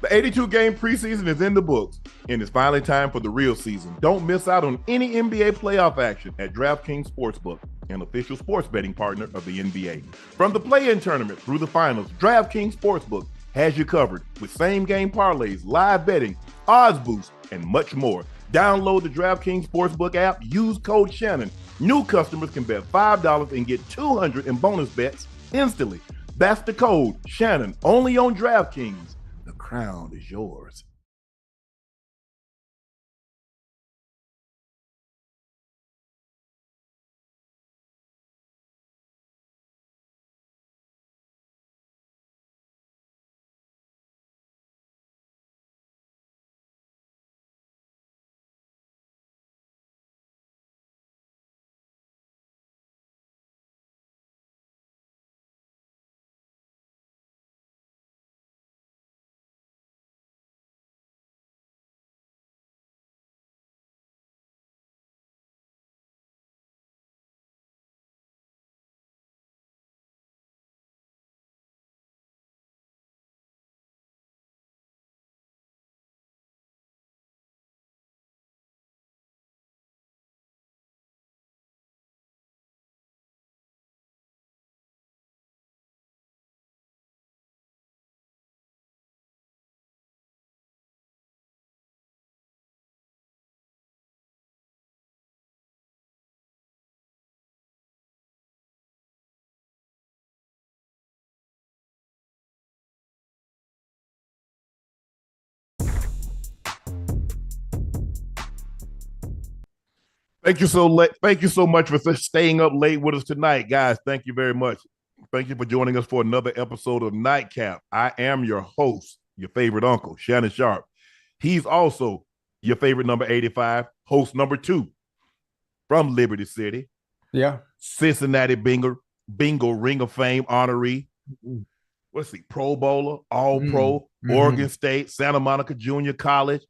The 82-game preseason is in the books, and it's finally time for the real season. Don't miss out on any NBA playoff action at DraftKings Sportsbook, an official sports betting partner of the NBA. From the play-in tournament through the finals, DraftKings Sportsbook has you covered with same-game parlays, live betting, odds boosts, and much more. Download the DraftKings Sportsbook app, use code Shannon. New customers can bet $5 and get $200 in bonus bets instantly. That's the code Shannon, only on DraftKings. The crown is yours. Thank you so much for staying up late with us tonight, guys. Thank you very much. Thank you for joining us for another episode of Nightcap. I am your host, your favorite uncle, Shannon Sharpe. He's also your favorite number 85, host number 2 from Liberty City. Yeah. Cincinnati Bingo Ring of Fame honoree. Let's see, Pro Bowler, All Pro, Oregon State, Santa Monica Junior College.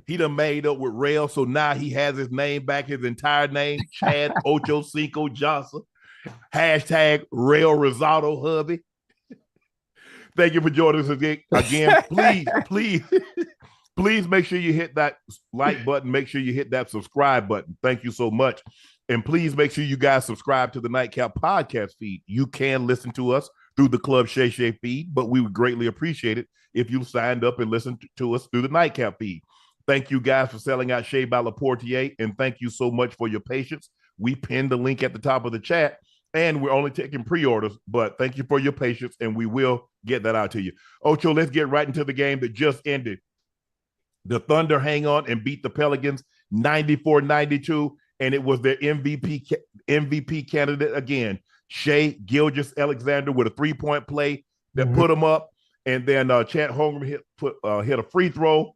He done made up with Rail, so now he has his name back, his entire name, Chad Ochocinco Johnson. Hashtag Rail Rosado Hubby. Thank you for joining us again. Please make sure you hit that like button. Make sure you hit that subscribe button. Thank you so much. And please make sure you guys subscribe to the Nightcap podcast feed. You can listen to us through the Club Shay Shay feed, but we would greatly appreciate it if you signed up and listened to us through the Nightcap feed. Thank you guys for selling out Shea by Laportier, and thank you so much for your patience. We pinned the link at the top of the chat, and we're only taking pre-orders, but thank you for your patience, and we will get that out to you. Ocho, let's get right into the game that just ended. The Thunder hang on and beat the Pelicans 94-92, and it was their MVP candidate again. Shai Gilgeous-Alexander with a three-point play that put him up, and then Chet Holmgren hit a free throw,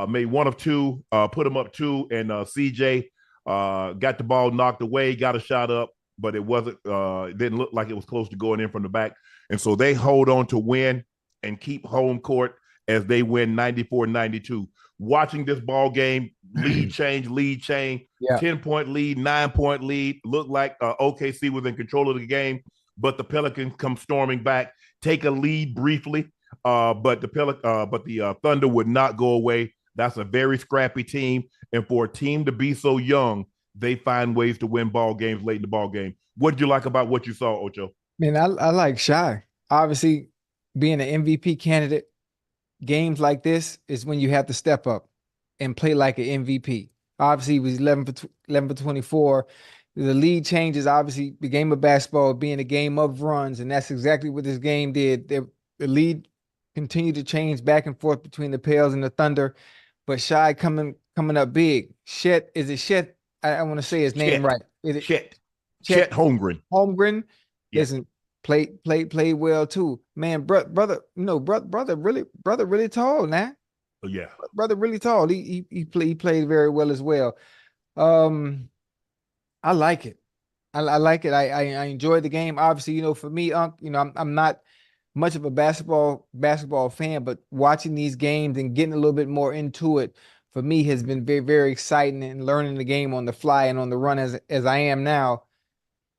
made one of two, put him up 2, and CJ got the ball knocked away, got a shot up, but it didn't look like it was close to going in from the back, and so they hold on to win and keep home court as they win 94-92. Watching this ball game, lead change, 10-point lead, 9-point lead, looked like OKC was in control of the game, but the Pelicans come storming back, take a lead briefly, but the Thunder would not go away. That's a very scrappy team, and for a team to be so young, they find ways to win ball games late in the ball game. What did you like about what you saw, Ocho? Man, I like Shai. Obviously, being an MVP candidate, games like this is when you have to step up and play like an MVP. Obviously, he was 11 for 24. The lead changes, obviously, the game of basketball being a game of runs, and that's exactly what this game did. The lead continued to change back and forth between the Pels and the Thunder, but Shai coming up big. Chet, is it Chet? I want to say his name right. Is it Chet Holmgren. Holmgren? Yes. Listen, play well too, man. Brother really tall now. Oh, yeah, brother really tall. He played very well as well. I like it. I like it. I enjoy the game. Obviously, for me, Unc, I'm not much of a basketball fan, but watching these games and getting a little bit more into it for me has been very, very exciting, and learning the game on the fly and on the run as I am now.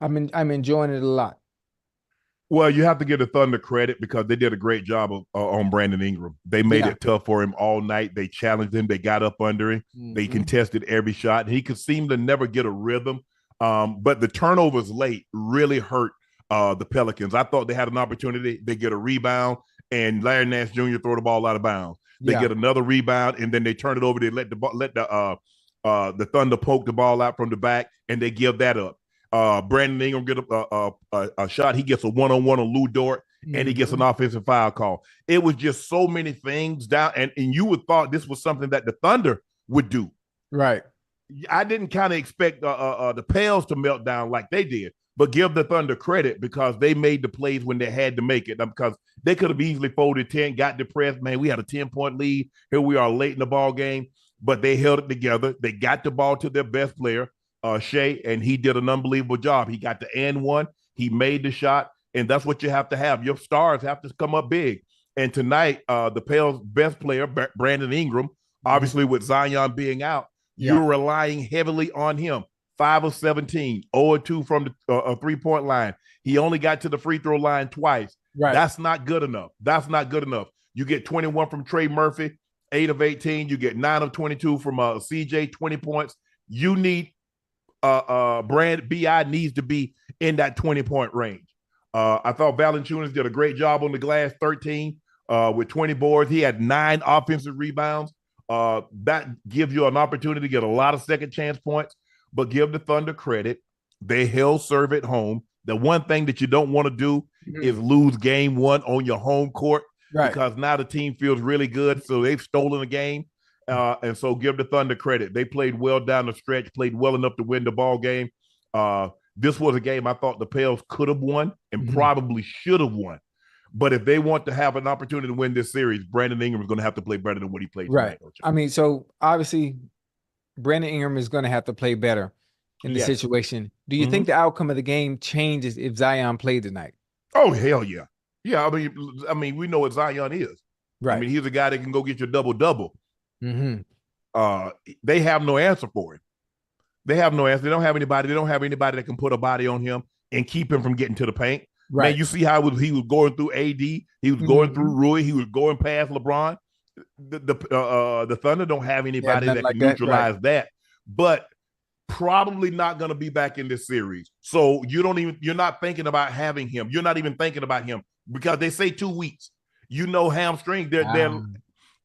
I'm enjoying it a lot. Well, you have to give the Thunder credit because they did a great job on Brandon Ingram. They made it tough for him all night. They challenged him. They got up under him. They contested every shot. He could seem to never get a rhythm. But the turnovers late really hurt the Pelicans. I thought they had an opportunity. They get a rebound, and Larry Nance Jr. throw the ball out of bounds. They get another rebound, and then they turn it over. They let the Thunder poke the ball out from the back, and they give that up. Brandon Ingram get a shot. He gets a one-on-one on Lou Dort, and he gets an offensive foul call. It was just so many things down, and you would thought this was something that the Thunder would do. Right. I didn't kind of expect the Pels to melt down like they did, but give the Thunder credit because they made the plays when they had to make it. Because they could have easily folded 10, got depressed. Man, we had a 10-point lead. Here we are late in the ball game, but they held it together. They got the ball to their best player, Shea, and he did an unbelievable job. He got the and one. He made the shot, and that's what you have to have. Your stars have to come up big. And tonight, the Pels' best player, Brandon Ingram, obviously with Zion being out, you're relying heavily on him. 5 of 17, 0 of 2 from the three-point line. He only got to the free throw line twice. Right. That's not good enough. That's not good enough. You get 21 from Trey Murphy, 8 of 18. You get 9 of 22 from CJ, 20 points. You need Brand BI needs to be in that 20-point range. I thought Valanciunas did a great job on the glass, 13 with 20 boards. He had 9 offensive rebounds. That gives you an opportunity to get a lot of second chance points, but give the Thunder credit. They held serve at home. The one thing that you don't want to do is lose game one on your home court because now the team feels really good. So they've stolen a game. And so give the Thunder credit. They played well down the stretch, played well enough to win the ball game. This was a game I thought the Pels could have won and probably should have won. But if they want to have an opportunity to win this series, Brandon Ingram is going to have to play better than what he played tonight. I mean, so obviously Brandon Ingram is going to have to play better in the situation. Do you think the outcome of the game changes if Zion played tonight? Oh, hell yeah. Yeah, I mean, we know what Zion is. Right. I mean, he's a guy that can go get your double-double. They have no answer for him. They have no answer. They don't have anybody. They don't have anybody that can put a body on him and keep him from getting to the paint. Right. Man, you see how he was going through AD. He was going through Rui. He was going past LeBron. The Thunder don't have anybody that can neutralize that. But probably not going to be back in this series. So you're not thinking about having him. You're not even thinking about him because they say 2 weeks. You know, hamstring.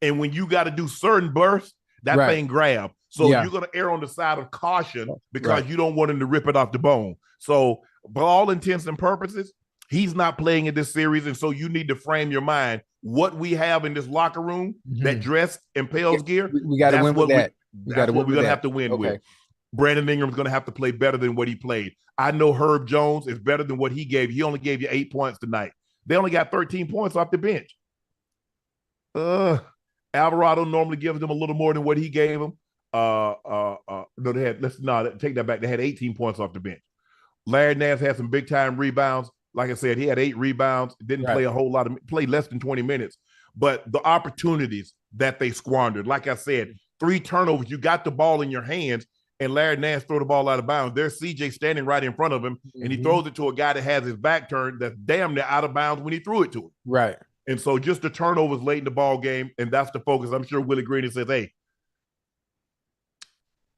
And when you got to do certain bursts, that thing grab. So you're going to err on the side of caution because you don't want him to rip it off the bone. So, by all intents and purposes, he's not playing in this series. And so you need to frame your mind. What we have in this locker room, that dress and Pels gear, we got to win with that. That's what we're going to have to win with. Brandon Ingram's going to have to play better than what he played. I know Herb Jones is better than what he gave. He only gave you 8 points tonight. They only got 13 points off the bench. Alvarado normally gives them a little more than what he gave them. Take that back. They had 18 points off the bench. Larry Nance had some big time rebounds. Like I said, he had 8 rebounds, didn't play a whole lot played less than 20 minutes. But the opportunities that they squandered, like I said, 3 turnovers, you got the ball in your hands, and Larry Nance throw the ball out of bounds. There's CJ standing right in front of him, and he throws it to a guy that has his back turned that's damn near out of bounds when he threw it to him. Right. And so just the turnovers late in the ball game, and that's the focus. I'm sure Willie Green says, hey,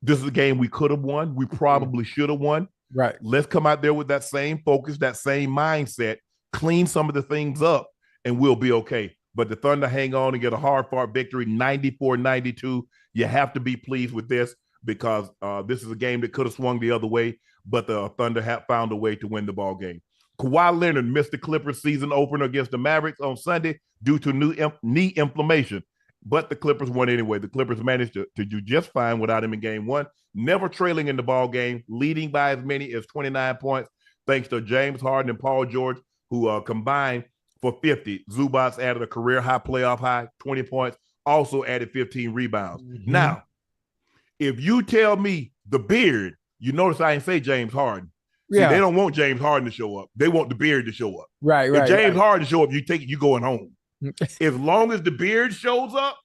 this is a game we could have won. We probably should have won. Right. Let's come out there with that same focus, that same mindset, clean some of the things up, and we'll be okay. But the Thunder hang on and get a hard-fought victory, 94-92. You have to be pleased with this because this is a game that could have swung the other way, but the Thunder have found a way to win the ball game. Kawhi Leonard missed the Clippers season opener against the Mavericks on Sunday due to knee inflammation, but the Clippers won anyway. The Clippers managed to do just fine without him in game one, never trailing in the ball game, leading by as many as 29 points, thanks to James Harden and Paul George, who combined for 50. Zubats added a career-high playoff high, 20 points, also added 15 rebounds. Now, if you tell me the beard, you notice I didn't say James Harden. See, they don't want James Harden to show up. They want the beard to show up. Right. If James Harden show up, you take it, you going home. As long as the beard shows up,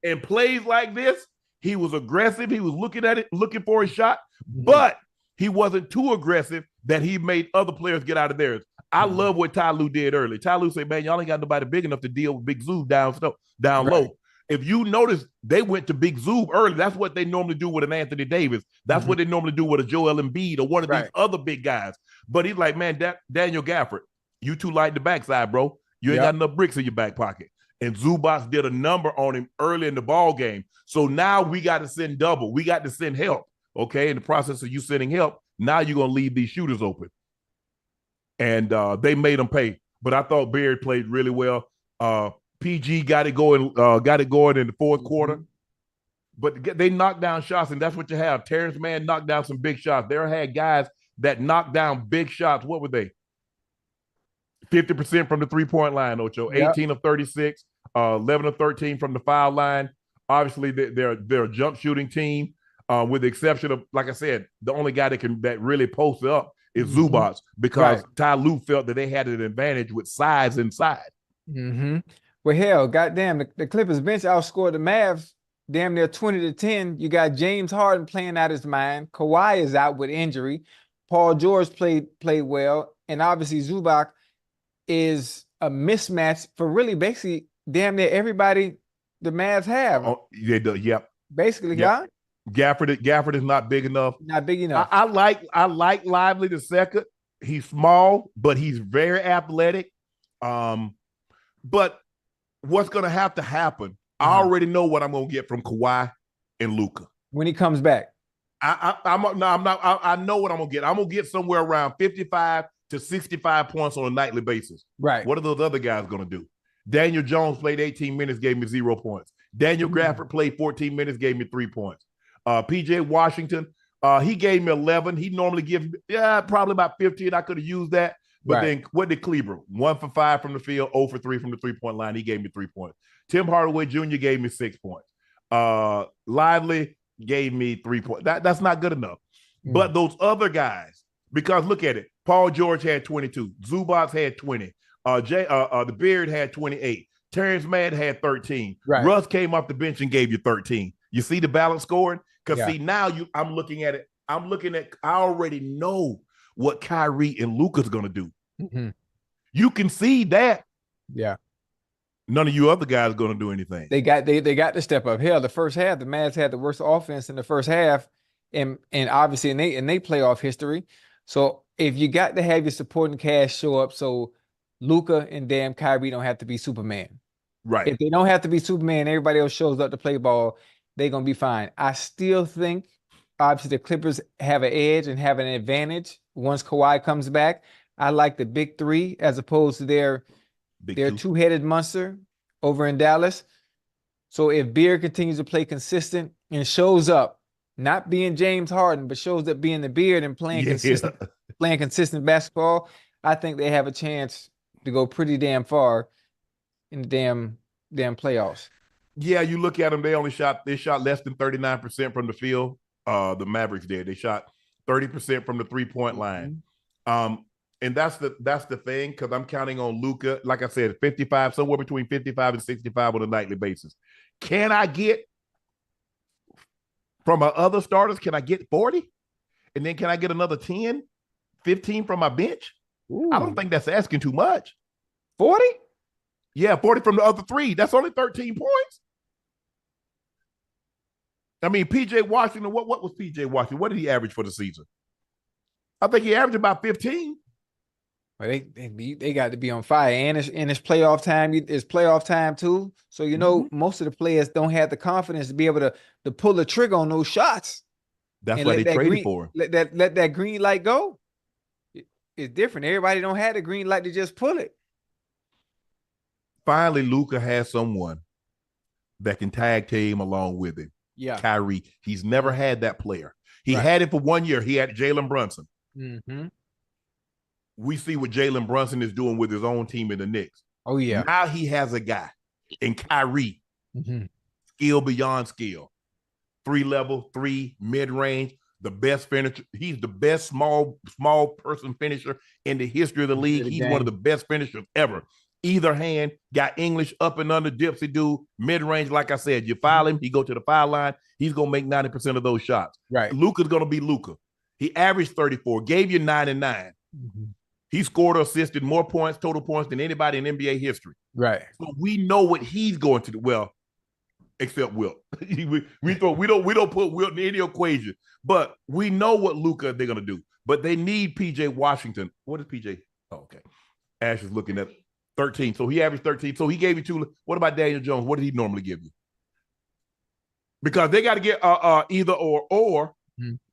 and plays like this, he was aggressive. He was looking at it, looking for a shot, but he wasn't too aggressive that he made other players get out of theirs. I love what Ty Lue did early. Ty Lue said, man, y'all ain't got nobody big enough to deal with Big Zoo down Right. low. If you notice, they went to Big Zoo early. That's what they normally do with an Anthony Davis. That's what they normally do with a Joel Embiid or one of these other big guys. But he's like, man, Daniel Gafford, you too light in the backside, bro. You ain't got enough bricks in your back pocket. And Zubac did a number on him early in the ball game. So now we got to send double. We got to send help. Okay, in the process of you sending help, now you're going to leave these shooters open. And they made them pay. But I thought Beard played really well. PG got it going in the fourth quarter. But they knocked down shots, and that's what you have. Terrence Mann knocked down some big shots. There had guys that knocked down big shots. What were they? 50% from the three-point line, Ocho. 18 of 36, 11 of 13 from the foul line. Obviously, they're a jump shooting team, with the exception of, like I said, the only guy that really posts up is Zubac, because Ty Lue felt that they had an advantage with size inside. Well, hell, goddamn, the Clippers bench outscored the Mavs damn near 20-10. You got James Harden playing out his mind. Kawhi is out with injury. Paul George played well, and obviously Zubac is a mismatch for really basically damn near everybody the Mavs have. Basically, Gafford is not big enough. Not big enough. I like Lively the second. He's small, but he's very athletic. But what's going to have to happen? I already know what I'm going to get from Kawhi and Luka when he comes back. I know what I'm going to get. I'm going to get somewhere around 55 to 65 points on a nightly basis. Right. What are those other guys going to do? Daniel Jones played 18 minutes, gave me 0 points. Daniel Gafford played 14 minutes, gave me 3 points. PJ Washington, he gave me 11. He normally gives me, probably about 15. I could have used that. But then what did Kleber? 1 for 5 from the field, 0 for 3 from the three-point line. He gave me 3 points. Tim Hardaway Jr. gave me 6 points. Lively gave me 3 points. That's not good enough. But those other guys, because look at it. Paul George had 22. Zubac had 20. The Beard had 28. Terrence Mann had 13. Russ came off the bench and gave you 13. You see the balance scoring? Because see, now I'm looking at it. I already know what Kyrie and Luka's going to do. You can see that. Yeah. None of you other guys are going to do anything. They got to step up. Hell, the first half, the Mavs had the worst offense in the first half, and obviously in they playoff history. So if you got to have your supporting cast show up, so Luka and damn Kyrie don't have to be Superman. Right. If they don't have to be Superman, everybody else shows up to play ball, they're going to be fine. I still think, obviously, the Clippers have an edge and have an advantage once Kawhi comes back. I like the big three as opposed to their two-headed monster over in Dallas. So if Beard continues to play consistent and shows up, not being James Harden, but shows up being the Beard and playing consistent basketball, I think they have a chance to go pretty damn far in the damn playoffs. Yeah, you look at them, they shot less than 39% from the field. The Mavericks did. They shot 30% from the three-point line. And that's the thing, because I'm counting on Luka, like I said, 55, somewhere between 55 and 65 on a nightly basis. Can I get from my other starters, can I get 40? And then can I get another 10, 15 from my bench? Ooh. I don't think that's asking too much. 40? Yeah, 40 from the other three. That's only 13 points. I mean, PJ Washington, what was PJ Washington? What did he average for the season? I think he averaged about 15. Well, they got to be on fire, and it's playoff time. It's playoff time too. So most of the players don't have the confidence to be able to pull the trigger on those shots. That's why they traded for him. Let that green light go. It's different. Everybody don't have the green light to just pull it. Finally, Luka has someone that can tag team along with him. Yeah, Kyrie. He's never had that player. He had it for 1 year. He had Jalen Brunson. We see what Jalen Brunson is doing with his own team in the Knicks. Oh, yeah. Now he has a guy in Kyrie, skill beyond skill, 3-level, 3 mid-range, the best finisher. He's the best small person finisher in the history of the league. He's one of the best finishers ever. Either hand, got English up and under, dipsy dude, mid-range. Like I said, you foul him, he go to the foul line. He's going to make 90% of those shots. Right. Luka's going to be Luka. He averaged 34, gave you 9 and 9. He scored or assisted more points, total points, than anybody in NBA history. Right. So we know what he's going to do. Well, except Wilt. we don't put Wilt in any equation, but we know what Luka they're gonna do. But they need PJ Washington. What is PJ? Oh, okay. Ash is looking at 13. So he averaged 13. So he gave you 2. What about Daniel Jones? What did he normally give you? Because they got to get either or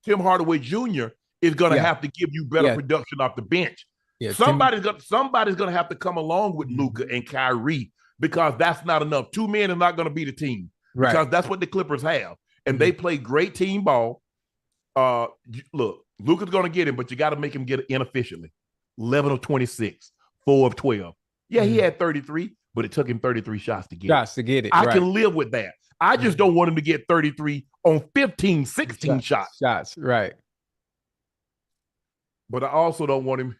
Tim Hardaway Jr. is going to have to give you better production off the bench. Yeah, somebody's gonna have to come along with Luka and Kyrie, because that's not enough. 2 men are not going to beat a team, because that's what the Clippers have, and they play great team ball. Look, Luka's going to get him, but you got to make him get it inefficiently. 11 of 26, 4 of 12. Yeah, he had 33, but it took him 33 shots to get it. I can live with that. I just don't want him to get 33 on 15, 16 shots. Right. But I also don't want him.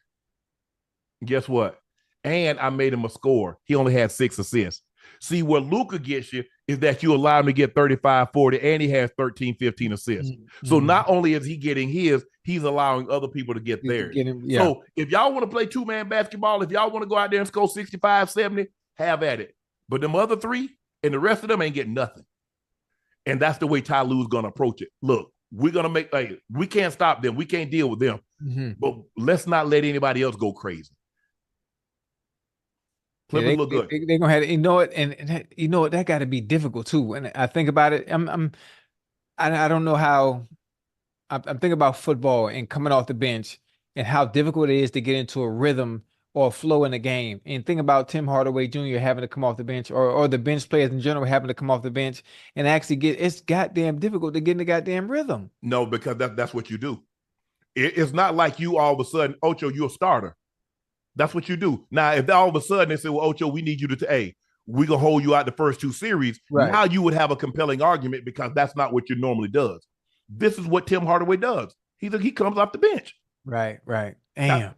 Guess what? And I made him a scorer. He only had 6 assists. See, what Luka gets you is that you allow him to get 35, 40, and he has 13, 15 assists. So not only is he getting his, he's allowing other people to get theirs. So if y'all want to play 2-man basketball, if y'all want to go out there and score 65, 70, have at it. But them other 3 and the rest of them ain't getting nothing. And that's the way Ty Lue's going to approach it. Look, we're going to we can't stop them. We can't deal with them. But let's not let anybody else go crazy. They look good. They're gonna have, and you know what, that got to be difficult too. And I think about it. I don't know how. I'm thinking about football and coming off the bench and how difficult it is to get into a rhythm or a flow in the game. And think about Tim Hardaway Jr. having to come off the bench, or the bench players in general having to come off the bench and actually it's goddamn difficult to get in the goddamn rhythm. No, because that's what you do. It's not like you all of a sudden, Ocho, you're a starter. That's what you do. Now, if all of a sudden they say, well, Ocho, we need you to, we're going to hold you out the first 2 series. Right. Now you would have a compelling argument, because that's not what you normally does. This is what Tim Hardaway does. He comes off the bench. Right. Damn.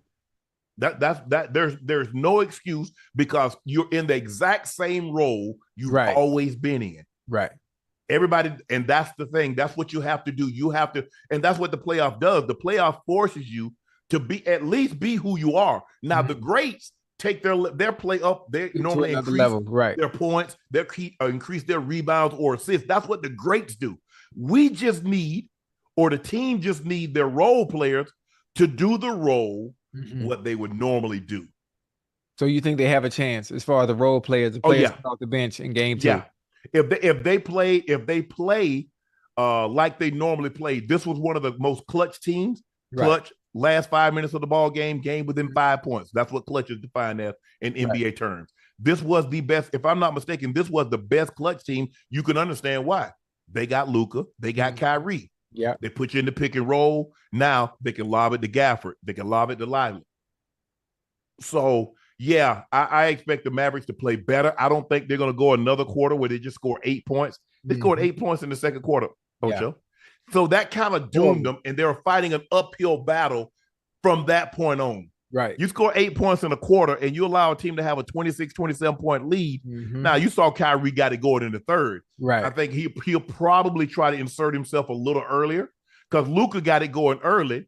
There's no excuse, because you're in the exact same role you've always been in. Right. Everybody, and that's the thing. That's what you have to do. You have to, and that's what the playoff does. The playoff forces you to at least be who you are. Now, the greats take their play up. They normally increase their points, increase their rebounds or assists. That's what the greats do. We just need, or the team just need, their role players to do the role what they would normally do. So you think they have a chance as far as the role players, the players off the bench in game 2? Yeah. If they play like they normally play, this was one of the most clutch teams. Clutch. Last 5 minutes of the ball game within 5 points. That's what clutch is defined as in NBA terms. This was the best, if I'm not mistaken, this was the best clutch team. You can understand why. They got Luka, they got Kyrie. Yeah. They put you in the pick and roll. Now they can lob it to Gafford. They can lob it to Lively. So, yeah, I expect the Mavericks to play better. I don't think they're going to go another quarter where they just score 8 points. They scored 8 points in the second quarter, Ocho. Yeah. So that kind of doomed them, and they were fighting an uphill battle from that point on. Right. You score 8 points in a quarter, and you allow a team to have a 26, 27-point lead. Now, you saw Kyrie got it going in the third. Right. I think he'll probably try to insert himself a little earlier, because Luka got it going early.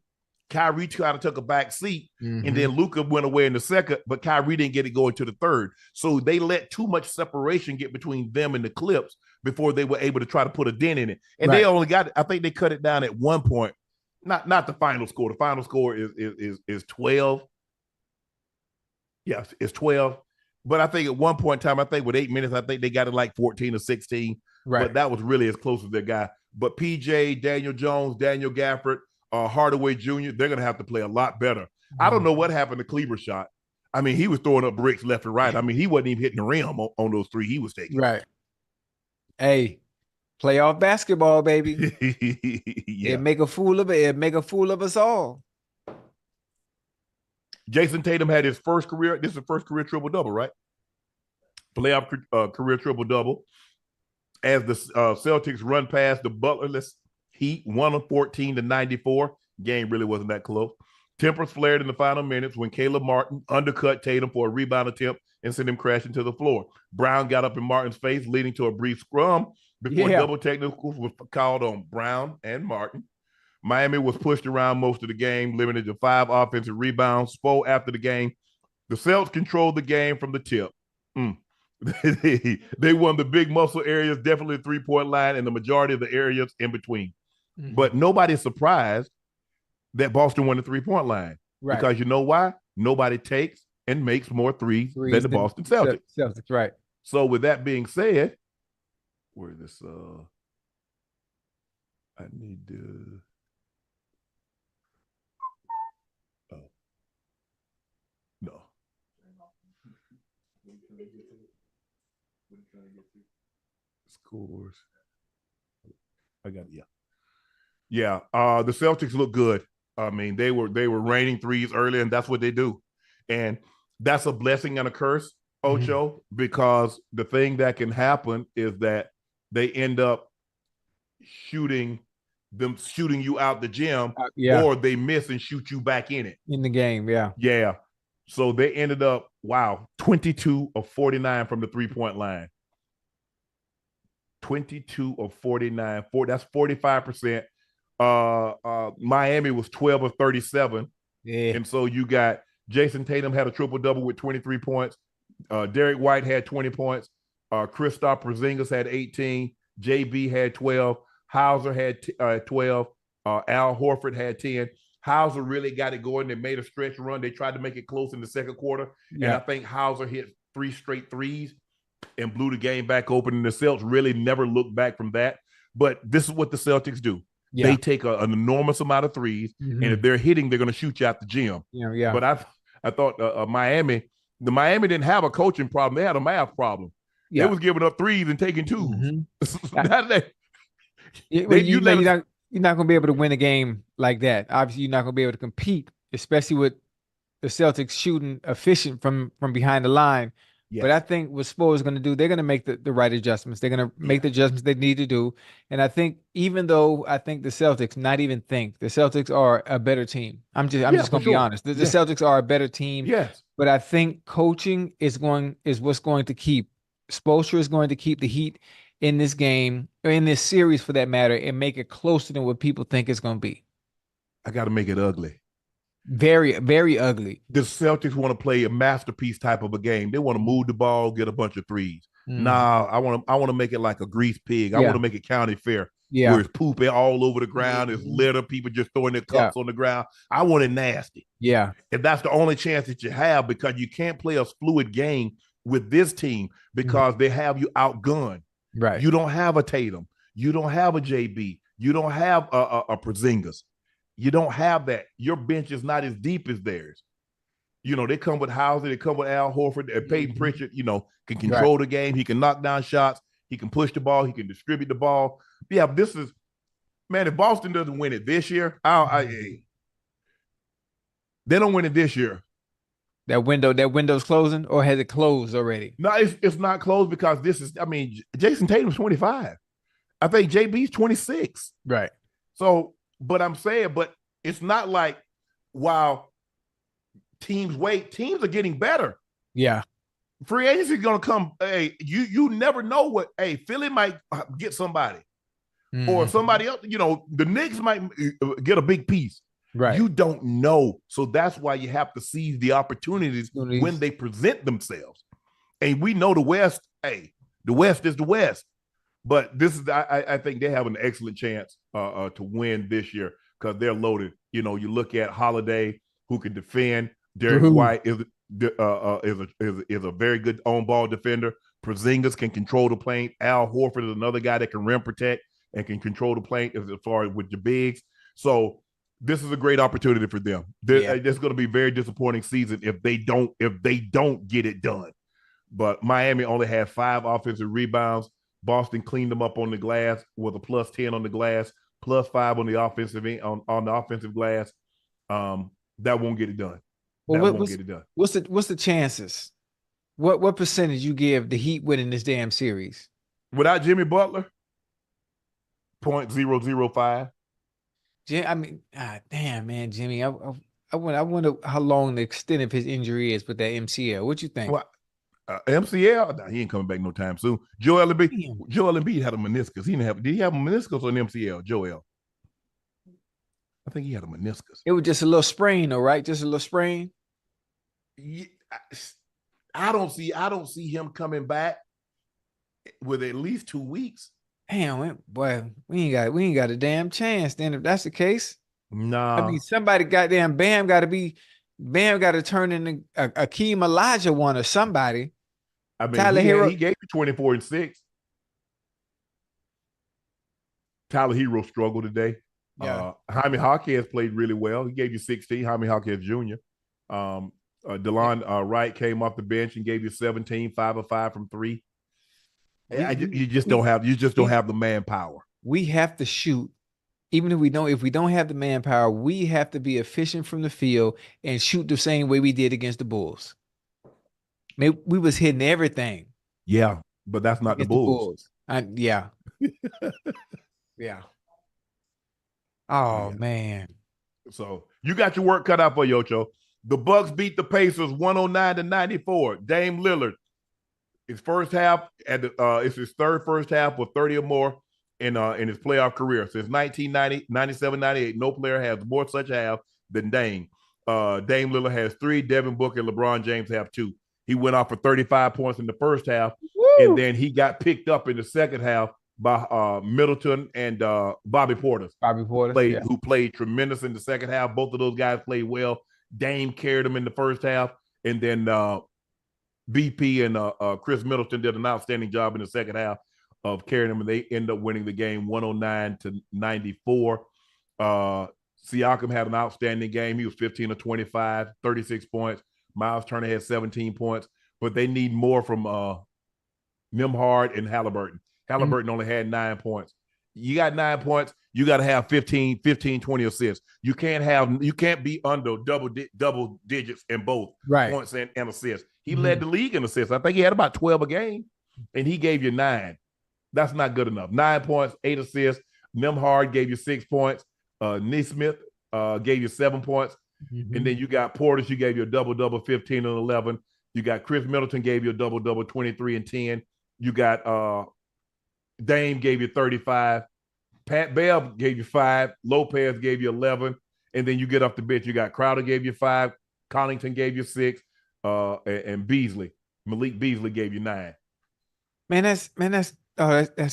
Kyrie kind of took a back seat, and then Luka went away in the second, but Kyrie didn't get it going to the third. So they let too much separation get between them and the Clips before they were able to try to put a dent in it. And they only got, I think they cut it down at 1 point. Not the final score. The final score is 12. Yes, it's 12. But I think at one point in time, I think with 8 minutes, I think they got it like 14 or 16. Right. But that was really as close as their guy. But PJ, Daniel Jones, Daniel Gafford, Hardaway Jr., they're going to have to play a lot better. I don't know what happened to Kleber's shot. I mean, he was throwing up bricks left and right. I mean, he wasn't even hitting the rim on those 3 he was taking. Right. Hey, playoff basketball, baby. It make a fool of us all. Jayson Tatum had his first career. This is the first career triple-double, right? Playoff career triple-double. As the Celtics run past the Butlerless Heat, 114-94. Game really wasn't that close. Tempers flared in the final minutes when Caleb Martin undercut Tatum for a rebound attempt and sent him crashing to the floor. Brown got up in Martin's face, leading to a brief scrum before double technicals was called on Brown and Martin. Miami was pushed around most of the game, limited to 5 offensive rebounds. Spo after the game, the Celtics controlled the game from the tip. They won the big muscle areas, definitely the 3-point line, and the majority of the areas in between. Mm-hmm. But nobody's surprised that Boston won the 3-point line. Right. Because you know why? Nobody takes and makes more threes than the Boston Celtics. Celtics, right. So with that being said, where is this? I need to. Oh. No. Scores. I got it. Yeah. The Celtics look good. I mean, they were raining threes early, and that's what they do. And that's a blessing and a curse, Ocho, because the thing that can happen is that they end up shooting you out the gym, or they miss and shoot you back in it. In the game, yeah. Yeah. So they ended up, 22 of 49 from the 3-point line. 22 of 49. That's 45%. Miami was 12 of 37. Yeah. And so you got Jayson Tatum had a triple-double with 23 points. Derek White had 20 points. Kristaps Porzingis had 18. JB had 12. Hauser had 12. Al Horford had 10. Hauser really got it going. They made a stretch run. They tried to make it close in the second quarter. Yeah. And I think Hauser hit 3 straight threes and blew the game back open. And the Celtics really never looked back from that. But this is what the Celtics do. Yeah. They take an enormous amount of threes, and if they're hitting, they're going to shoot you out the gym. Yeah. But I thought Miami didn't have a coaching problem. They had a math problem. Yeah. They was giving up threes and taking twos. You're not going to be able to win a game like that. Obviously, you're not going to be able to compete, especially with the Celtics shooting efficient from behind the line. Yes. But I think what Spo is going to do, they're going to make the right adjustments. They're going to make the adjustments they need to do. And I think even though I think the Celtics are a better team. I'm just going to be honest. The Celtics are a better team. Yes. But I think coaching is what's going to keep. Spoelstra is going to keep the heat in this game, or in this series for that matter, and make it closer than what people think it's going to be. I got to make it ugly. Very, very ugly. The Celtics want to play a masterpiece type of a game. They want to move the ball, get a bunch of threes. Nah, I want to make it like a grease pig. I want to make it county fair. Yeah. Where it's pooping all over the ground, it's litter, people just throwing their cups on the ground. I want it nasty. Yeah. And that's the only chance that you have, because you can't play a fluid game with this team because they have you outgunned. Right. You don't have a Tatum. You don't have a JB. You don't have a Porzingis. You don't have that. Your bench is not as deep as theirs. You know, they come with Hauser, they come with Al Horford, and Peyton Pritchard, can control the game. He can knock down shots. He can push the ball. He can distribute the ball. Yeah, this is, man, if Boston doesn't win it this year, they don't win it this year. That window's closing, or has it closed already? No, it's not closed, because Jayson Tatum's 25. I think JB's 26. Right. So, but I'm saying, it's not like while teams wait, teams are getting better. Yeah. Free agency is going to come. Hey, you never know what, Philly might get somebody or somebody else, the Knicks might get a big piece. Right. You don't know. So that's why you have to seize the opportunities when they present themselves. And we know the West, the West is the West. But this is, I think they have an excellent chance to win this year, because they're loaded. You look at Holiday, who can defend. Derek White is a very good on-ball defender. Porzingis can control the paint. Al Horford is another guy that can rim protect and can control the paint as far as with the bigs. So this is a great opportunity for them. It's going to be a very disappointing season if they don't get it done. But Miami only had 5 offensive rebounds. Boston cleaned them up on the glass with a +10 on the glass, +5 on the offensive on the offensive glass. That won't get it done. Well, what's the chances? What percentage you give the Heat winning this damn series? Without Jimmy Butler, 0.005. I mean, damn, man, Jimmy. I wonder how long the extent of his injury is with that MCL. What you think? Well, MCL? Nah, he ain't coming back no time soon. Joel Embiid had a meniscus. Did he have a meniscus or an MCL? Joel. I think he had a meniscus. It was just a little sprain, though, right? Just a little sprain. Yeah, I don't see him coming back with at least 2 weeks. Damn, boy, we ain't got a damn chance. Then if that's the case, Nah. I mean, somebody goddamn Bam got to turn into a Akeem Elijah one or somebody. I mean, Tyler he gave you 24 and 6. Tyler Hero struggled today. Yeah. Jaime Jaquez played really well. He gave you 16. Jaime Jaquez Jr. DeLon Wright came off the bench and gave you 17, 5 of 5 from 3. You just don't have the manpower. We have to shoot. Even if we don't have the manpower, we have to be efficient from the field and shoot the same way we did against the Bulls. We was hitting everything. Yeah, but that's not the Bulls. Yeah. Yeah. Oh, man. So you got your work cut out for you, Ocho. The Bucks beat the Pacers 109-94. Dame Lillard, his first half it's his third first half with 30 or more in his playoff career. Since 1990, 97-98, no player has more such half than Dame. Dame Lillard has 3, Devin Booker and LeBron James have 2. He went off for 35 points in the first half, and then he got picked up in the second half by Middleton and Bobby Portis. Who played tremendous in the second half. Both of those guys played well. Dame carried him in the first half, and then BP and Chris Middleton did an outstanding job in the second half of carrying him, and they end up winning the game 109-94. Siakam had an outstanding game. He was 15 of 25, 36 points. Miles Turner had 17 points, but they need more from Nembhard and Halliburton. Halliburton only had 9 points. You got 9 points, you got to have 15, 20 assists. You can't be under double digits in both points and assists. He led the league in assists. I think he had about 12 a game, and he gave you 9. That's not good enough. 9 points, 8 assists. Nembhard gave you 6 points. Nesmith gave you 7 points. And then you got Portis, you gave you a double-double, 15 and 11. You got Chris Middleton gave you a double-double, 23 and 10. You got Dame gave you 35. Pat Bev gave you 5. Lopez gave you 11. And then you get off the bench. You got Crowder gave you 5. Connaughton gave you 6. And Malik Beasley gave you 9. That's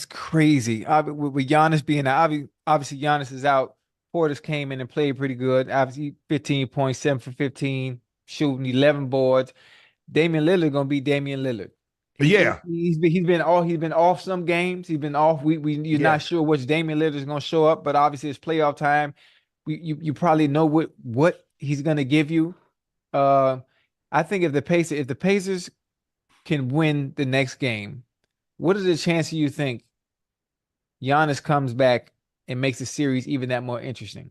crazy. With Giannis being out, obviously Giannis is out. Portis came in and played pretty good. Obviously 15 points, 7 for 15, shooting 11 boards. Damian Lillard gonna be Damian Lillard. He's been off some games. He's been off. You're not sure which Damian Lillard is gonna show up, but obviously it's playoff time. You probably know what he's gonna give you. I think if the Pacers can win the next game, what is the chance you think Giannis comes back and makes the series even that more interesting?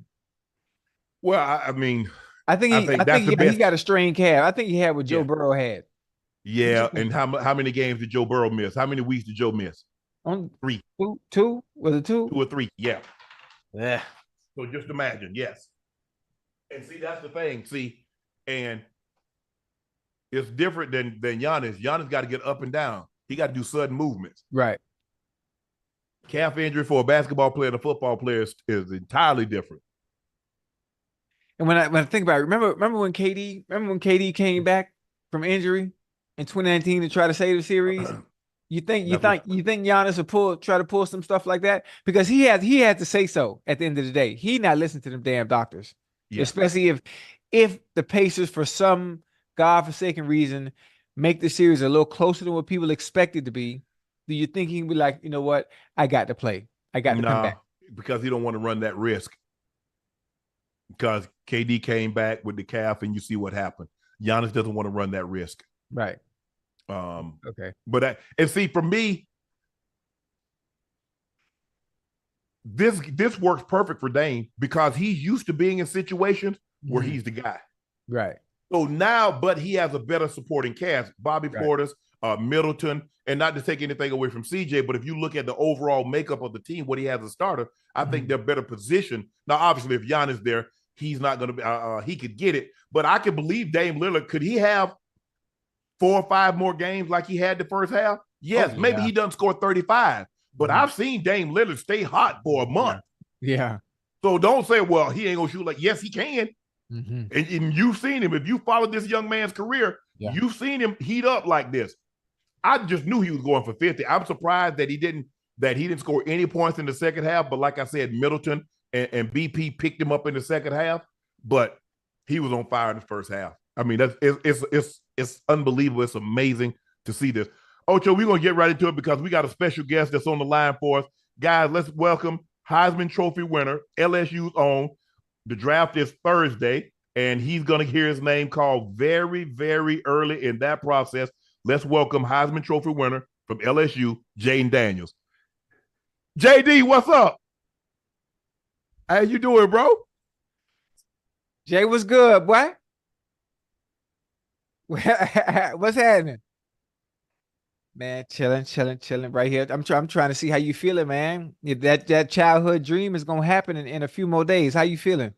Well, I mean, I think he got a strained calf. I think he had what Joe Burrow had. Yeah, and how many games did Joe Burrow miss? How many weeks did Joe miss? 3. Two? Was it 2? 2 or 3, yeah. Yeah. So just imagine, yes. And see, that's the thing. See, and it's different than Giannis. Giannis got to get up and down. He got to do sudden movements. Right. Calf injury for a basketball player and a football player is entirely different. And when I think about it, remember when KD came back from injury in 2019 to try to save the series? You think Giannis will try to pull some stuff like that? Because he had to say so at the end of the day. He not listening to them damn doctors. Yeah. Especially if the Pacers, for some godforsaken reason, make the series a little closer than what people expect it to be. Do you think he can be like, you know what? I got to play. I got to come back. Because he don't want to run that risk. Because KD came back with the calf and you see what happened. Giannis doesn't want to run that risk. Right. Okay. But and see, for me, this works perfect for Dame because he's used to being in situations where he's the guy. Right. So now, but he has a better supporting cast. Bobby Portis, Middleton, and not to take anything away from CJ, but if you look at the overall makeup of the team, what he has as a starter, I think they're better positioned. Now, obviously, if Giannis there, he's not going to be, he could get it. But I can believe Dame Lillard, could he have 4 or 5 more games like he had the first half? Yes, maybe he doesn't score 35. But I've seen Dame Lillard stay hot for a month. Yeah. So don't say, well, he ain't gonna shoot like. Yes, he can. Mm-hmm. And you've seen him. If you followed this young man's career, you've seen him heat up like this. I just knew he was going for 50. I'm surprised that he didn't score any points in the second half. But like I said, Middleton and BP picked him up in the second half. But he was on fire in the first half. I mean, it's unbelievable. It's amazing to see this. Ocho, we're gonna get right into it because we got a special guest that's on the line for us. Guys, let's welcome Heisman Trophy winner, LSU's own. The draft is Thursday, and he's going to hear his name called very, very early in that process. Let's welcome Heisman Trophy winner from LSU, Jayden Daniels. JD, what's up? How you doing, bro? Jay, what's good, boy? What's happening? Man, chilling right here. I'm trying to see how you feeling, man. That childhood dream is gonna happen in a few more days. How you feeling?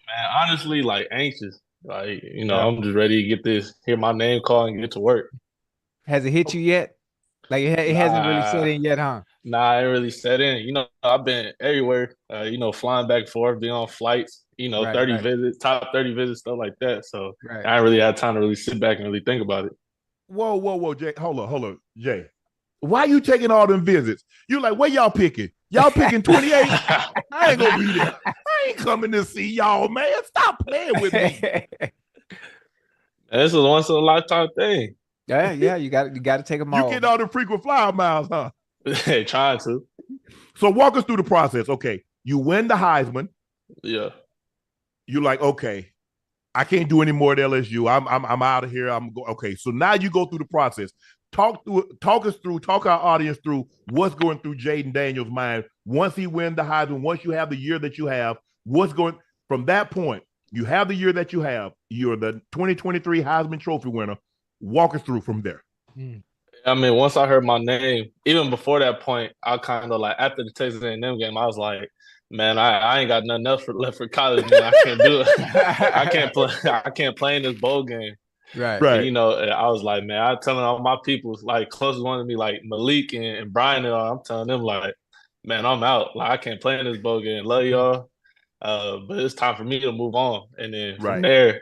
Man, honestly, like anxious. Like, I'm just ready to hear my name called and get to work. Has it hit you yet? Like it hasn't really set in yet, huh? Nah, it ain't really set in. I've been everywhere, flying back and forth, being on flights, 30 visits, top 30 visits, stuff like that. So I ain't really had time to really sit back and really think about it. Whoa, Jay. Hold on, Jay. Why you taking all them visits? You like, where y'all picking? Y'all picking 28? I ain't gonna be there. I ain't coming to see y'all, man. Stop playing with me. This is a once in a lifetime thing. Yeah. You got to take them all. You get all the frequent flyer miles, huh? Trying to. So walk us through the process. Okay, you win the Heisman. Yeah. You're like, okay, I can't do any more at LSU. I'm out of here. Okay. So now you go through the process. Talk our audience through what's going through Jayden Daniels' mind once he wins the Heisman. Once you have the year that you have, what's going from that point? You have the year that you have. You're the 2023 Heisman Trophy winner. Walk us through from there. I mean, once I heard my name, even before that point, I kind of like after the Texas A&M game, I was like, man, I ain't got nothing else left for college. Man. I can't do it. I can't play in this bowl game. Right. And, I was like, man, I'm telling all my people, like closest one to me, like Malik and Brian, and all, I'm telling them like, man, I'm out. Like I can't play in this bowl game. Love y'all, but it's time for me to move on. And then from there,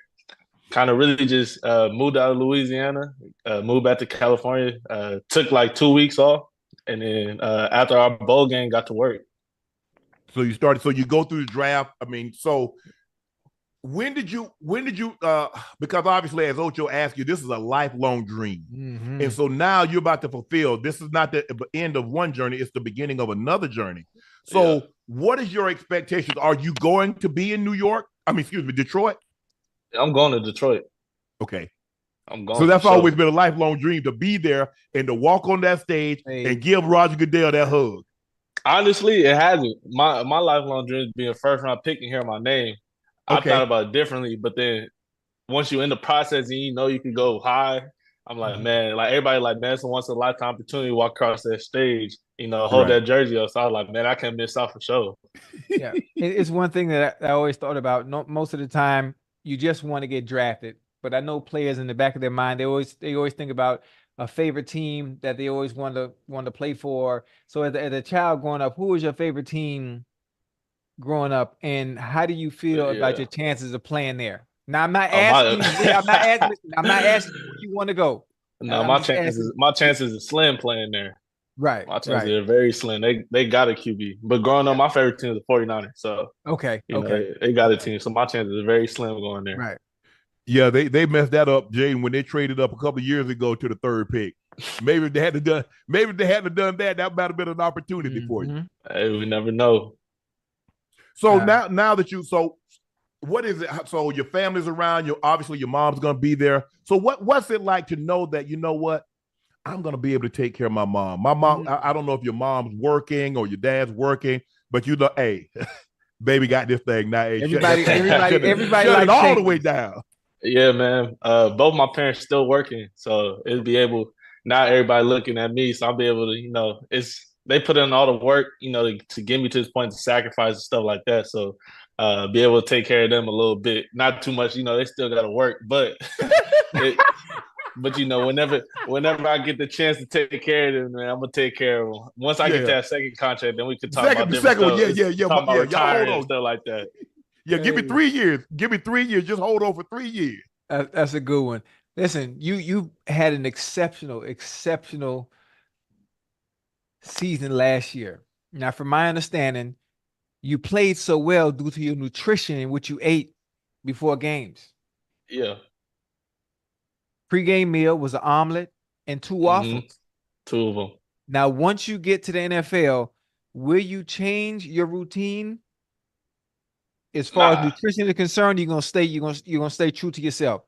kind of really just moved out of Louisiana, moved back to California. Took like 2 weeks off, and then after our bowl game, got to work. So you go through the draft. I mean, so when did you because obviously as Ocho asked you, this is a lifelong dream. Mm-hmm. And so now you're about to fulfill. This is not the end of one journey, it's the beginning of another journey. So what is your expectations? Are you going to be in New York? Detroit? I'm going to Detroit. Okay. I'm going. So that's always been a lifelong dream to be there and to walk on that stage and give Roger Goodell that hug. Honestly, it hasn't. My lifelong dream is being a first round pick and hearing my name. Okay. I thought about it differently, but then once you're in the process and you can go high, I'm like, man, like everybody like, man, it's a once in a lifetime opportunity to walk across that stage, hold that jersey up. So I was like, man, I can't miss out for sure. Yeah. It's one thing that I always thought about. Most of the time you just want to get drafted, but I know players in the back of their mind, they always think about a favorite team that they always want to play for. So as a child growing up, who was your favorite team growing up, and how do you feel about your chances of playing there? Now I'm not asking where you want to go. No, my chances are slim playing there. Right. My chances are very slim. They got a QB. But growing up, my favorite team is the 49ers. So they got a team. So my chances are very slim going there. Right. Yeah, they messed that up, Jayden, when they traded up a couple of years ago to the third pick. Maybe if they hadn't done that, that might have been an opportunity for you. Hey, we never know. So now that what is it? So your family's around, obviously your mom's gonna be there. So what's it like to know that, you know what, I'm gonna be able to take care of my mom? My mom, I don't know if your mom's working or your dad's working, but hey, baby got this thing now. Hey, everybody shut it all the way down. Yeah, man. Both my parents still working, so it'll be able. Not everybody looking at me, so I'll be able to, they put in all the work, to get me to this point, to sacrifice and stuff like that. So be able to take care of them a little bit, not too much, they still got to work, but But whenever I get the chance to take care of them, man, I'm gonna take care of them. Once I get that second contract, then we can talk about different stuff. Talk about retiring and stuff like that. Yeah, give me 3 years. Give me 3 years. Just hold on for 3 years. That's a good one. Listen, you had an exceptional season last year. Now, from my understanding, you played so well due to your nutrition and what you ate before games. Yeah. Pre-game meal was an omelet and 2 waffles. 2 of them. Now, once you get to the NFL, will you change your routine? As far as nutrition is concerned, you're gonna stay true to yourself.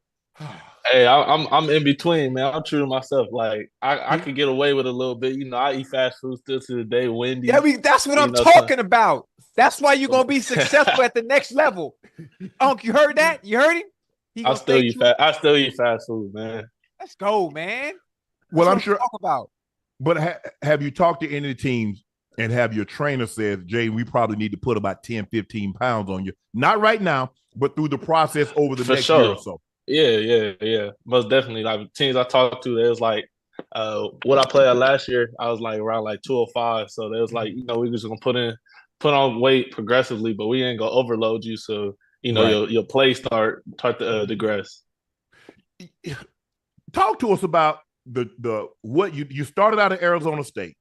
Hey, I'm in between, man. I'm true to myself. Like I could get away with a little bit. I eat fast food still to the day. Wendy's. Yeah, that's what I'm talking about. That's why you're gonna be successful at the next level. Unc, you heard that? You heard him? I still eat fast food, man. Let's go, man. Well, I'm sure. Talk about. But have you talked to any teams and have your trainer said, Jay, we probably need to put about 10, 15 pounds on you? Not right now, but through the process over the next year or so. Yeah. Most definitely. Like teams I talked to, it was like what I played last year, I was like around like 205. So they was like, we just gonna put on weight progressively, but we ain't gonna overload you. So your play start to digress. Talk to us about the what you started out at Arizona State.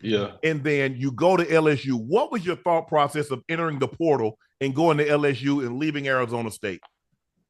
Yeah. And then you go to LSU. What was your thought process of entering the portal and going to LSU and leaving Arizona State?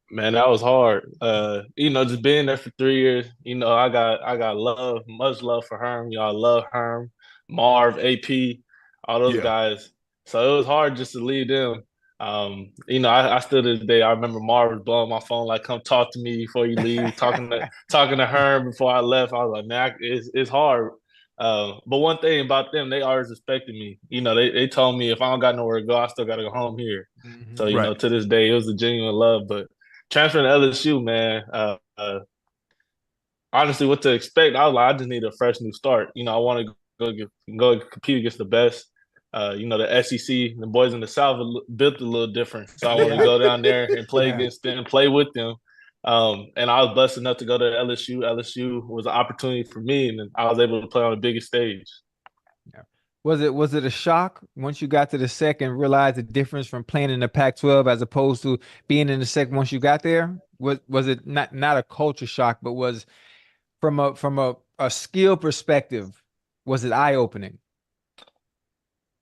Man, that was hard. Just being there for 3 years, I got much love for Herm. I love Herm, Marv, AP, all those guys. So it was hard just to leave them. I still to this day, I remember Marv was blowing my phone, like, come talk to me before you leave, talking to Herm before I left. I was like, man, it's hard. But one thing about them, they always respected me. They told me if I don't got nowhere to go, I still got to go home here. Mm-hmm. So, to this day, it was a genuine love. But transferring to LSU, man, honestly, what to expect, I was like, I just need a fresh new start. I want to go compete against the best. The SEC, the boys in the South built a little different. So I want to go down there and play against them, play with them. And I was blessed enough to go to LSU. LSU was an opportunity for me, and I was able to play on the biggest stage. Yeah. Was it a shock once you got to the SEC and realized the difference from playing in the Pac-12 as opposed to being in the SEC once you got there? Was it not a culture shock, but was from a skill perspective, was it eye-opening?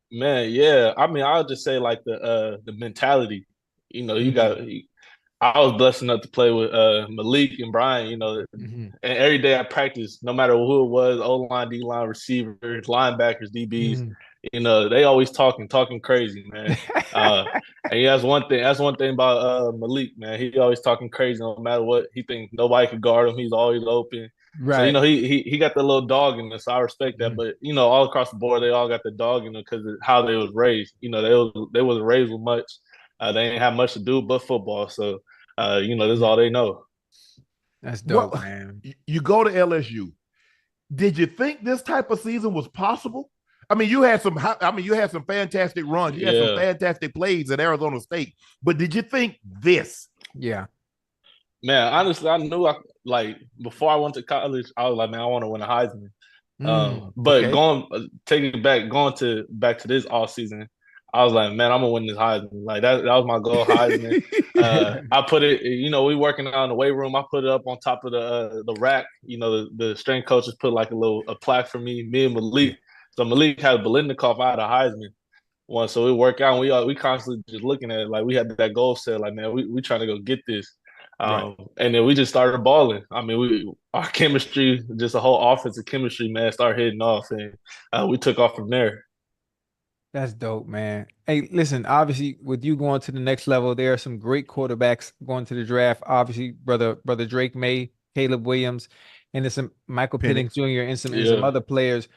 Man, yeah. I mean, I'll just say like the mentality. You got. I was blessed enough to play with Malik and Brian. And every day I practiced, no matter who it was, O-line, D-line, receivers, linebackers, DBs. They always talking crazy, man. And that's one thing. That's one thing about Malik, man. He always talking crazy, no matter what. He thinks nobody can guard him. He's always open. Right. So, he got the little dog in us. So I respect that. But, all across the board, they all got the dog in them because of how they was raised. They wasn't raised with much. They didn't have much to do but football. So, this is all they know. That's dope, man. You go to LSU. Did you think this type of season was possible? I mean, you had some fantastic runs. You had some fantastic plays at Arizona State. But did you think this? Yeah. Man, honestly, I knew before I went to college, I was like, man, I want to win a Heisman. But going back to this off season, I was like, man, I'm gonna win this Heisman. Like that was my goal, Heisman. I put it, we working out in the weight room. I put it up on top of the rack. The strength coaches put like a plaque for me and Malik. So Malik had Biletnikoff, I had a Heisman one. So we work out and we constantly just looking at it. Like we had that goal set, like, man, we trying to go get this. And then we just started balling. I mean, our chemistry, just a whole offensive chemistry, man, started hitting off, and we took off from there. That's dope, man. Hey, listen, obviously, with you going to the next level, there are some great quarterbacks going to the draft. Obviously, brother Drake May, Caleb Williams, and there's some Michael Penix Jr. and some other players.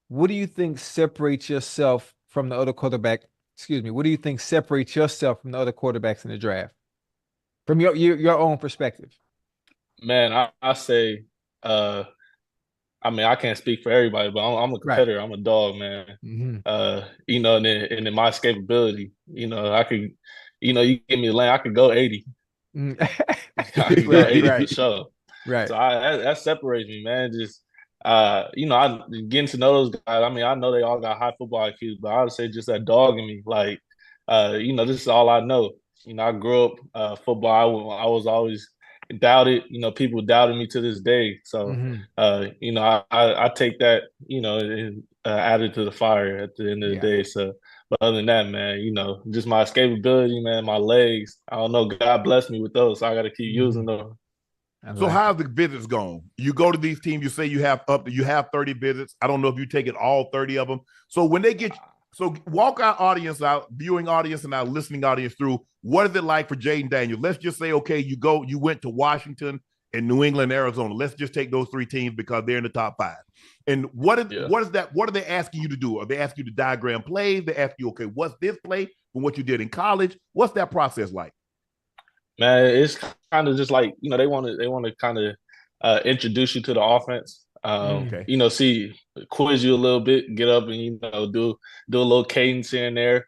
What do you think separates yourself from the other quarterback? Excuse me. What do you think separates yourself from the other quarterbacks in the draft? From your own perspective. Man, I say, I mean, I can't speak for everybody, but I'm a competitor. Right. I'm a dog, man. And then my escapability, I could, you give me a lane, I could go 80. I could go 80 for sure. Right. So that separates me, man. Just I getting to know those guys. I mean, I know they all got high football IQs, but I would say just that dog in me. Like, this is all I know. I grew up football. I was always doubted. People doubted me to this day. So, Mhm. I take that, and added to the fire at the end of the Yeah. day. So, but other than that, man, just my escapability, man, my legs. I don't know. God bless me with those, so I got to keep using Mhm. them. I So like it. how's the visits going? You go to these teams, you say you have 30 visits. I don't know if you take it all 30 of them. So when they get so walk our audience out, viewing audience and our listening audience through what is it like for Jayden Daniels? Let's just say, okay, you went to Washington and New England, Arizona. Let's just take those three teams because they're in the top five. And what is that? What are they asking you to do? Are they asking you to diagram plays? They ask you, okay, what's this play from what you did in college? What's that process like? Man, it's kind of just like they want to kind of introduce you to the offense. Mm. Okay. See, quiz you a little bit, get up and do a little cadence here and there.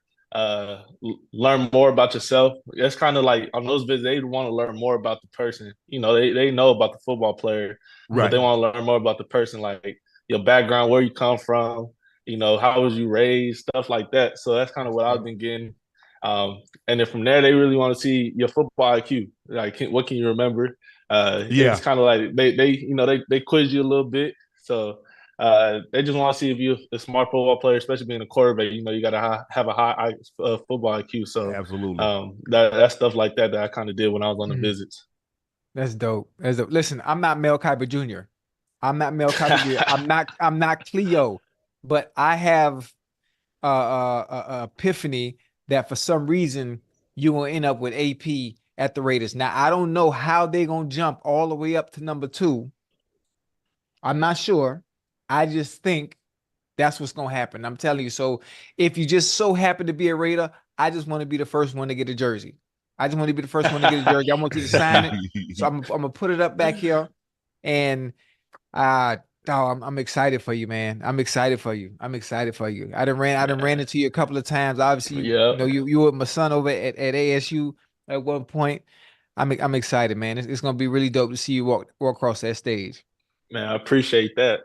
Learn more about yourself. It's kind of like on those visits, they want to learn more about the person. They know about the football player, but Right. they want to learn more about the person, like your background, where you come from. How was you raised, stuff like that. So that's kind of what I've been getting. And then from there, they really want to see your football IQ. Like, what can you remember? It's Yeah. kind of like they quiz you a little bit. So they just want to see if you're a smart football player, especially being a quarterback. You got to have a high football IQ. So Absolutely. that's stuff like that I kind of did when I was on the Mm. visits. That's dope. That's dope. Listen, I'm not Mel Kiper Jr. I'm not Mel Kiper Jr. I'm not Cleo, but I have epiphany that for some reason you will end up with AP at the Raiders. Now I don't know how they're gonna jump all the way up to number 2. I'm not sure. I just think that's what's gonna happen. I'm telling you. So if you just so happen to be a Raider, I just want to be the first one to get a jersey. I just want to be the first one to get a jersey. I want you to sign it. So I'm gonna put it up back here, and uh I'm excited for you, man. I'm excited for you. I'm excited for you. I done ran into you a couple of times. Obviously, Yeah, you were with my son over at ASU at one point. I'm excited, man. It's gonna be really dope to see you walk across that stage. man, I appreciate that.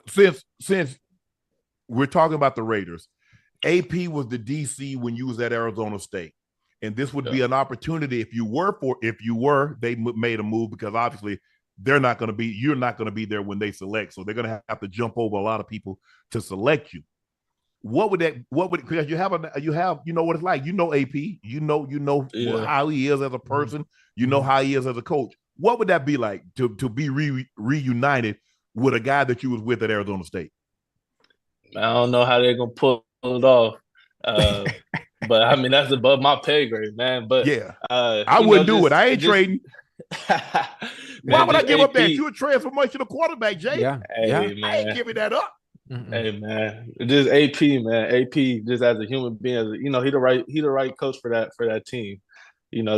Since we're talking about the Raiders, AP was the DC when you was at Arizona State. And this would Yeah, be an opportunity if you were, they made a move because obviously you're not going to be there when they select. So they're going to have to jump over a lot of people to select you. Because you know what it's like. You know AP, you know yeah. how he is as a Mhm. person, you know Mhm. how he is as a coach. What would that be like to be reunited with a guy that you was with at Arizona State? I don't know how they're gonna pull it off. Uh, but I mean that's above my pay grade, man. But Yeah. I wouldn't do it. just I ain't trading. Why man, would I just give up that? AP. You're a transformational quarterback, Jay. Yeah, yeah. Hey I ain't man, giving that up. Mm-mm. hey man, just AP, man. AP just as a human being, he the right coach for that team.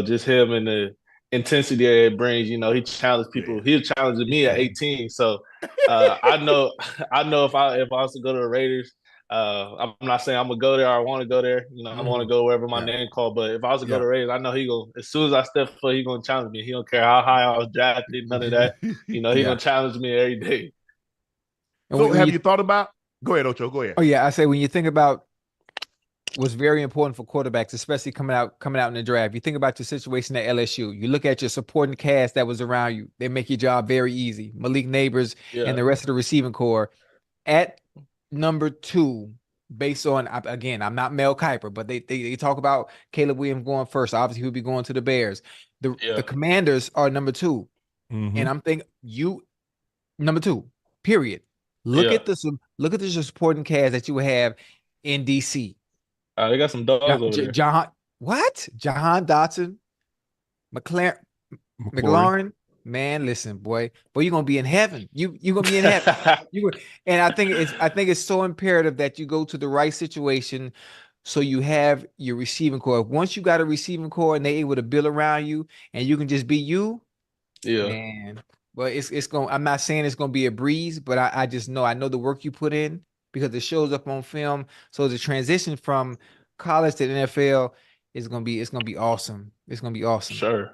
Just him and the intensity that it brings. He challenged people. Yeah. He challenged me at 18. So I know I know if I was to go to the Raiders, I'm not saying I'm gonna go there or I want to go there. I want to Mhm. go wherever my Yeah. name called. But if I was to go to Yeah. the Raiders, I know he gonna as soon as I step foot, he gonna challenge me. He don't care how high I was drafted, none of that. He Yeah. gonna challenge me every day. And So when have you you thought about go ahead, Ocho, go ahead. oh yeah, I say when you think about what's very important for quarterbacks, especially coming out in the draft. You think about your situation at LSU. You look at your supporting cast that was around you. They make your job very easy. Malik Neighbors and Yeah, the rest of the receiving core at number 2. Based on again, I'm not Mel Kiper, but they talk about Caleb Williams going first. Obviously, he'll be going to the Bears. The yeah, Commanders are number 2, Mm-hmm. and I'm thinking you number 2. Period. Look yeah. at the supporting cast that you have in DC. They got some dogs over there. John, what? Jahan Dotson, McLaren, McCory. McLaurin. Man, listen, boy, you're gonna be in heaven. You're gonna be in heaven. And I think it's so imperative that you go to the right situation so you have your receiving core. Once you got a receiving core and they're able to build around you and you can just be you, Yeah. man. But it's going. I'm not saying it's gonna be a breeze, but I just know the work you put in because it shows up on film. So the transition from college to the NFL is gonna be awesome. It's gonna be awesome. Sure.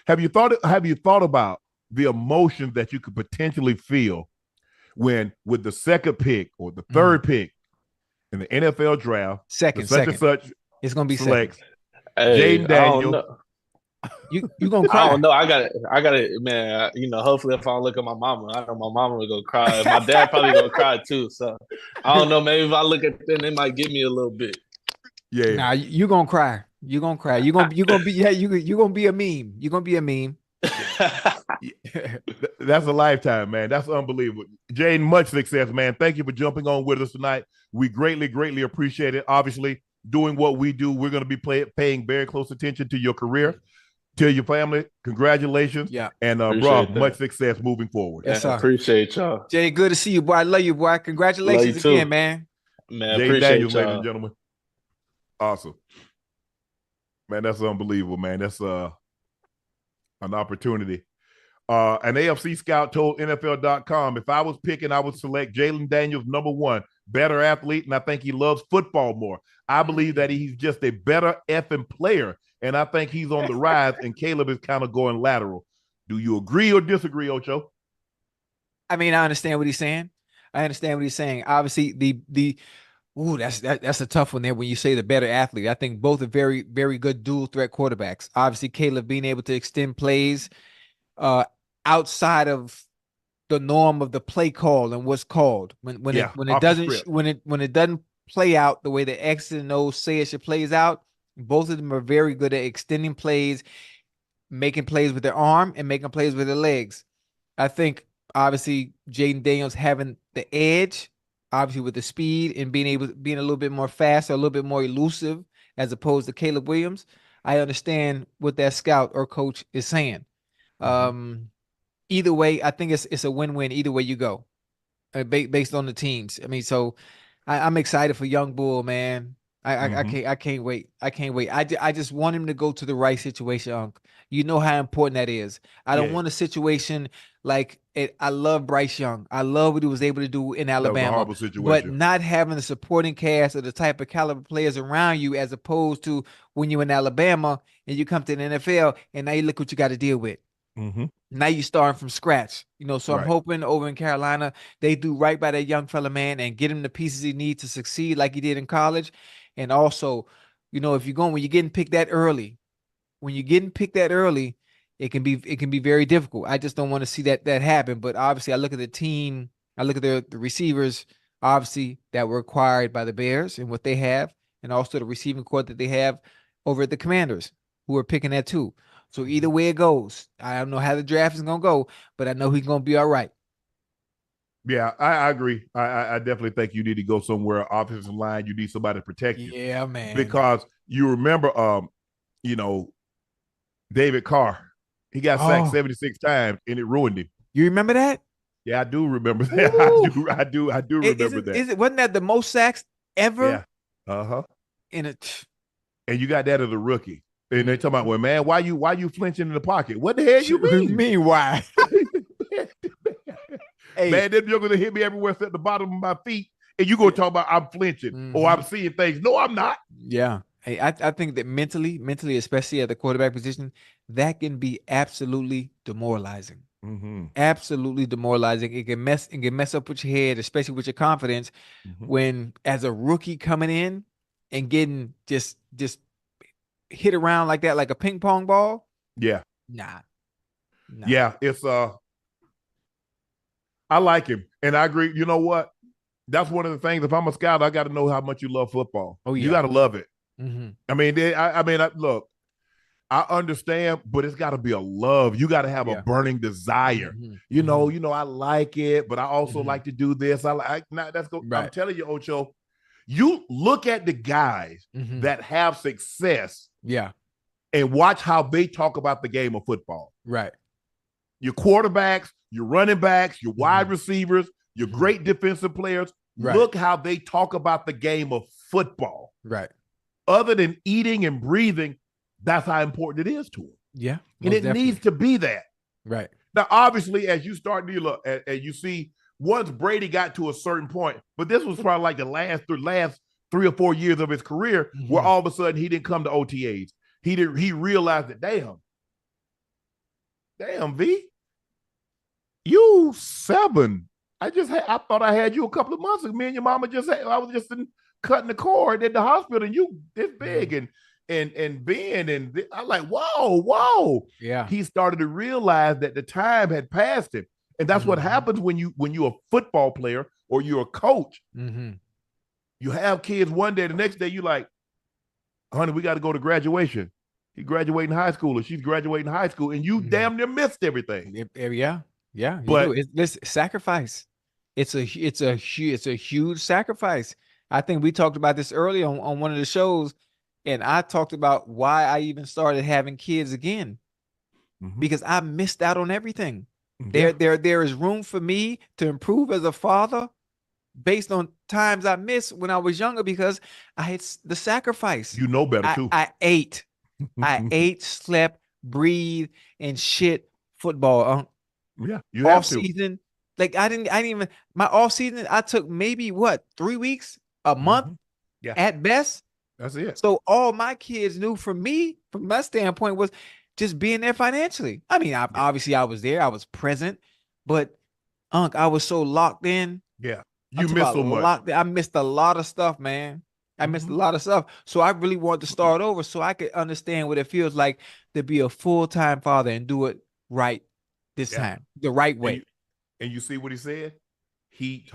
Have you thought about the emotions that you could potentially feel when with the second pick or the third pick in the NFL draft, second, and such it's gonna be selects Hey, Jayden I don't Daniels. know. You gonna cry? I don't know. I got it, man. Hopefully, if I don't look at my mama, I know my mama will go cry. My dad probably gonna cry too. So I don't know. Maybe if I look at them, they might give me a little bit. Yeah. Nah, you gonna cry. You gonna cry. You gonna be you gonna be a meme. You gonna be a meme. That's a lifetime, man. That's unbelievable. Jayden, much success, man. Thank you for jumping on with us tonight. We greatly appreciate it. Obviously, doing what we do, we're going to be paying very close attention to your career, to your family. Congratulations. Yeah. And, bro, much success moving forward. Yes, sir. Appreciate y'all. Jay, good to see you, boy. I love you, boy. Congratulations again, man. Man, Jayden Daniels, y'all. ladies and gentlemen. Awesome. Man, that's unbelievable, man. That's an opportunity. An AFC scout told NFL.com, if I was picking, I would select Jayden Daniels, number one, better athlete, and I think he loves football more. I believe that he's just a better effing player, and I think he's on the rise, and Caleb is kind of going lateral. Do you agree or disagree, Ocho? I mean, I understand what he's saying. Obviously, that's a tough one there when you say the better athlete. I think both are very, very good dual threat quarterbacks. Obviously, Caleb being able to extend plays outside of the norm of the play call and what's called when it doesn't play out the way the X and O say it should plays out. Both of them are very good at extending plays, making plays with their arm and making plays with their legs. I think obviously Jayden Daniels having the edge, obviously with the speed and being a little bit more fast or a little bit more elusive as opposed to Caleb Williams. I understand what that scout or coach is saying. Either way, I think it's a win-win either way you go, based on the teams. I mean, so I'm excited for young Bull, man. I can't wait. I just want him to go to the right situation, Unc. You know how important that is. I don't want a situation like it. I love Bryce Young. I love what he was able to do in Alabama. That was a horrible situation. But not having the supporting cast or the type of caliber players around you, as opposed to when you're in Alabama and you come to the NFL and now you look what you got to deal with. Now you starting from scratch, so I'm hoping over in Carolina, they do right by that young fella, man, and get him the pieces he needs to succeed like he did in college. And also, when you're getting picked that early, it can be very difficult. I just don't want to see that happen. But obviously I look at the team, I look at the receivers, obviously, that were acquired by the Bears and what they have, and also the receiving corps that they have over at the Commanders, who are picking that too. So either way it goes, I don't know how the draft is going to go, but I know he's going to be all right. Yeah, I agree. I definitely think you need to go somewhere offensive line. You need somebody to protect you. Yeah, man. Because you remember, David Carr, he got sacked 76 times and it ruined him. You remember that? Yeah, I do remember that. I do remember that. Wasn't that the most sacks ever? Yeah. And you got that as a rookie. And they talking about, well, man, why you flinching in the pocket? What the hell you mean? mean why? Hey. Man, then you're going to hit me everywhere at the bottom of my feet, and you're going to talk about I'm flinching or I'm seeing things. No, I'm not. Yeah. Hey, I think that mentally, especially at the quarterback position, that can be absolutely demoralizing. Absolutely demoralizing. It can mess up with your head, especially with your confidence, when as a rookie coming in and getting just hit around like that, like a ping pong ball. Yeah. Nah. Yeah, it's I like him, and I agree. You know what? That's one of the things. If I'm a scout, I got to know how much you love football. Oh, yeah. You got to love it. I mean, look, I understand, but it's got to be a love. You got to have a burning desire. You know, I like it, but I also like to do this. I'm telling you, Ocho, you look at the guys that have success. Yeah. And watch how they talk about the game of football. Right. Your quarterbacks, your running backs, your wide receivers, your great defensive players. Right. Look how they talk about the game of football. Right. Other than eating and breathing, that's how important it is to them. Yeah. And it needs to be that. Right. Now, obviously, as you start to look and you see, once Brady got to a certain point, but this was probably like the last 3 or 4 years of his career, where all of a sudden he didn't come to OTAs. He realized that, damn, Damn, V. You 7. I thought I had you a couple of months ago. Me and your mama I was just cutting the cord at the hospital, and you this big and Ben, and I'm like, whoa. Yeah. He started to realize that the time had passed him. And that's what happens when you're a football player or you're a coach. You have kids one day, the next day you like, honey, we got to go to graduation. He's graduating high school or she's graduating high school, and you damn near missed everything. Yeah. But it's sacrifice. It's a huge sacrifice. I think we talked about this earlier on one of the shows, and I talked about why I even started having kids again, because I missed out on everything. There is room for me to improve as a father based on times I missed when I was younger, because I had the sacrifice. You know better too. I ate, slept, breathed, and shit football. Yeah, you have off season. Like I didn't even my off season. I took maybe 3 weeks, a month, at best. That's it. So all my kids knew from me, from my standpoint, was just being there financially. I mean, obviously I was there, I was present, but Unc, I was so locked in. Yeah, you missed so much. I missed a lot of stuff, man. I missed a lot of stuff. So I really wanted to start over so I could understand what it feels like to be a full-time father and do it right this time, the right way. And you see what he said? He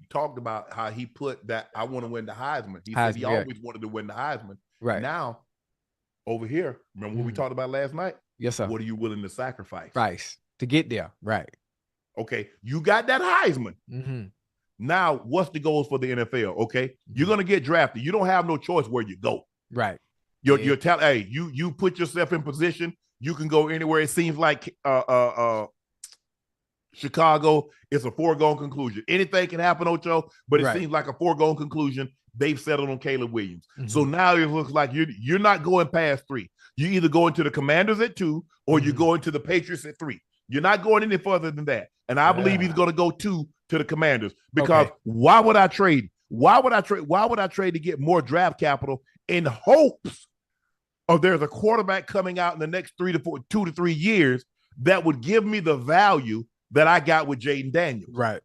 talked about how he put that, I want to win the Heisman. He said he always wanted to win the Heisman. Right. Now, over here, remember what we talked about last night? Yes, sir. What are you willing to sacrifice? Right. To get there. Right. Okay. You got that Heisman. Now, what's the goals for the NFL? Okay. You're going to get drafted. You don't have no choice where you go. Right. You're telling, hey, you put yourself in position. You can go anywhere. It seems like Chicago is a foregone conclusion. Anything can happen, Ocho, but it seems like a foregone conclusion. They've settled on Caleb Williams. So now it looks like you're not going past 3. You either go into the Commanders at 2 or you go into the Patriots at 3. You're not going any further than that. And I believe he's going to go 2 to the Commanders, because why would I trade? Why would I trade to get more draft capital in hopes of there's a quarterback coming out in the next 2 to 3 years that would give me the value that I got with Jayden Daniels? Right.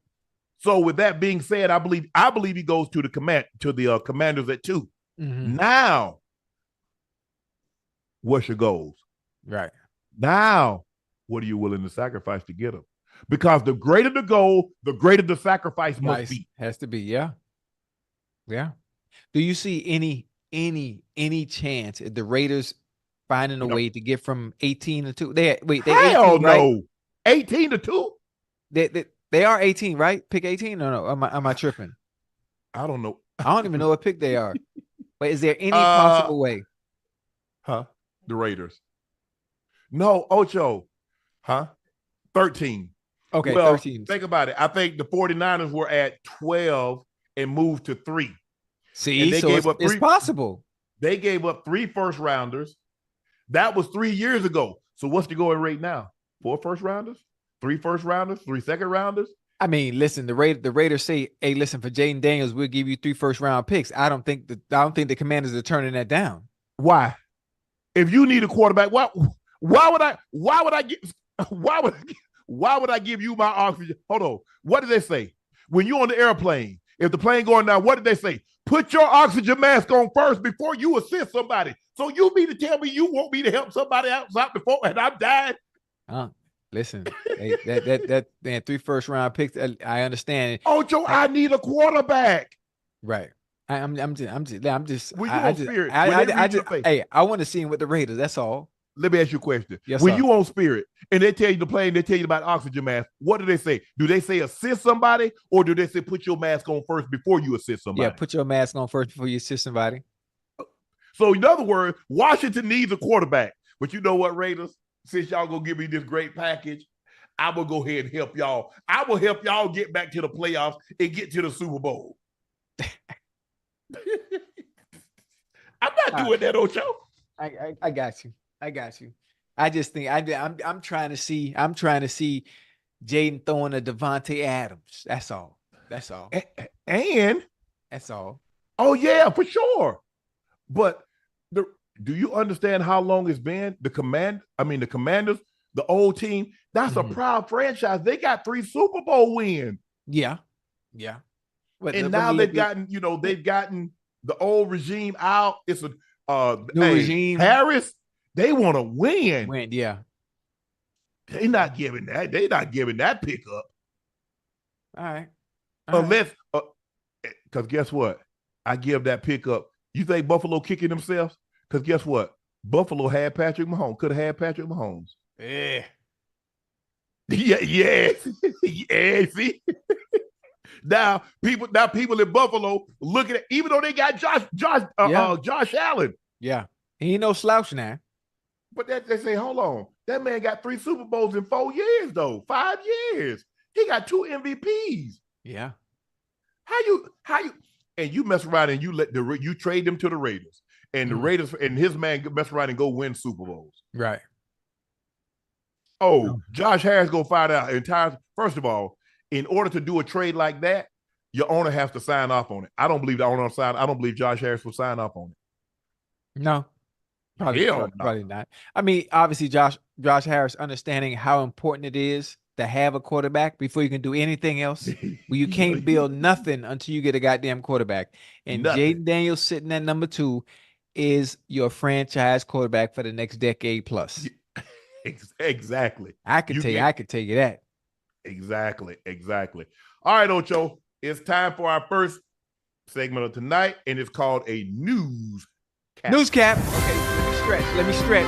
So with that being said, I believe he goes to the Commanders at 2. Now, what's your goals? Right. Now, what are you willing to sacrifice to get him? Because the greater the goal, the greater the sacrifice must be. Has to be, yeah. Do you see any chance at the Raiders finding a way to get from 18 to 2? They're 18, no. 18 to 2? They are 18, right? Pick 18? No. Am I tripping? I don't know. I don't even know what pick they are. But is there any possible way? The Raiders. No, Ocho. 13. Okay, well, 13. Think about it. I think the 49ers were at 12 and moved to 3. See, so it's possible. They gave up 3 first rounders. That was 3 years ago. So what's the going rate now? 4 first rounders? 3 first rounders? 3 second rounders? I mean, listen, the Raiders say, hey, listen, for Jayden Daniels, we'll give you 3 first round picks. I don't think the Commanders are turning that down. Why? If you need a quarterback, why would I give you my oxygen? Hold on. What did they say? When you're on the airplane, if the plane going down, what did they say? Put your oxygen mask on first before you assist somebody. So you mean to tell me you want me to help somebody else out before and I'm dying? Listen, hey, that 3 first round picks, I understand. Ocho, I need a quarterback. Right. I'm just. Spirit? Hey, I want to see him with the Raiders. That's all. Let me ask you a question. Yes, when sir. you on Spirit and they tell you the plane, they tell you about oxygen mask, what do they say? Do they say assist somebody, or do they say put your mask on first before you assist somebody? Yeah, put your mask on first before you assist somebody. So in other words, Washington needs a quarterback. But you know what, Raiders? Since y'all gonna give me this great package, I will go ahead and help y'all. I will help y'all get back to the playoffs and get to the Super Bowl. I'm not doing that, Ocho. I got you. I just think I'm trying to see Jayden throwing a Devontae Adams. That's all. And that's all. Oh yeah, for sure. But do you understand how long it's been? The Commanders, the old team, that's a proud franchise. They got 3 Super Bowl wins. Yeah. And now they've gotten the old regime out. It's a new regime. Harris, they want to win. Yeah. They're not giving that. They're not giving that pick up. All right. Unless, because guess what? I give that pick up. You think Buffalo kicking themselves? Because guess what? Buffalo had Patrick Mahomes. Could have had Patrick Mahomes. Yeah. Yeah. See? Now people in Buffalo looking at, even though they got Josh Allen. Yeah. He ain't no slouch now. But they say, hold on. That man got 3 Super Bowls in 4 years, though. 5 years. He got 2 MVPs. Yeah. How you and you mess around and you trade them to the Raiders. And the Raiders and his man mess around and go win Super Bowls. Right. Oh, Josh Harris go find out entire. First of all, in order to do a trade like that, your owner has to sign off on it. I don't believe the owner signed. I don't believe Josh Harris will sign off on it. No. Probably not. I mean, obviously, Josh Harris understanding how important it is to have a quarterback before you can do anything else. Well, you can't build nothing until you get a goddamn quarterback. And Jayden Daniels sitting at number 2 is your franchise quarterback for the next decade plus. Exactly. I could tell you that. Exactly. All right, Ocho. It's time for our first segment of tonight, and it's called a news cap. News cap. Okay, let me stretch.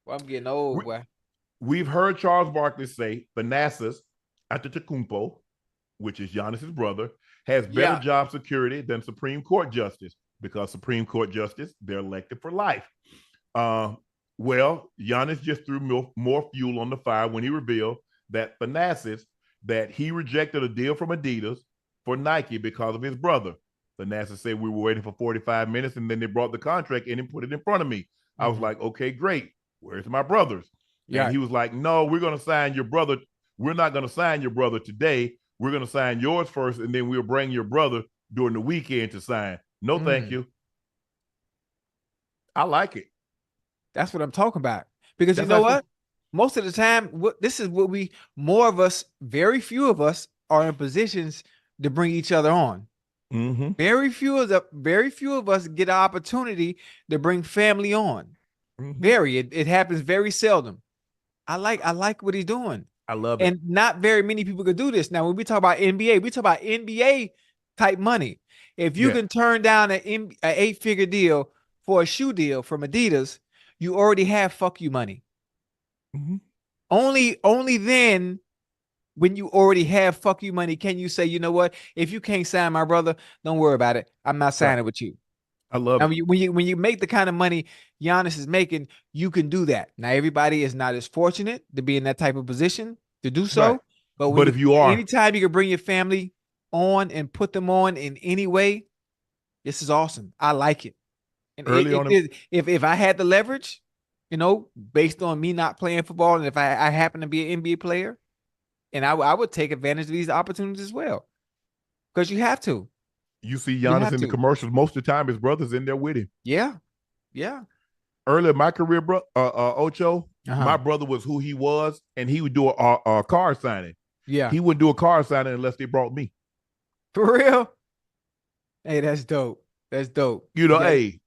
Well, I'm getting old, boy. We've heard Charles Barkley say Thanasis Antetokounmpo, which is Giannis's brother, has better job security than Supreme Court Justice, because Supreme Court Justice, they're elected for life. Well, Giannis just threw more fuel on the fire when he revealed that Thanasis, that he rejected a deal from Adiddas for Nike because of his brother. Thanasis said, we were waiting for 45 minutes, and then they brought the contract in and put it in front of me. I was like, okay, great. Where's my brothers? Yeah. And he was like, no, we're going to sign your brother. We're not going to sign your brother today. We're going to sign yours first, and then we'll bring your brother during the weekend to sign. No, thank you. I like it. That's what I'm talking about. Because you know what? Most of the time, this is what very few of us are in positions to bring each other on. Mm-hmm. Very few of us get an opportunity to bring family on. Mm-hmm. It happens very seldom. I like what he's doing. I love it. And not very many people can do this. Now, when we talk about NBA, we talk about NBA type money. If you can turn down an 8-figure deal for a shoe deal from Adiddas, you already have fuck you money. Mm-hmm. Only then, when you already have fuck you money, can you say, you know what? If you can't sign my brother, don't worry about it. I'm not signing with you. I love it. When you make the kind of money Giannis is making, you can do that. Now, everybody is not as fortunate to be in that type of position to do so. Right. But if you are, anytime you can bring your family on and put them on in any way, this is awesome. I like it. And if I had the leverage, based on me not playing football, and if I happen to be an NBA player, and I would take advantage of these opportunities as well, because you have to. You see Giannis in the commercials most of the time. His brother's in there with him. Yeah. Early in my career, Ocho, my brother was who he was, and he would do a card signing. Yeah, he wouldn't do a card signing unless they brought me. For real? Hey, that's dope. That's dope. Hey,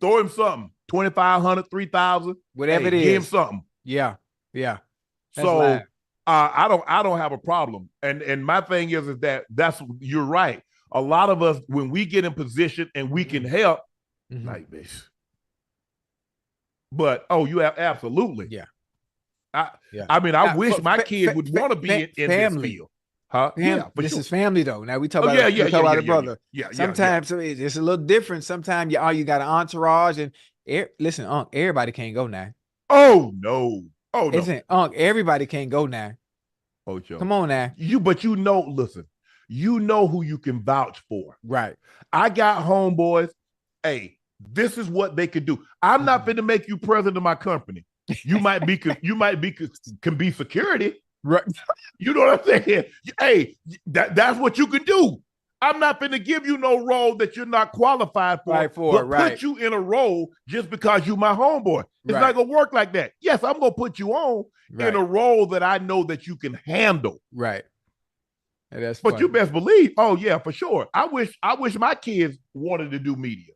throw him something. 2,500, 3,000, whatever it is. Give him something. Yeah. That's so I don't have a problem. And my thing is that's you're right. A lot of us, when we get in position and we can help, like this. But you have absolutely. Yeah. I mean, I wish my kid would want to be in this field. Huh? This is family though. Now we talk about a brother. Sometimes it's a little different. Sometimes you got an entourage, and listen, Unc, everybody can't go now. Oh no. Listen, Unc, everybody can't go now. Ocho. Come on now. Listen, you know who you can vouch for. Right. I got homeboys. Hey, this is what they could do. I'm not finna make you president of my company. You might be security. Right. You know what I'm saying? Hey, that's what you can do. I'm not going to give you no role that you're not qualified for, put you in a role just because you my homeboy. It's not going to work like that. Yes, I'm going to put you on in a role that I know that you can handle. Right. And that's but funny. You best believe, oh yeah, for sure. I wish my kids wanted to do media.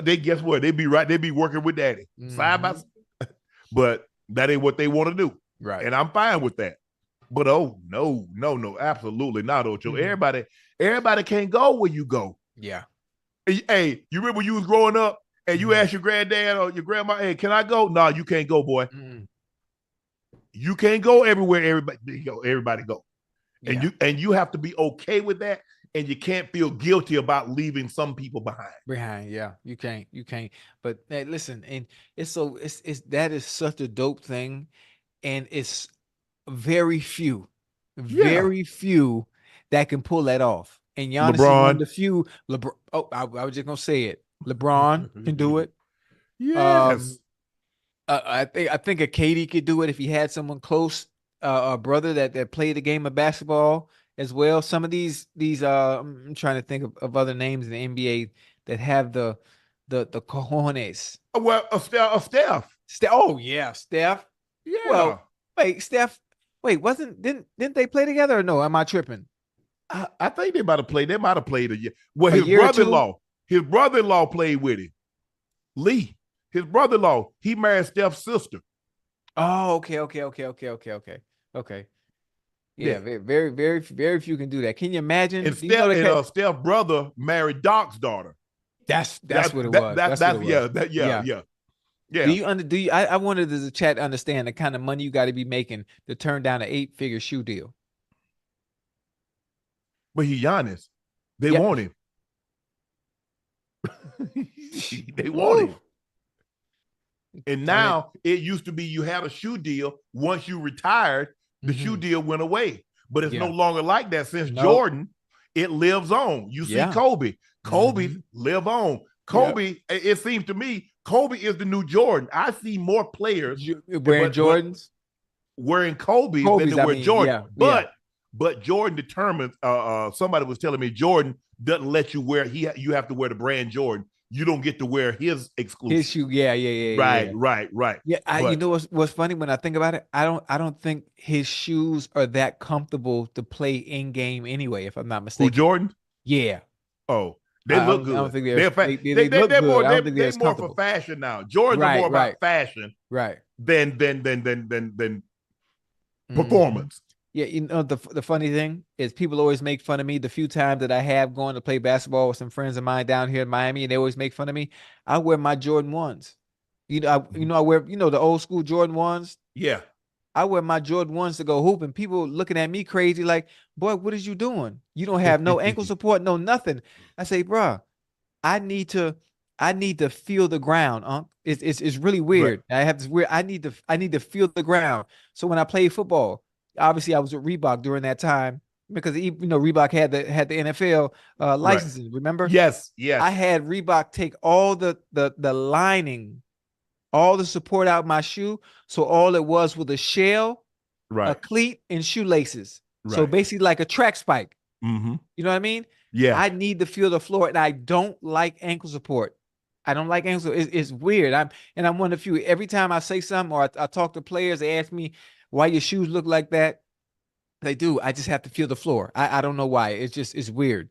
They guess what? They be working with daddy side by side. But that ain't what they want to do. Right. And I'm fine with that. But no, absolutely not, Ocho. Everybody can't go where you go. Yeah. Hey, you remember when you was growing up and you asked your granddad or your grandma, hey, can I go? No, you can't go, boy. You can't go everywhere everybody go. And you have to be okay with that. And you can't feel guilty about leaving some people behind. Yeah. You can't. But hey, listen, and that is such a dope thing. And it's very few that can pull that off. And Giannis is one of the few. I was just gonna say it. LeBron can do it. Yes. I think a KD could do it if he had someone close, a brother that played the game of basketball as well. Some of these I'm trying to think of other names in the NBA that have the cojones. Well, Steph. Oh yeah, Steph. Yeah. Well, wait, Steph. Wait, didn't they play together or no? Am I tripping? I think they might have played. They might have played a year. Well, his brother-in-law played with him. Lee, his brother-in-law, he married Steph's sister. Oh, okay. Yeah, very, very, very few can do that. Can you imagine? And Steph's brother married Doc's daughter. That's what it was. Yeah. I wanted the chat to understand the kind of money you got to be making to turn down an 8-figure shoe deal. But he Giannis. They want him. They want him. And now it used to be you had a shoe deal. Once you retired, the shoe deal went away. But it's no longer like that since Jordan. It lives on. You see Kobe. Kobe live on. Kobe, it seems to me, Kobe is the new Jordan. I see more players wearing Jordans, wearing Kobe's than they wear Jordan. But Jordan determines. Somebody was telling me Jordan doesn't let you wear. You have to wear the brand Jordan. You don't get to wear his exclusive. His shoe. Yeah. Right. Yeah. You know what's funny when I think about it? I don't think his shoes are that comfortable to play in game anyway. If I'm not mistaken. Who, Jordan? Yeah. Oh. They look good. I don't think they're more for fashion now. Jordans are more about fashion, than performance. Yeah, you know the funny thing is people always make fun of me. The few times that I have gone to play basketball with some friends of mine down here in Miami, and they always make fun of me. I wear my Jordan 1s. I wear the old school Jordan 1s. Yeah. I wear my Jordan 1s to go hoop, and people looking at me crazy like, boy, what is you doing? You don't have no ankle support, no nothing. I say, bro, I need to feel the ground, Unc. It's really weird. Right. I have this weird, I need to feel the ground. So when I play football, obviously I was with Reebok during that time because Reebok had the NFL licenses, remember? Yes. I had Reebok take all the lining, all the support out my shoe. So all it was a shell, a cleat, and shoelaces. Right. So basically like a track spike. Mm-hmm. You know what I mean? Yeah. I need to feel the floor, and I don't like ankle support. I don't like ankle support. It's weird. I'm one of the few. Every time I say something or I talk to players, they ask me why your shoes look like that. They do. I just have to feel the floor. I don't know why. It's weird.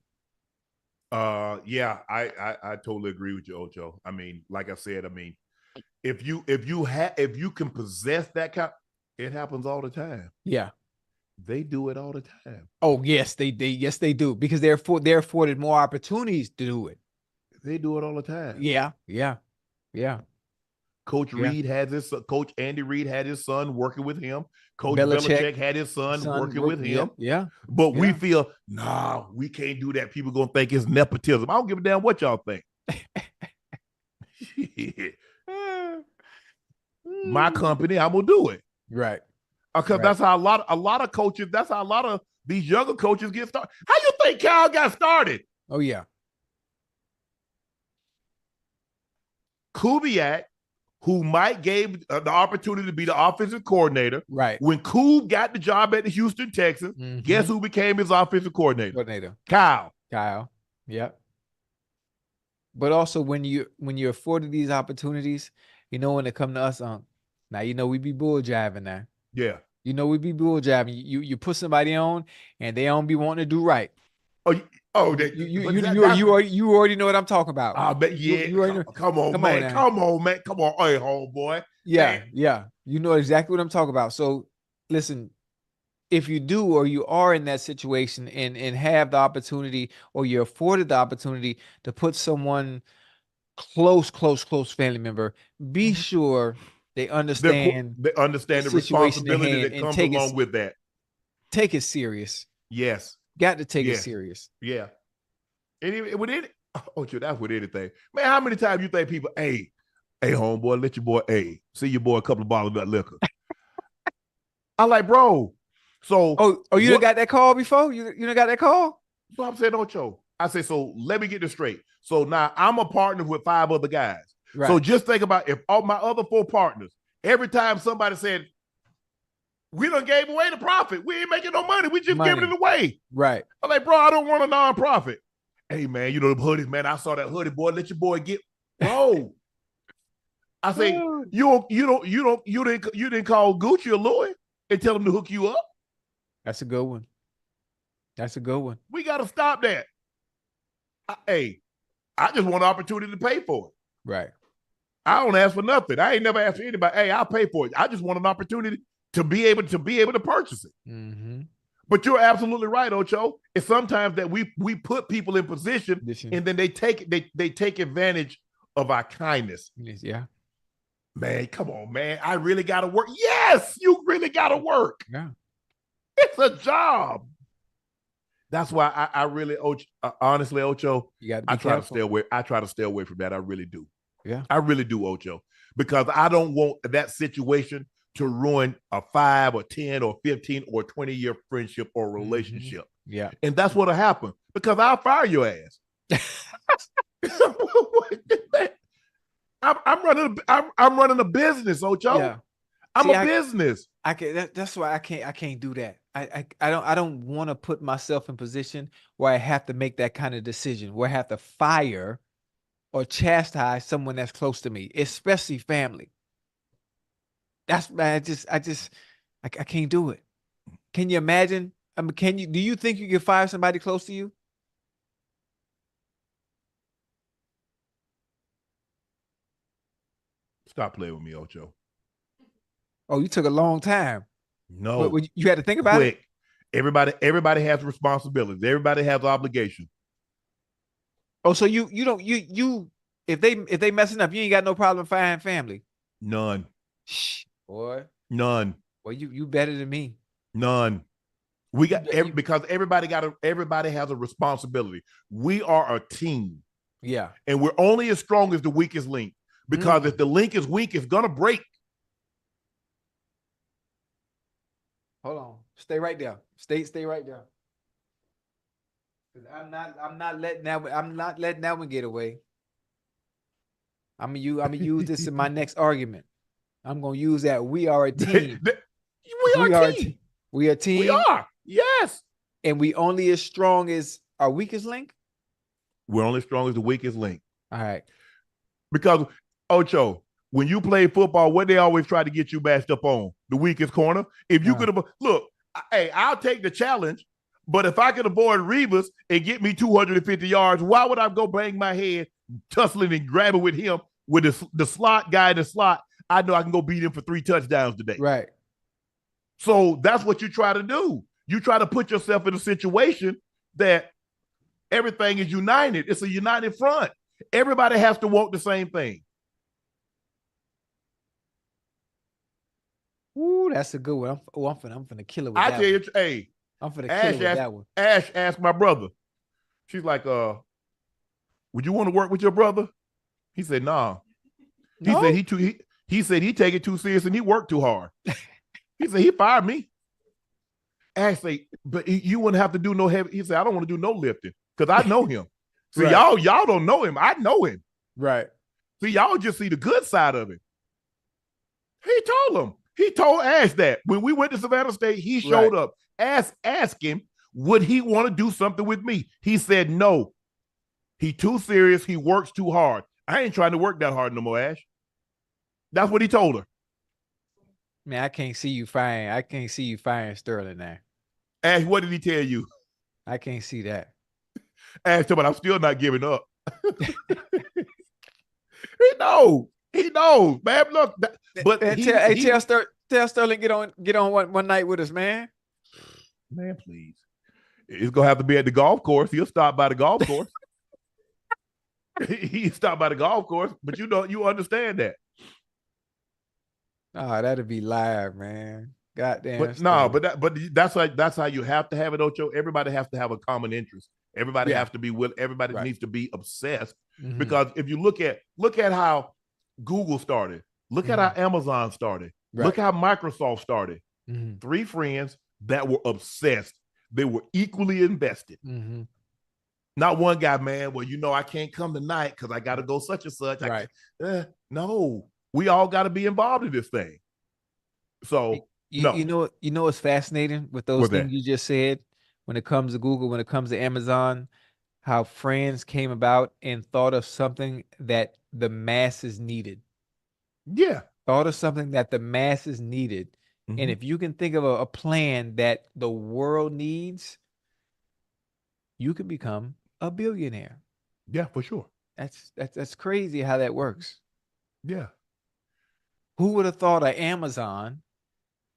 Yeah, I totally agree with you, Ocho. I mean, like I said, if you can possess that kind, it happens all the time. Yeah. They do it all the time. Oh, yes, they do, because they're afforded more opportunities to do it. They do it all the time. Yeah. Coach Andy Reid had his son working with him. Coach Belichick had his son working with him. Yeah. But we feel, we can't do that. People gonna think it's nepotism. I don't give a damn what y'all think. My company, I'm gonna do it. Right. Because that's how a lot of coaches, that's how a lot of these younger coaches get started. How you think Cal got started? Oh, yeah. Kubiak, who Mike gave the opportunity to be the offensive coordinator. Right. When Kube got the job at the Houston Texans, guess who became his offensive coordinator? Kyle. Kyle. Yep. But also when you're afforded these opportunities, when it come to us, now we be bull jiving now. Yeah. We be bull jiving. You put somebody on and they don't be wanting to do right. You already know what I'm talking about. I bet. Yeah. Come on, man. Come on, man. Come on, hey, homeboy. Yeah, man. yeah. You know exactly what I'm talking about. So listen, if you do or you are in that situation and have the opportunity or you're afforded the opportunity to put someone close family member, be sure they understand the responsibility that comes along with that. Take it serious. Yes. Got to take it serious. Yeah. And with that's with anything. Man, how many times you think people, hey, homeboy, let your boy, see your boy a couple of bottles of that liquor. I'm like, bro. So you done got that call before? You done got that call? So I'm saying, Ocho. I say, so let me get this straight. So now I'm a partner with 5 other guys. Right. So just think about if all my other 4 partners, every time somebody said, we done gave away the profit. We ain't making no money. We just giving it away. Right. I'm like, bro, I don't want a non-profit. Hey, man, the hoodies, man. I saw that hoodie, boy. Let your boy get, bro. I say, you didn't call Gucci or Louis and tell them to hook you up. That's a good one. We got to stop that. I just want an opportunity to pay for it. Right. I don't ask for nothing. I ain't never asked for anybody. Hey, I'll pay for it. I just want an opportunity to be able to purchase it. Mm-hmm. But you're absolutely right, Ocho. It's sometimes that we put people in position and then they take advantage of our kindness. Yeah. Man, come on, man. I really got to work. Yes, you really got to work. Yeah. It's a job. That's why I really, honestly, Ocho, I try to stay away. I try to stay away from that. I really do. Yeah. I really do, Ocho, because I don't want that situation to ruin a 5 or 10 or 15 or 20-year friendship or relationship. Mm-hmm. Yeah. And that's what'll happen because I'll fire your ass. I'm running a business, Ocho. Yeah. I'm a business. That's why I can't do that. I don't want to put myself in position where I have to make that kind of decision, where I have to fire or chastise someone that's close to me, especially family. That's I can't do it. Can you imagine? I mean, do you think you can fire somebody close to you? Stop playing with me, Ocho. Oh, you took a long time. No. But you had to think about it? Everybody has responsibilities. Everybody has obligations. Oh, so you don't if they messing up, you ain't got no problem firing family? None. Shh, boy. None. Well, you better than me. None. We got because everybody has a responsibility. We are a team. Yeah. And we're only as strong as the weakest link. Because if the link is weak, it's gonna break. Hold on. Stay right there. Stay right there. I'm not letting that one get away. I'm gonna use this in my next argument. I'm gonna use that. We are a team. We are a team. We are a team. We are. Yes. And we only as strong as our weakest link? We're only as strong as the weakest link. All right. Because, Ocho, when you play football, what they always try to get you bashed up on? The weakest corner. If you could have, look, hey, I'll take the challenge, but if I could avoid Revis and get me 250 yards, why would I go bang my head, tussling and grabbing with him with the slot guy in the slot? I know I can go beat him for 3 touchdowns today. Right. So that's what you try to do. You try to put yourself in a situation that everything is united. It's a united front. Everybody has to want the same thing. Ooh, that's a good one. I'm finna kill it with that one. I tell you, hey, I'm finna kill it with that one. Ash asked my brother. She's like, would you want to work with your brother? He said, nah. No? He said he take it too serious and he worked too hard. He said he fired me. Ash said, but you wouldn't have to do no heavy. He said, I don't want to do no lifting because I know him. See, right. y'all don't know him. I know him. Right. See, y'all just see the good side of it. He told Ash that when we went to Savannah State, he showed up. Ask him, would he want to do something with me? He said no. He too serious. He works too hard. I ain't trying to work that hard no more, Ash. That's what he told her. Man, I can't see you firing Sterling now. Ash, what did he tell you? I can't see that. Ash, but I'm still not giving up. He knows, man. Look, but tell Sterling get on one night with us, man. Man, please. It's gonna have to be at the golf course. He'll stop by the golf course. He stopped by the golf course, but you understand that. Oh, that'd be live, man. Goddamn. But no, but that's how you have to have it, Ocho. Everybody has to have a common interest. Everybody has to be everybody needs to be obsessed. Mm-hmm. Because if you look at how Google started, look at how Amazon started, look how Microsoft started. Mm-hmm. 3 friends that were obsessed. They were equally invested. Mm-hmm. Not one guy, man, well, I can't come tonight because I got to go such and such. Right. No, we all got to be involved in this thing. So, you know what's fascinating with those things you just said when it comes to Google, when it comes to Amazon, how friends came about and thought of something that the masses needed. Yeah. Thought of something that the masses needed. Mm-hmm. And if you can think of a plan that the world needs, you can become a billionaire. Yeah, for sure. That's crazy how that works. Yeah. Who would have thought of Amazon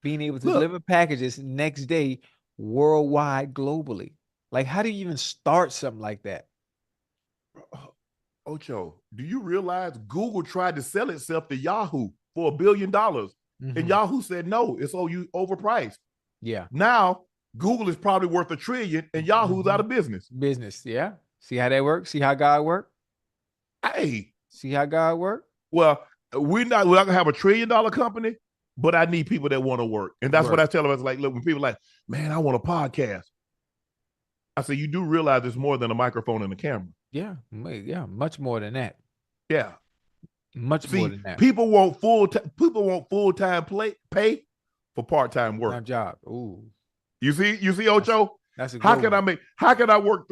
being able to deliver packages next day worldwide, globally? Like, how do you even start something like that? Ocho, do you realize Google tried to sell itself to Yahoo for $1 billion? Mm-hmm. And Yahoo said, no, it's overpriced. Yeah. Now, Google is probably worth $1 trillion and Yahoo's out of business. Yeah. See how that works? See how God works? Hey. See how God works? Well, we're not gonna have $1 trillion company, but I need people that want to work. And that's what I tell them. It's like, look, when people are like, man, I want a podcast. I say, you do realize it's more than a microphone and a camera. Yeah. Yeah. Much more than that. Yeah. Much more than that. People want full-time pay for part-time work. Time job. Ooh. You see, Ocho? That's a good one. How can I work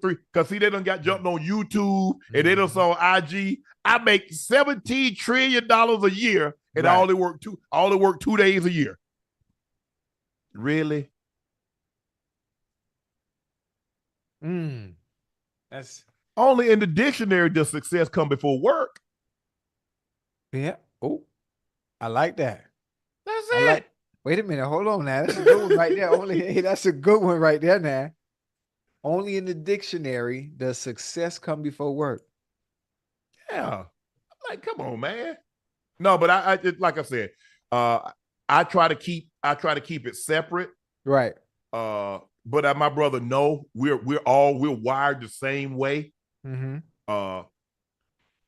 through? Because see, they done got jumped on YouTube and they done saw IG. I make $17 trillion a year and I only work 2 days a year. Really? That's only in the dictionary does success come before work. Yeah. Oh, I like that. That's it. Wait a minute. Hold on now. That's a good one right there. That's a good one right there now. Only in the dictionary does success come before work. Yeah. I'm like, come on, man. No, but I like I said, I try to keep it separate. Right. But my brother, no, we're wired the same way. Mm-hmm.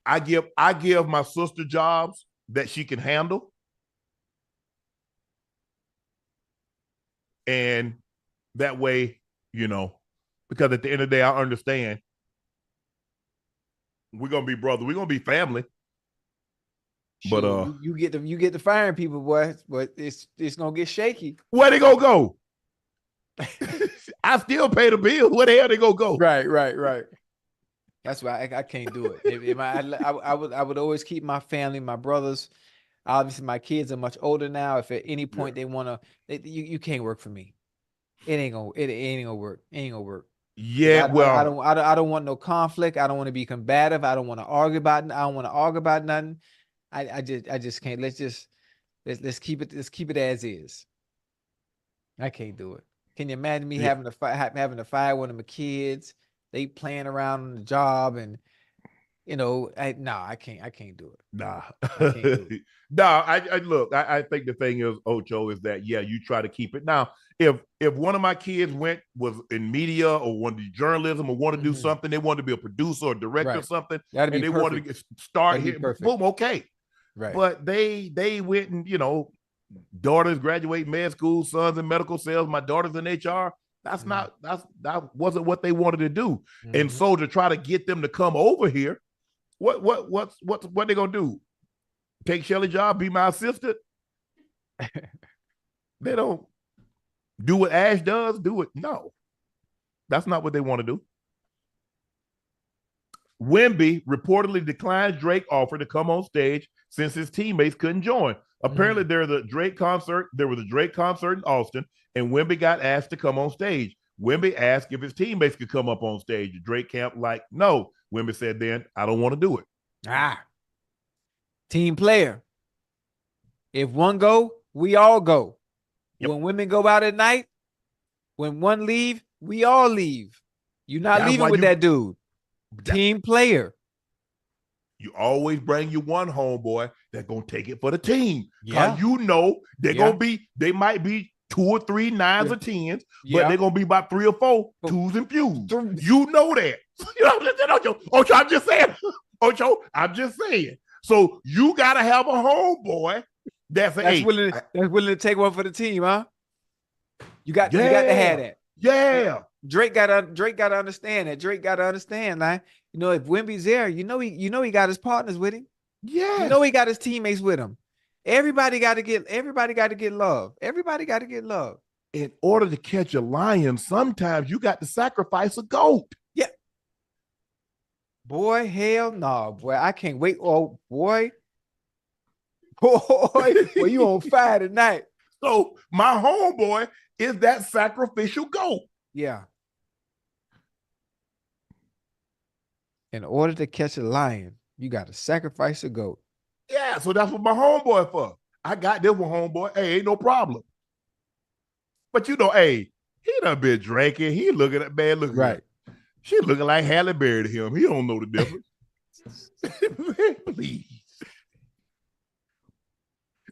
I give my sister jobs that she can handle. And that way, because at the end of the day, I understand we're gonna be brothers, we're gonna be family. But you get to firing people, boy, but it's gonna get shaky. Where they gonna go? I still pay the bill. Where the hell they gonna go? Right. That's why I can't do it. I would always keep my family, my brothers. Obviously, my kids are much older now. If at any point they want to, you can't work for me. It ain't gonna work. It ain't gonna work. Yeah, I don't want no conflict. I don't want to be combative. I don't want to argue about. I don't want to argue about nothing. I just can't. Let's keep it as is. I can't do it. Can you imagine me having to fire one of my kids? They playing around on the job and. I can't do it. Nah. I can't do it. Nah, I think the thing is, Ocho, is that, you try to keep it. Now, if one of my kids was in media or wanted to do journalism or wanted to do something, they wanted to be a producer or director or something, and they wanted to start here, boom, okay. Right. But they went and, daughters graduate med school, sons in medical sales, my daughter's in HR. That wasn't what they wanted to do. And so to try to get them to come over here, what they gonna do? Take Shelly's job, be my assistant? They don't. Do what Ash does, do it. No, that's not what they want to do. Wemby reportedly declined Drake's offer to come on stage since his teammates couldn't join. Apparently, there was a Drake concert in Austin, and Wemby got asked to come on stage. Wemby asked if his teammates could come up on stage. Drake camp no. Wemby said then, I don't want to do it. Team player. If one go, we all go. Yep. When women go out at night, when one leave, we all leave. You're not leaving with that dude. Team player. You always bring your one homeboy that's gonna take it for the team. Yeah. You know they might be 2 or 3 9s or 10s, but they're gonna be about 3 or 4 2s and fews. You know that. You know, Ocho, I'm just saying. Ocho, I'm just saying. So you gotta have a homeboy that's willing to take one for the team, huh? You got to have that. Yeah. Drake got to understand that. Drake got to understand, like, you know, if Wemby's there, you know he got his partners with him. Yeah. You know he got his teammates with him. Everybody got to get love. Everybody got to get love. In order to catch a lion, sometimes you got to sacrifice a goat. Yeah. Boy, hell no, boy. I can't wait. Oh, boy. Boy, you on fire tonight. So my homeboy is that sacrificial goat. Yeah. In order to catch a lion, you got to sacrifice a goat. Yeah, so that's what my homeboy for. I got this one, homeboy. Hey, ain't no problem. But you know, hey, he done been drinking. He looking at man, looking right. She looking like Halle Berry to him. He don't know the difference. Please.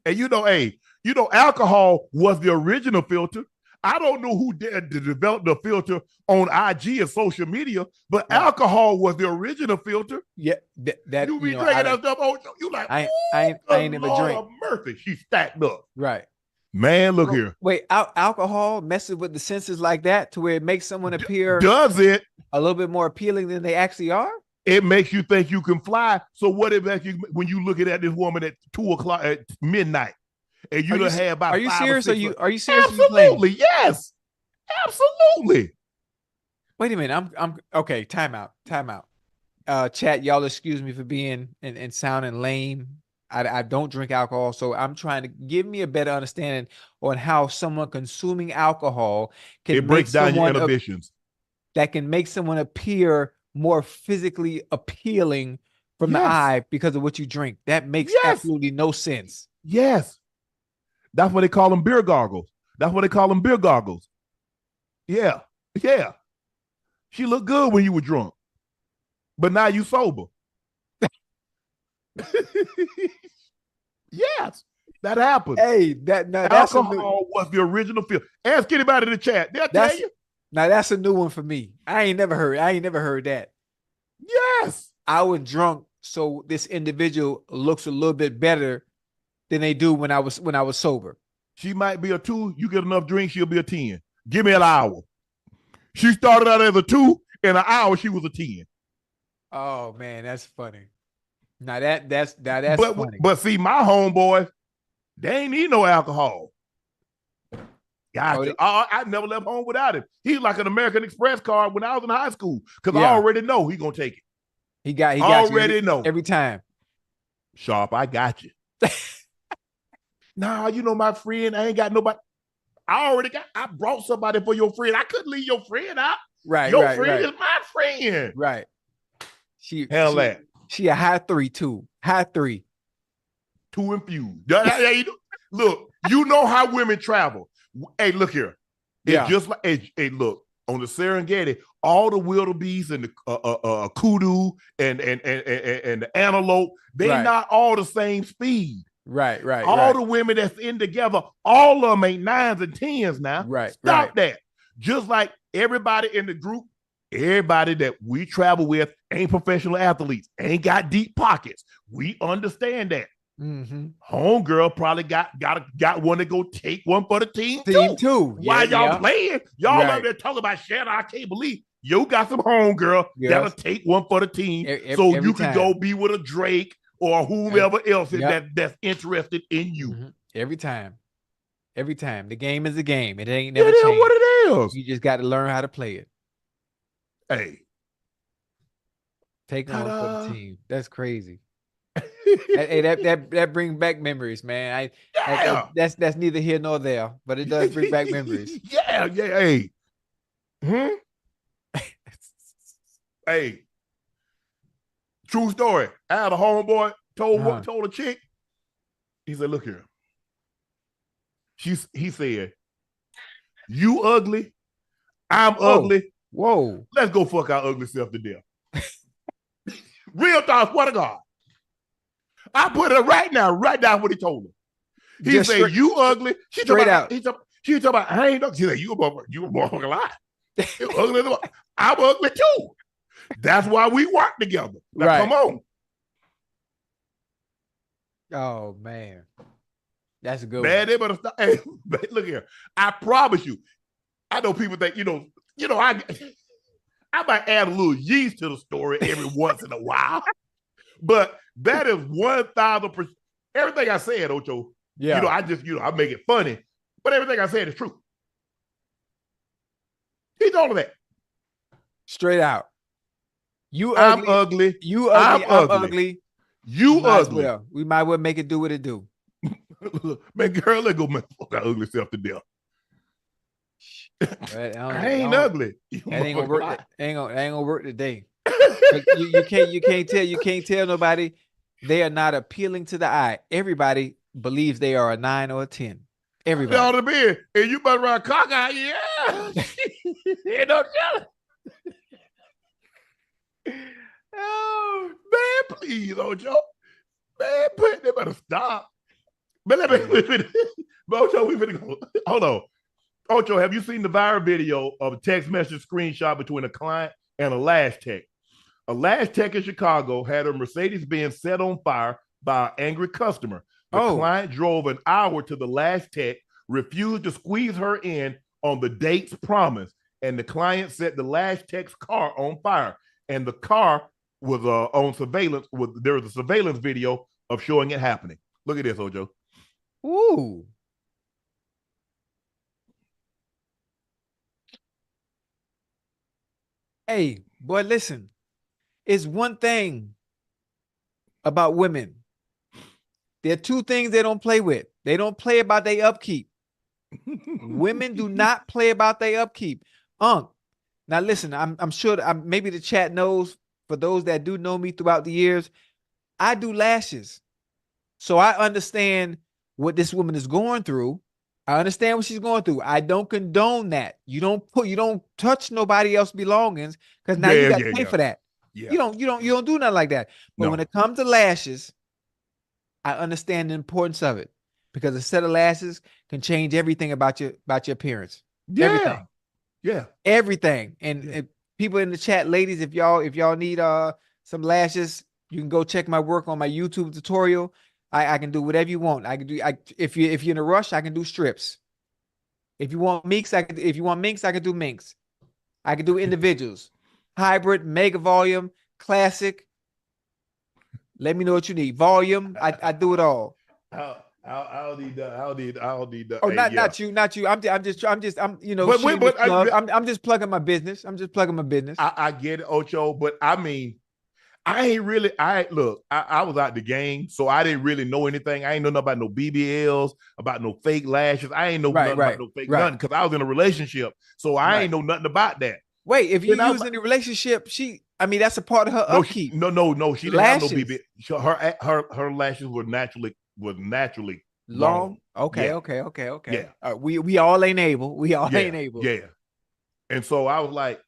And you know, alcohol was the original filter. I don't know who developed the filter on IG and social media, but alcohol was the original filter. Yeah, that you be drinking that stuff. Oh, you like? I ain't never drank. Murphy, she stacked up. Right, man. Look here. Wait, alcohol messes with the senses like that to where it makes someone appear. Does it a little bit more appealing than they actually are? It makes you think you can fly. So what if when you looking at this woman at 2:00 at midnight? And you have about. Are you serious? Are you serious? Absolutely, yes, absolutely. Wait a minute. I'm okay. Time out. Chat, y'all excuse me for being and sounding lame. I don't drink alcohol, so I'm trying to give me a better understanding on how someone consuming alcohol can breaks down your inhibitions. That can make someone appear more physically appealing from the eye because of what you drink. That makes absolutely no sense. Yes. That's what they call them, beer goggles. Yeah. She looked good when you were drunk, but now you sober. Yes, that happened. Hey, alcohol was the original feel. Ask anybody in the chat. They'll tell you. Now that's a new one for me. I ain't never heard that. Yes. I was drunk, so this individual looks a little bit better than they do when I was sober. She might be a 2. You get enough drinks, she'll be a 10. Give me an hour. She started out as a 2. In an hour, she was a 10. Oh man, that's funny. Now that's funny. But see, my homeboys, they ain't need no alcohol. Gotcha. I never left home without him. He's like an American Express card when I was in high school because I already know he's gonna take it. He got already know every time. Sharp, I got you. Nah, you know my friend. I ain't got nobody. I brought somebody for your friend. I couldn't leave your friend out. Right. Your friend is my friend. Right. She a high 3 too. High 3. 2 infused. Look, you know how women travel. Hey, look here. It's just like hey, look, on the Serengeti, all the wildebeest and the kudu and the antelope, they not all the same speed. Right. All the women that's in together, all of them ain't 9s and 10s now. Right. Stop that. Just like everybody in the group, everybody that we travel with ain't professional athletes, ain't got deep pockets. We understand that. Mm-hmm. Homegirl probably got one to go take one for the team too. Why y'all playing? Y'all up there talking about Shannon. I can't believe you got some homegirl that'll take one for the team so you can go be with a Drake or whomever else that's interested in you. Mm-hmm. Every time. Every time. The game is a game. It ain't It never is changed. what it is. You just got to learn how to play it. Hey. Take on for Ta-da. the team. That's crazy. Hey, that brings back memories, man. Yeah. That's neither here nor there, but it does bring back memories. Yeah. Hey. Hey. True story. I had a homeboy told a chick. He said, "Look here." He said, "You ugly. I'm ugly. Whoa. Let's go fuck our ugly self to death." Real thoughts, what a God. I put it right now what he told her. He Just said, "You ugly." She straight talking out. she talking about, I ain't ugly. She said, "You a motherfucking lie. You ugly. I'm ugly too." That's why we work together. Now, Right. come on. Oh, man. That's a good Man, one. they better stop. Hey, look here. I promise you. I know people think, I might add a little yeast to the story every once in a while. But that is 1,000%. Everything I said, Ocho, Yeah. I make it funny. But everything I said is true. He's all of that. Straight out. You I'm ugly. ugly. You ugly. I'm ugly. You ugly. We might well make it do what it do. Man, girl, let's go fuck our ugly self to death. I ain't ugly. That ain't gonna work. Ain't gonna work today. you can't tell nobody they are not appealing to the eye. Everybody believes they are a 9 or a 10. Everybody. Down the bed, and you better run cockeyed. Yeah. You don't tell it. Oh, man, please, Ocho. Man, they better stop. But Ocho, we finna go. Hold on. Ocho, have you seen the viral video of a text message screenshot between a client and a lash tech? A lash tech in Chicago had her Mercedes-Benz set on fire by an angry customer. The client drove an hour to the lash tech, refused to squeeze her in on the date's promise, and the client set the lash tech's car on fire. And the car was on surveillance. There was a surveillance video of showing it happening. Look at this, Ojo. Ooh. Hey, boy, listen. It's one thing about women. There are two things they don't play with. They don't play about their upkeep. Women do not play about their upkeep. Now listen, I'm sure maybe the chat knows, for those that do know me throughout the years, I do lashes. So I understand what this woman is going through. I understand what she's going through. I don't condone that. You don't touch nobody else's belongings, because now you got to pay for that. Yeah. You don't do nothing like that. But when it comes to lashes, I understand the importance of it, because a set of lashes can change everything about your appearance. Yeah. Everything. Yeah. Everything. And people in the chat, ladies, if y'all need some lashes, you can go check my work on my YouTube tutorial. I can do whatever you want. I can do if you're in a rush, I can do strips. If you want minks, I can do minks. I can do individuals, hybrid, mega volume, classic. Let me know what you need. Volume, I do it all. I'll need that. Oh, not you. I'm just plugging my business. I get it, Ocho, but I mean, I was out the game, so I didn't really know anything. I ain't know nothing about no BBLs, about no fake lashes. I ain't know nothing about no fake nothing, because I was in a relationship, so I ain't know nothing about that. Wait, if you use in a relationship, that's a part of her upkeep. No, she didn't have no BBL. Her lashes were naturally long. Okay. Yeah. We all ain't able. Yeah. And so I was like,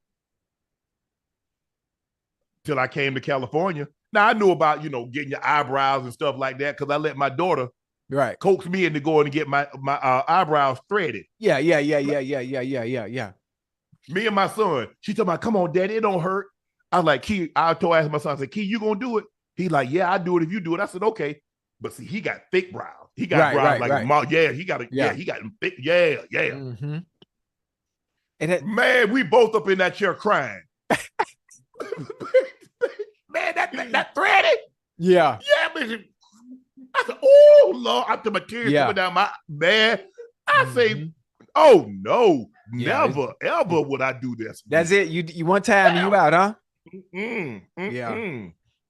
till I came to California. Now I knew about, getting your eyebrows and stuff like that, because I let my daughter coax me into going to get my eyebrows threaded. Yeah. Me and my son, she told me, "Come on, Daddy, it don't hurt." I was like, "Key," asked my son, I said, "Key, you gonna do it?" He like, "Yeah, I do it if you do it." I said, "Okay." But see, he got thick brows. He got brows like a mom. Yeah, he got them thick. Yeah. Mm-hmm. And man, we both up in that chair crying. Man, that threaded. Yeah. Yeah, man. I said, "Oh Lord," after my tears coming down my man. I say, oh no, Yeah, never ever would I do this. That's it. You one time and you out, huh? Yeah.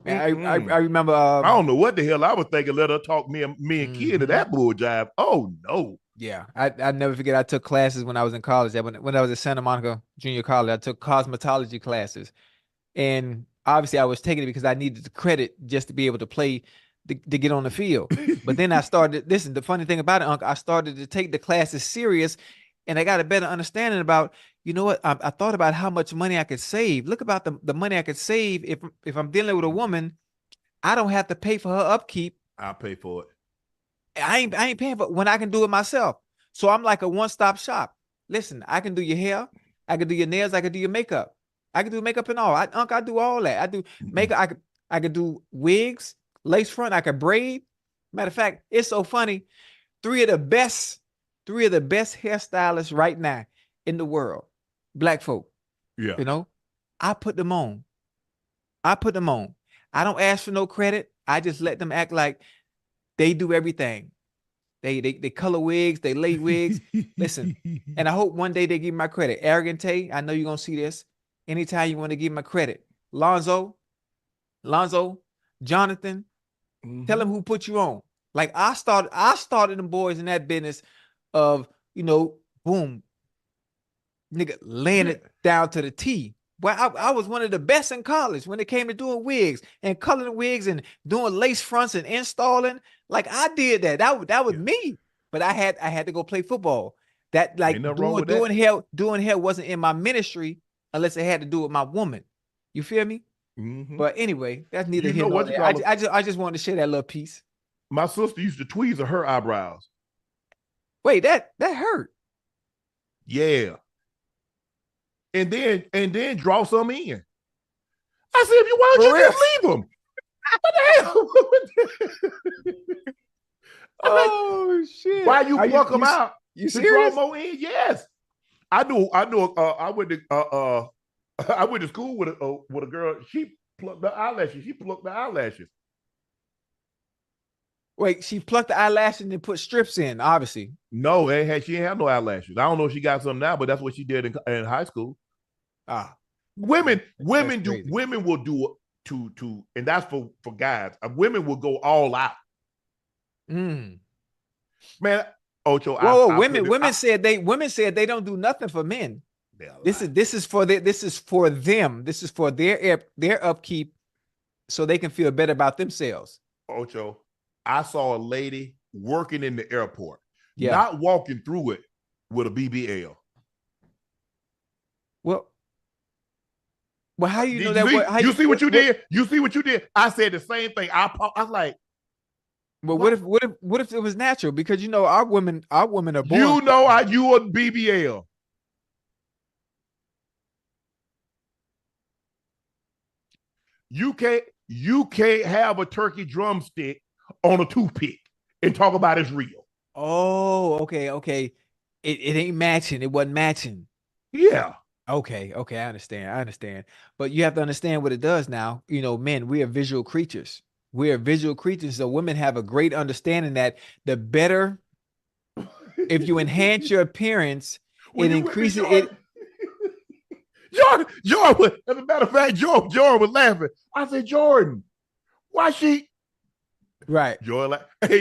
Man, I remember. I don't know what the hell I was thinking. Let her talk me and kid to that bull jive. Oh no. Yeah, I never forget. I took classes when I was in college. When I was at Santa Monica Junior College, I took cosmetology classes, and obviously I was taking it because I needed the credit just to be able to play to get on the field. But then I started. Listen, the funny thing about it, Unc, I started to take the classes serious, and I got a better understanding about. You know what? I thought about how much money I could save. Look about the money I could save if I'm dealing with a woman. I don't have to pay for her upkeep. I'll pay for it. I ain't paying for it when I can do it myself. So I'm like a one-stop shop. Listen, I can do your hair, I can do your nails, I can do your makeup. I can do makeup and all. Unc, I do all that. I do makeup, I could do wigs, lace front, I could braid. Matter of fact, it's so funny. Three of the best hairstylists right now in the world, black folk. Yeah. You know, I put them on. I don't ask for no credit. I just let them act like they do everything. They color wigs, they lay wigs. Listen, and I hope one day they give me my credit. Arrogant Tay, I know you're gonna see this. Anytime you want to give my credit. Lonzo, Jonathan, tell them who put you on. Like I started them boys in that business of, boom, nigga, laying it down to the T. Well, I was one of the best in college when it came to doing wigs and coloring wigs and doing lace fronts and installing. Like I did that. That was me. But I had to go play football. That like doing hair wasn't in my ministry unless it had to do with my woman. You feel me? But anyway, that's neither here nor there. I just wanted to share that little piece. My sister used to tweeze her eyebrows. Wait, that hurt. Yeah. And then draw some in. I said, if you want to just leave them. What the hell? Oh shit! Why you pluck them out? You serious? Draw more in? Yes. I do. I went to school with a girl. She plucked the eyelashes. Wait, she plucked the eyelashes and then put strips in. Obviously, no, she ain't have no eyelashes. I don't know if she got some now, but that's what she did in high school. Women will do it to, and that's for guys. Women will go all out. Man, Ocho. Whoa, women said they don't do nothing for men. This is for them. This is for their upkeep, so they can feel better about themselves. Ocho, I saw a lady working in the airport, not walking through it with a BBL. Well, how do you know that? You see what you did? You see what you did? I said the same thing. I was like, well, what if it was natural? Because our women are born. You a BBL. You can't have a turkey drumstick on a toothpick and talk about it's real. Oh, okay. It ain't matching. It wasn't matching. Yeah. Okay, I understand. But you have to understand what it does now. Men, we are visual creatures. So women have a great understanding that the better, if you enhance your appearance, it increases it. Jordan, as a matter of fact, Jordan was laughing. I said, Jordan, why she? Right. Jordan,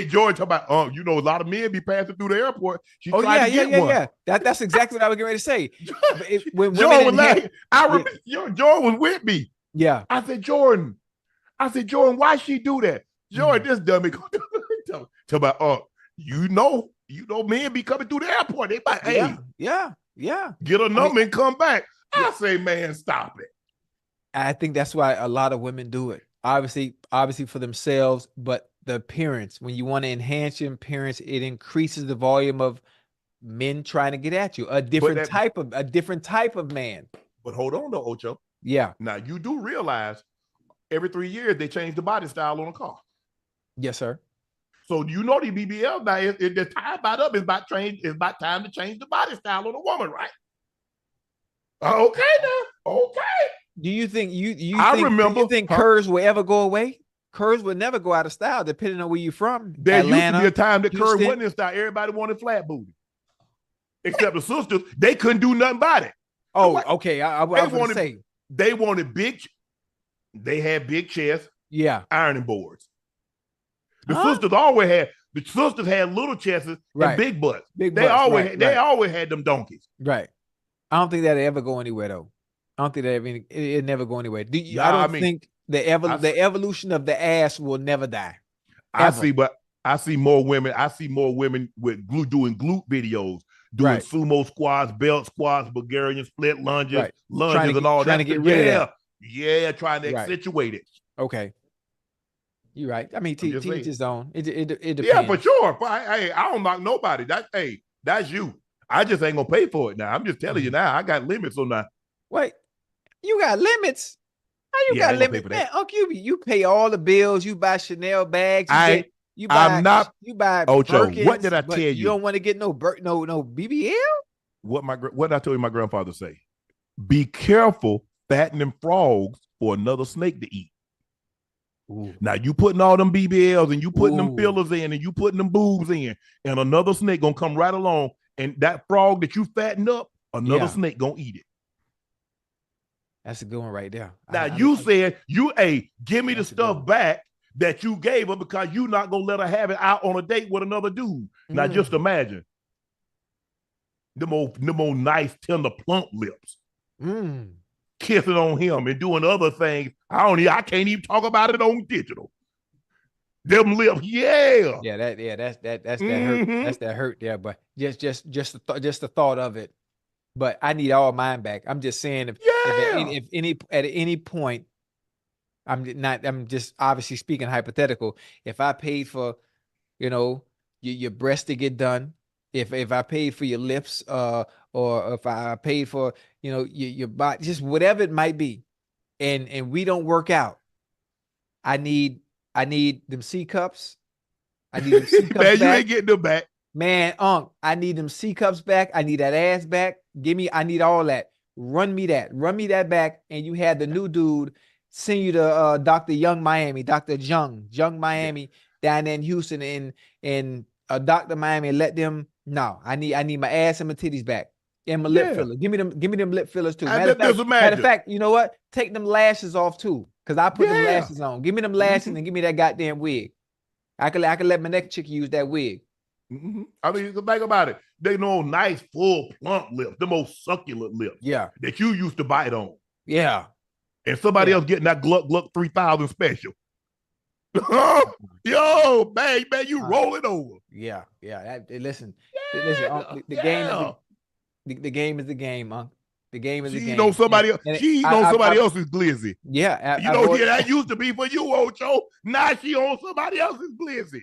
Jordan, talk about, a lot of men be passing through the airport. Yeah. That's exactly what I was getting ready to say. Jordan was laughing. Jordan was with me. Yeah. I said, Jordan, why she do that? Jordan, this dummy talk about, men be coming through the airport. They like, yeah. Get a number and come back. I say, man, stop it. I think that's why a lot of women do it. Obviously for themselves, but the appearance. When you want to enhance your appearance, it increases the volume of men trying to get at you. A different type of man. But hold on though, Ocho. Yeah. Now you do realize every 3 years they change the body style on a car. Yes, sir. So the BBL now the time about up. It's about time to change the body style on a woman, right? Okay now. Okay. Do you think do you think curves will ever go away? Curves will never go out of style, depending on where you're from. There Atlanta, used to be a time that Houston. curve wasn't in style. Everybody wanted flat booty. Except the sisters, they couldn't do nothing about it. Oh, okay. I was going to say. They wanted they had big chests, ironing boards. The sisters had little chests and big butts. They always had them donkeys. Right. I don't think that'll ever go anywhere though. I don't think it never go anywhere. I don't think the evolution of the ass will never die. Ever. I see more women with doing glute videos, doing sumo squats, belt squats, Bulgarian split lunges, and all that. Trying to get rid of that. Yeah, trying to accentuate it. Okay. You're right. I mean, teach his own. It depends. Yeah, for sure. I don't knock nobody. That's you. I just ain't gonna pay for it now. I'm just telling you now. I got limits on that. Wait, you got limits? How you got limits, man? Uncle, you pay all the bills. You buy Chanel bags. You buy Ocho. Birkins, what did I tell you? You don't want to get no BBL. What I told you my grandfather say? Be careful fattening frogs for another snake to eat. Ooh. Now you putting all them BBLs and you putting them fillers in and you putting them boobs in, and another snake gonna come right along, and that frog that you fatten up, another snake gonna eat it. That's a good one right there. Now give me the stuff back that you gave her, because you not gonna let her have it out on a date with another dude. Now just imagine them old nice tender plump lips. Kissing on him and doing other things. I can't even talk about it on digital. Them lips, that's that hurt. That's that hurt there. But just the thought of it. But I need all mine back. I'm just saying, if at any point, I'm just obviously speaking hypothetical. If I paid for, your breast to get done, if I paid for your lips, or if I paid for, your body, just whatever it might be, and we don't work out, I need them C cups. I need them C cups man, back. you ain't getting them back. Man, I need them C cups back. I need that ass back. I need all that. Run me that back, and you had the new dude send you to Dr. Young Miami, Dr. Young Miami down there in Houston, and Dr. Miami, and let them. No, I need my ass and my titties back. And my lip filler. Give me them lip fillers too. Matter of fact, you know what? Take them lashes off too. Because I put them lashes on. Give me them lashes and give me that goddamn wig. I could let my next chick use that wig. I mean, think about it. They know nice, full, plump lips, the most succulent lips. Yeah. That you used to bite on. Yeah. And somebody else getting that Gluck 3000 special. Yo, man, you rolling over. Yeah. Listen, the game is the game, Unc. The game is the game. You know somebody else. She on somebody else's glizzy. Yeah. That used to be for you, Ocho. Now she on somebody else's glizzy.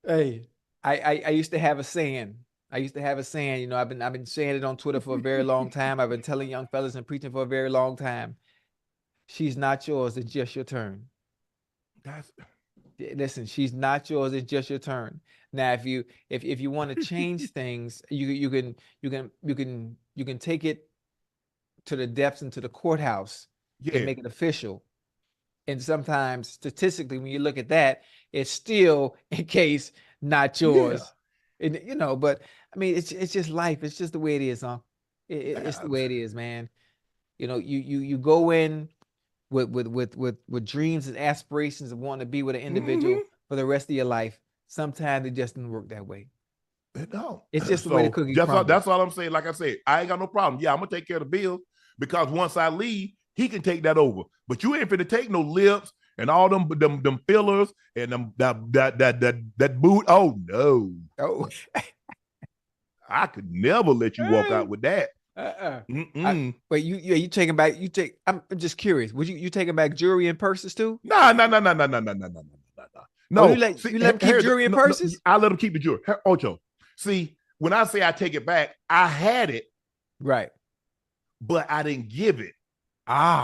Hey, I used to have a saying. I've been saying it on Twitter for a very long time. I've been telling young fellas and preaching for a very long time. She's not yours. It's just your turn. Listen, she's not yours. It's just your turn. Now, if you want to change things, you can take it to the depths into the courthouse and make it official. And sometimes, statistically, when you look at that, it's still, in case, not yours. And, but I mean, it's just life. It's just the way it is, huh? It's the way it is, man. You go in with dreams and aspirations of wanting to be with an individual for the rest of your life. Sometimes it just doesn't work that way. It don't. It's just the way the cookie crumbles. That's all I'm saying. Like I said, I ain't got no problem. Yeah, I'm gonna take care of the bills, because once I leave, he can take that over. But you ain't finna take no lips and all them fillers and that boot. Oh no. Oh. I could never let you walk out with that. Wait, you taking back? I'm just curious. Would you taking back jewelry and purses too? No. No, you let them keep jewelry and purses? I let them keep the jewelry. Ocho, see, when I say I take it back, I had it, right, but I didn't give it.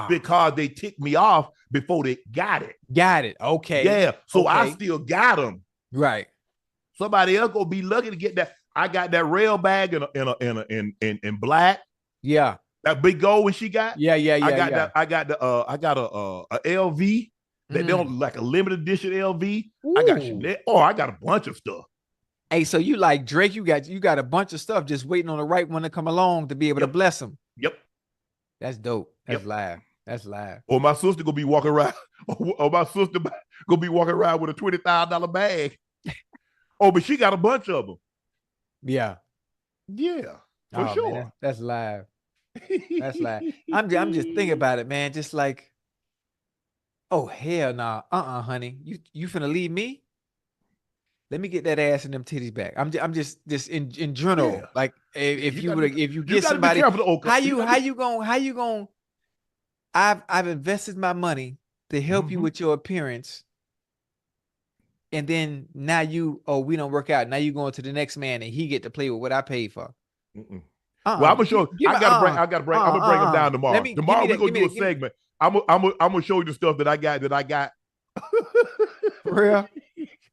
Because they ticked me off before they got it. Got it. Okay. Yeah. So I still got them. Right. Somebody else gonna be lucky to get that. I got that rail bag in black. Yeah. That big gold when she got. Yeah. That. I got a LV that don't like a limited edition LV. Ooh. I got Chanel. I got a bunch of stuff. Hey, so you like Drake? You got a bunch of stuff just waiting on the right one to come along to be able to bless him. Yep. That's dope. That's live. That's live. Or my sister gonna be walking around. Or my sister gonna be walking around with a $20,000 bag. Oh, but she got a bunch of them. Yeah. Yeah. For sure. Man, that's live. That's live. I'm just thinking about it, man. Just like, oh hell nah. Honey. You finna leave me? Let me get that ass and them titties back. I'm just in general. Yeah. Like if you get somebody, how you going? I've invested my money to help you with your appearance. And then now we don't work out. Now you going to the next man and he get to play with what I paid for. Well, I'm gonna show. I gotta bring him down tomorrow. Tomorrow we're gonna do a segment. I'm gonna show you the stuff that I got. For real?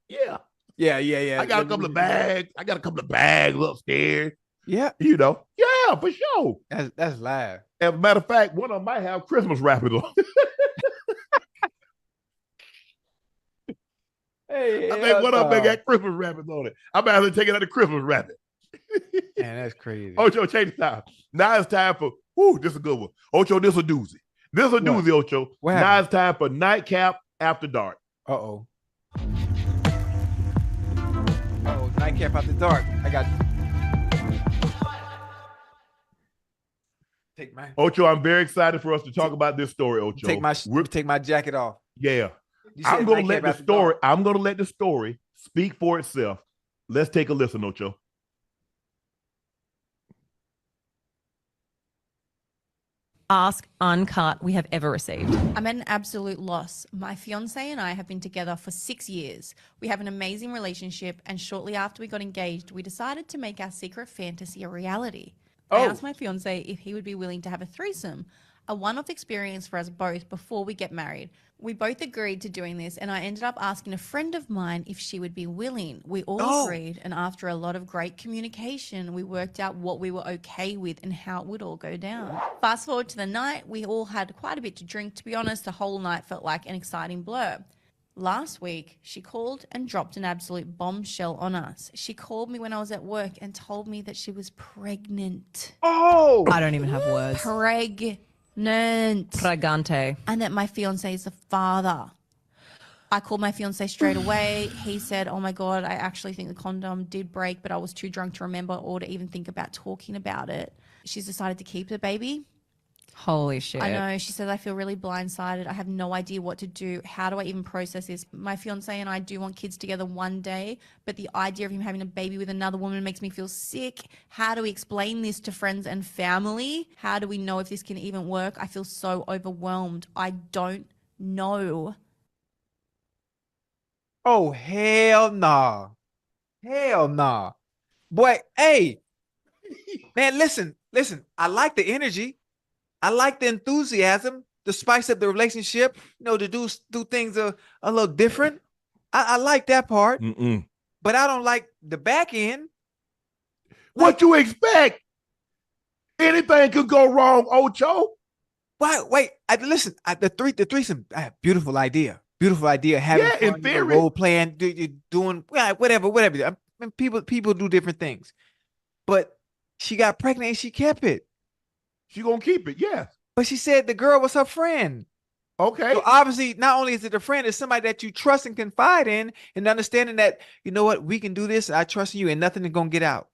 Yeah. Yeah. I got a couple of bags. I got a couple of bags upstairs. Yeah. Yeah, for sure. That's live. As a matter of fact, one of them might have Christmas wrappers on. Hey, I think one of them got Christmas wrappers on it. I might have to take it out of Christmas wrapping. Man, that's crazy. Ocho, change the time. Now it's time for, this is a good one. Ocho, this a doozy. This is a doozy, Ocho. Now it's time for Nightcap After Dark. Uh-oh, Nightcap After Dark. I got take my Ocho, I'm very excited for us to talk about this story, Ocho. Take my jacket off. Yeah. I'm gonna let the story speak for itself. Let's take a listen, Ocho. Ask uncut we have ever received. I'm at an absolute loss. My fiance and I have been together for 6 years. We have an amazing relationship, and shortly after we got engaged, we decided to make our secret fantasy a reality. I asked my fiance if he would be willing to have a threesome, a one-off experience for us both before we get married. We both agreed to doing this, and I ended up asking a friend of mine if she would be willing. We all agreed, and after a lot of great communication, we worked out what we were okay with and how it would all go down. Fast forward to the night, we all had quite a bit to drink. To be honest, the whole night felt like an exciting blur. Last week, she called and dropped an absolute bombshell on us. She called me when I was at work and told me that she was pregnant. Oh! I don't even have words. Pregante. And that my fiance is the father. I called my fiance straight away. He said, oh my God, I actually think the condom did break, but I was too drunk to remember or to even think about talking about it. She's decided to keep the baby. Holy shit. I know. She says, I feel really blindsided. I have no idea what to do. How do I even process this? My fiance and I do want kids together one day, but the idea of him having a baby with another woman makes me feel sick. How do we explain this to friends and family? How do we know if this can even work? I feel so overwhelmed. I don't know. Oh, hell nah. Hell nah. Boy, hey. Man, listen. I like the energy. I like the enthusiasm, the spice up the relationship, to do things a little different. I like that part, but I don't like the back end. What you expect? Anything could go wrong, Ocho. Wait. Listen, the threesome, beautiful idea. Beautiful idea. Having fun, in theory, role playing, doing whatever. I mean, people do different things, but she got pregnant and she kept it. She gonna keep it, yes. But she said the girl was her friend. Okay. So obviously, not only is it a friend, it's somebody that you trust and confide in, and understanding that, you know what, we can do this. I trust you, and nothing is gonna get out.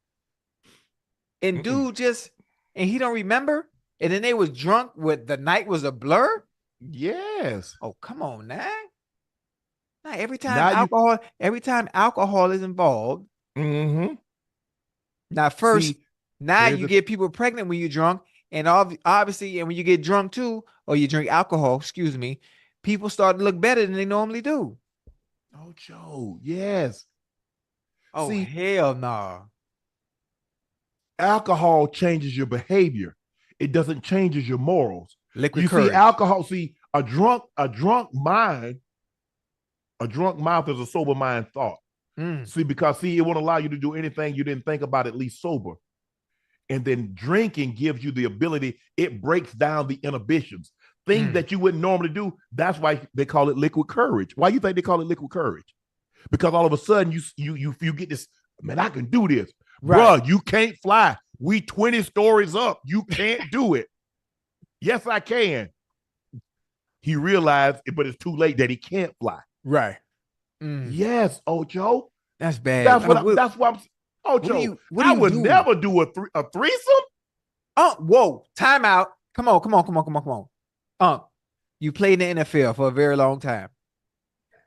And dude and he don't remember. And then they was drunk with the night was a blur. Yes. Oh, come on now. Now every time alcohol is involved. Now first, you get people pregnant when you're drunk. And obviously, and when you get drunk too, or you drink alcohol, people start to look better than they normally do. Oh, Joe, yes. Oh, hell no. Alcohol changes your behavior. It doesn't change your morals. Liquid courage. See, alcohol, a drunk mind, a drunk mouth is a sober mind thought. Because it won't allow you to do anything you didn't think about, at least sober. And then drinking gives you the ability, it breaks down the inhibitions. Things that you wouldn't normally do. That's why they call it liquid courage. Why you think they call it liquid courage? Because all of a sudden you get this man, I can do this. Right. Bruh, you can't fly. We 20 stories up. You can't do it. Yes, I can. He realized, but it's too late that he can't fly. Right. Yes, Ocho. That's bad. That's what I'm Ocho. What do I you would do? never do a threesome. Whoa. Time out. Come on. You played in the NFL for a very long time.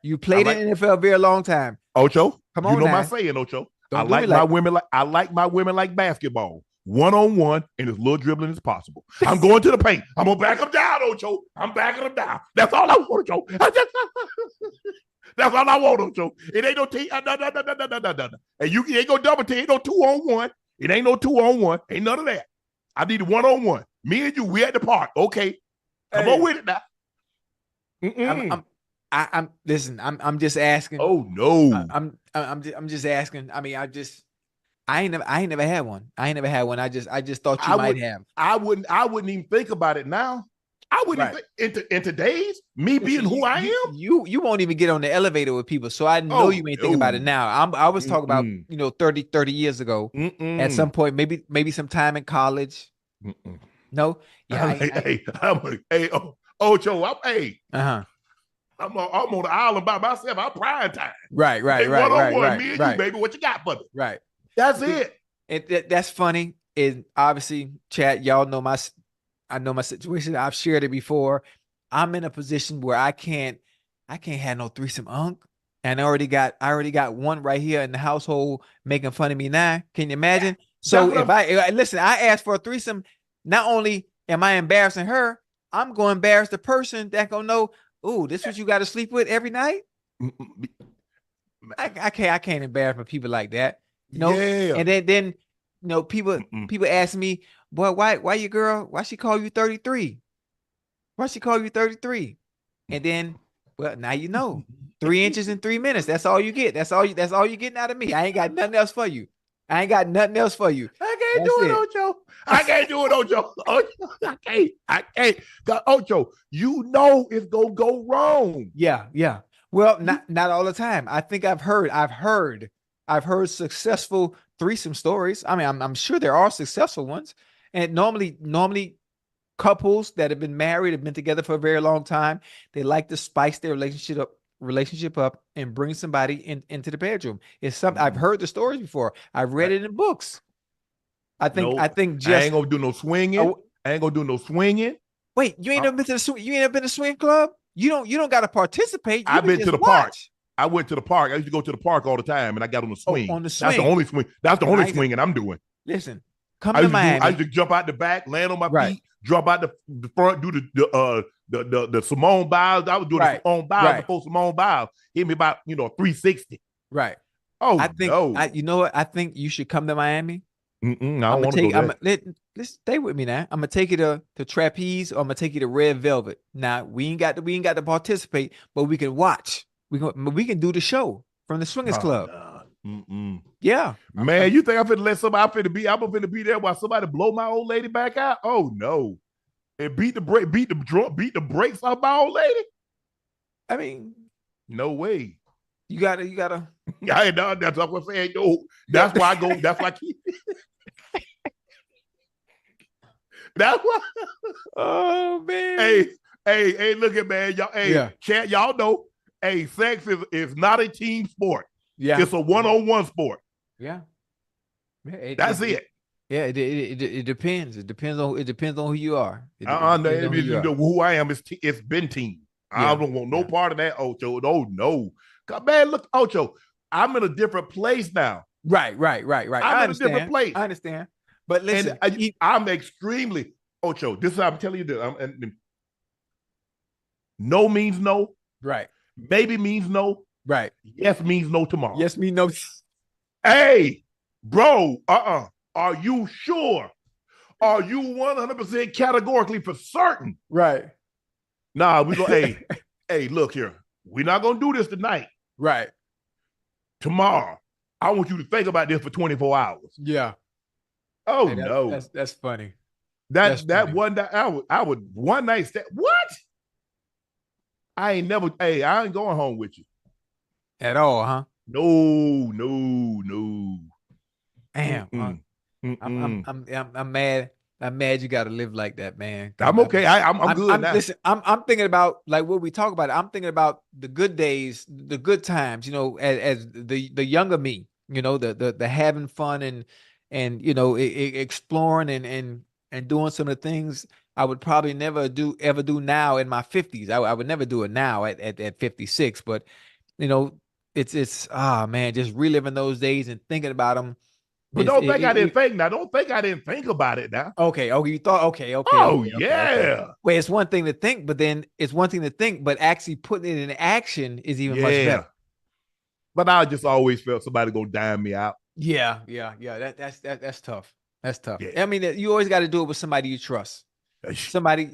You played in the NFL a very long time. Ocho, come you on know now. my saying, Ocho. Don't I do like me my like- women like I like my women like basketball. 1-on-1 and as little dribbling as possible. I'm going to the paint. I'm gonna back them down, Ocho. I'm backing them down. That's all I want, Ocho. That's all I want, Ocho. It ain't no team. No. And you ain't gonna double team. Ain't no 2-on-1. It ain't no 2-on-1. Ain't none of that. I need a 1-on-1. Me and you, we at the park. Okay. Come on with it now. I'm just asking. Oh no. I'm just asking. I mean, I ain't never had one. I just thought you might have. I wouldn't even think about it now. I wouldn't even in today's me being who I am. You won't even get on the elevator with people. So I know you ain't thinking about it now. I was talking about 30 years ago. At some point, maybe some time in college. No, yeah. Ocho, I'm on the island by myself. I'm prime time. Right. Me and you, baby. What you got for me? Right. That's it. That's funny. And obviously, Chad, y'all know I know my situation. I've shared it before. I'm in a position where I can't have no threesome, Unc. And I already got one right here in the household making fun of me now. Can you imagine? So if I ask for a threesome, not only am I embarrassing her, I'm going to embarrass the person that gonna know, ooh, this what you got to sleep with every night? I can't embarrass my people like that. No. Yeah. And then people ask me, boy, why your girl, why she call you 33? Why she call you 33? And then, well, now you know. 3 inches in 3 minutes. That's all you get. That's all you getting out of me. I ain't got nothing else for you. I can't do it, Ocho. I can't do it, Ocho. I can't. God, Ocho, you know it's gonna go wrong. Yeah. Well, not all the time. I think I've heard successful threesome stories. I mean, I'm sure there are successful ones. And normally couples that have been married, have been together for a very long time, they like to spice their relationship up and bring somebody into the bedroom. It's something I've heard the stories before. I've read it in books. I think just I ain't gonna do no swinging. I ain't gonna do no swinging. Wait, you ain't never been to the swing club? You don't got to participate. I've been to the park. I went to the park. I used to go to the park all the time, and I got on the swing. On the swing. That's the only swing. That's the only swinging I'm doing. Listen, come to Miami. I used to jump out the back, land on my feet, drop out the front, do the Simone Biles. I was doing the Simone Biles before Simone Biles hit me about 360. Right. Oh, I think you know what? I think you should come to Miami. I don't want to go there. Let's stay with me now. I'm gonna take you to Trapeze, or I'm gonna take you to Red Velvet. Now we ain't got to participate, but we can watch. We can do the show from the Swingers Club. Yeah, man. You think I'm finna let somebody? I'm finna be there while somebody blow my old lady back out? Oh no! And beat the brakes off my old lady. I mean, no way. You gotta. I know that's what I'm saying. No, that's why I go. That's why I keep. That's why. Oh man. Hey, look at man, y'all. Hey, chat, y'all know. Hey, sex is not a team sport. Yeah, it's a one-on-one sport. Yeah, that's it. Yeah, it depends. It depends on who you are. Who I am. It's been team. I don't want no part of that, Ocho. Oh no, man, look, Ocho. I'm in a different place now. Right. I'm in a different place. I understand. But listen, I'm extremely Ocho. This is how I'm telling you this. No means no. Right. Maybe means no. Right. Yes means no tomorrow. Yes means no. Hey, bro. Are you sure? Are you 100% categorically for certain? Right. Nah, we go. hey, look here. We're not gonna do this tonight. Right. Tomorrow, I want you to think about this for 24 hours. Yeah. Oh no, that's funny. That one night I would one night stand. What? I ain't going home with you at all, huh? No, no, no. Damn, Mm-mm. I'm mad. I'm mad you got to live like that, man. I'm okay. I'm good now. Listen, I'm thinking about like what we talk about. I'm thinking about the good days, the good times. As the younger me. The having fun and exploring and doing some of the things I would probably never ever do now in my 50s. I would never do it now at 56. But it's man, just reliving those days and thinking about them. But don't think I didn't think now. Don't think I didn't think about it now. Okay. Oh, you thought, okay. Oh, Okay. yeah. Well, it's one thing to think, but actually putting it in action is even much better. But I just always felt somebody gonna dime me out. Yeah. That's tough. That's tough. Yeah. I mean, you always got to do it with somebody you trust. Somebody,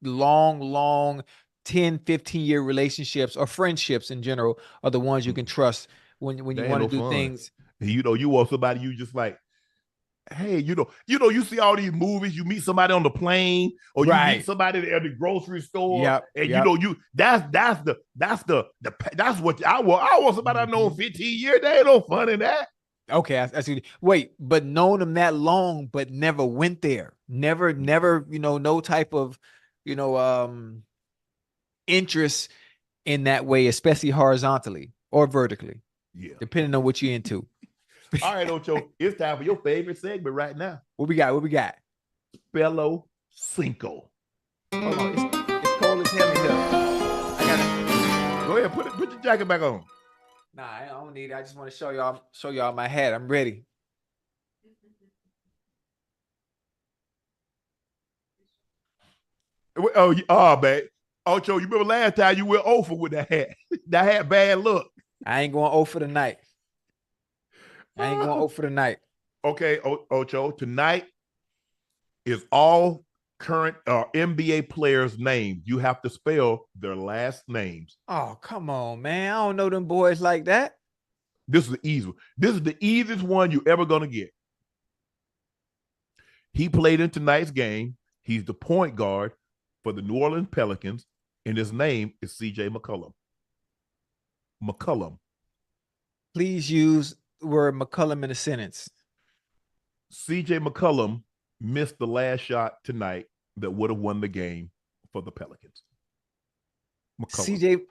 long 10, 15-year relationships or friendships in general are the ones you can trust when you want to do things. You want somebody you just like, hey, you see all these movies, you meet somebody on the plane or you meet somebody at the grocery store. That's what I want. I want somebody I know 15 years. They ain't no fun in that. Okay, I see. Wait, but known them that long, but never went there. Never, no type of, interest in that way, especially horizontally or vertically. Yeah. Depending on what you're into. All right, Ocho, it's time for your favorite segment right now. What we got? Spell-O-Cinco. Hold on, it's cold as hell in here. Go ahead, put your jacket back on. Nah, I don't need it. I just want to show y'all my hat. I'm ready. Oh, man. Ocho, you remember last time you went over with that hat? That hat bad look. I ain't going over for the night. Okay, Ocho, tonight is all current NBA players' names. You have to spell their last names. Oh, come on, man. I don't know them boys like that. This is the easy one. This is the easiest one you're ever going to get. He played in tonight's game. He's the point guard for the New Orleans Pelicans, and his name is C.J. McCollum. Please use the word McCollum in a sentence. C.J. McCollum missed the last shot tonight that would have won the game for the Pelicans. C.J. McCollum.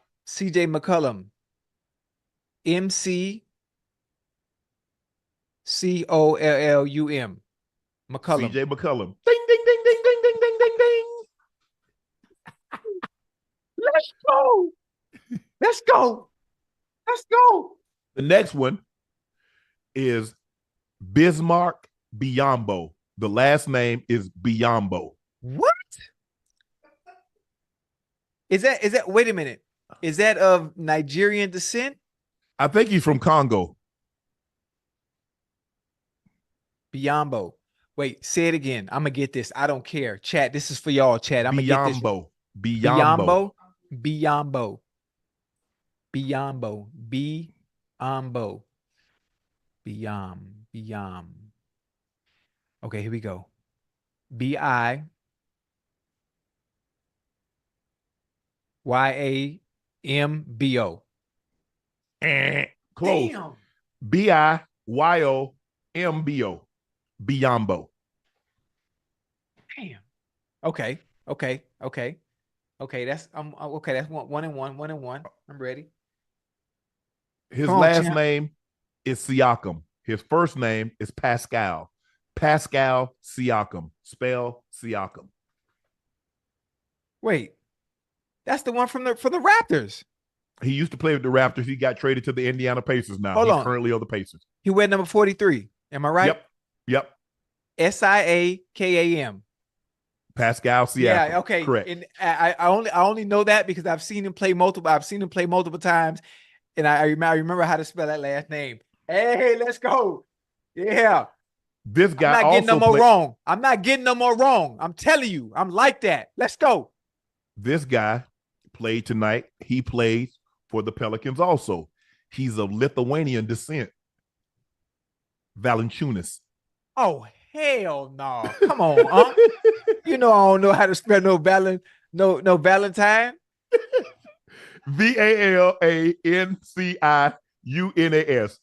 McCollum. McCollum. C.J. McCollum. Ding, ding, ding, ding, ding, ding, ding, ding, ding. Let's go. The next one is Bismarck Biyombo. The last name is Biyombo. What? Is that wait a minute. Is that of Nigerian descent? I think he's from Congo. Biyombo. Wait, say it again. I'm gonna get this. I don't care. Chat, this is for y'all, chat. I'm gonna get this. Biyombo. Okay, here we go. Biyambo. Close. Damn. Biyombo. Biyombo. Damn. Okay. That's okay. That's one and one. I'm ready. His last name is Siakam. His first name is Pascal. Pascal Siakam. Spell Siakam. Wait, that's the one from the Raptors. He used to play with the Raptors. He got traded to the Indiana Pacers now. He's currently on the Pacers. He wear number 43. Am I right? Yep. Siakam. Pascal Siakam. Yeah, okay. Correct. And I only know that because I've seen him play multiple times, and I remember how to spell that last name. Hey, let's go. Yeah. This guy I'm not getting no more wrong. I'm not getting no more wrong. I'm telling you, I'm like that. Let's go. This guy played tonight. He played for the Pelicans also. He's of Lithuanian descent. Valančiūnas. Oh, hell no. Come on, Unc. You know I don't know how to spell no Valentine. Valančiūnas. Valanciunas.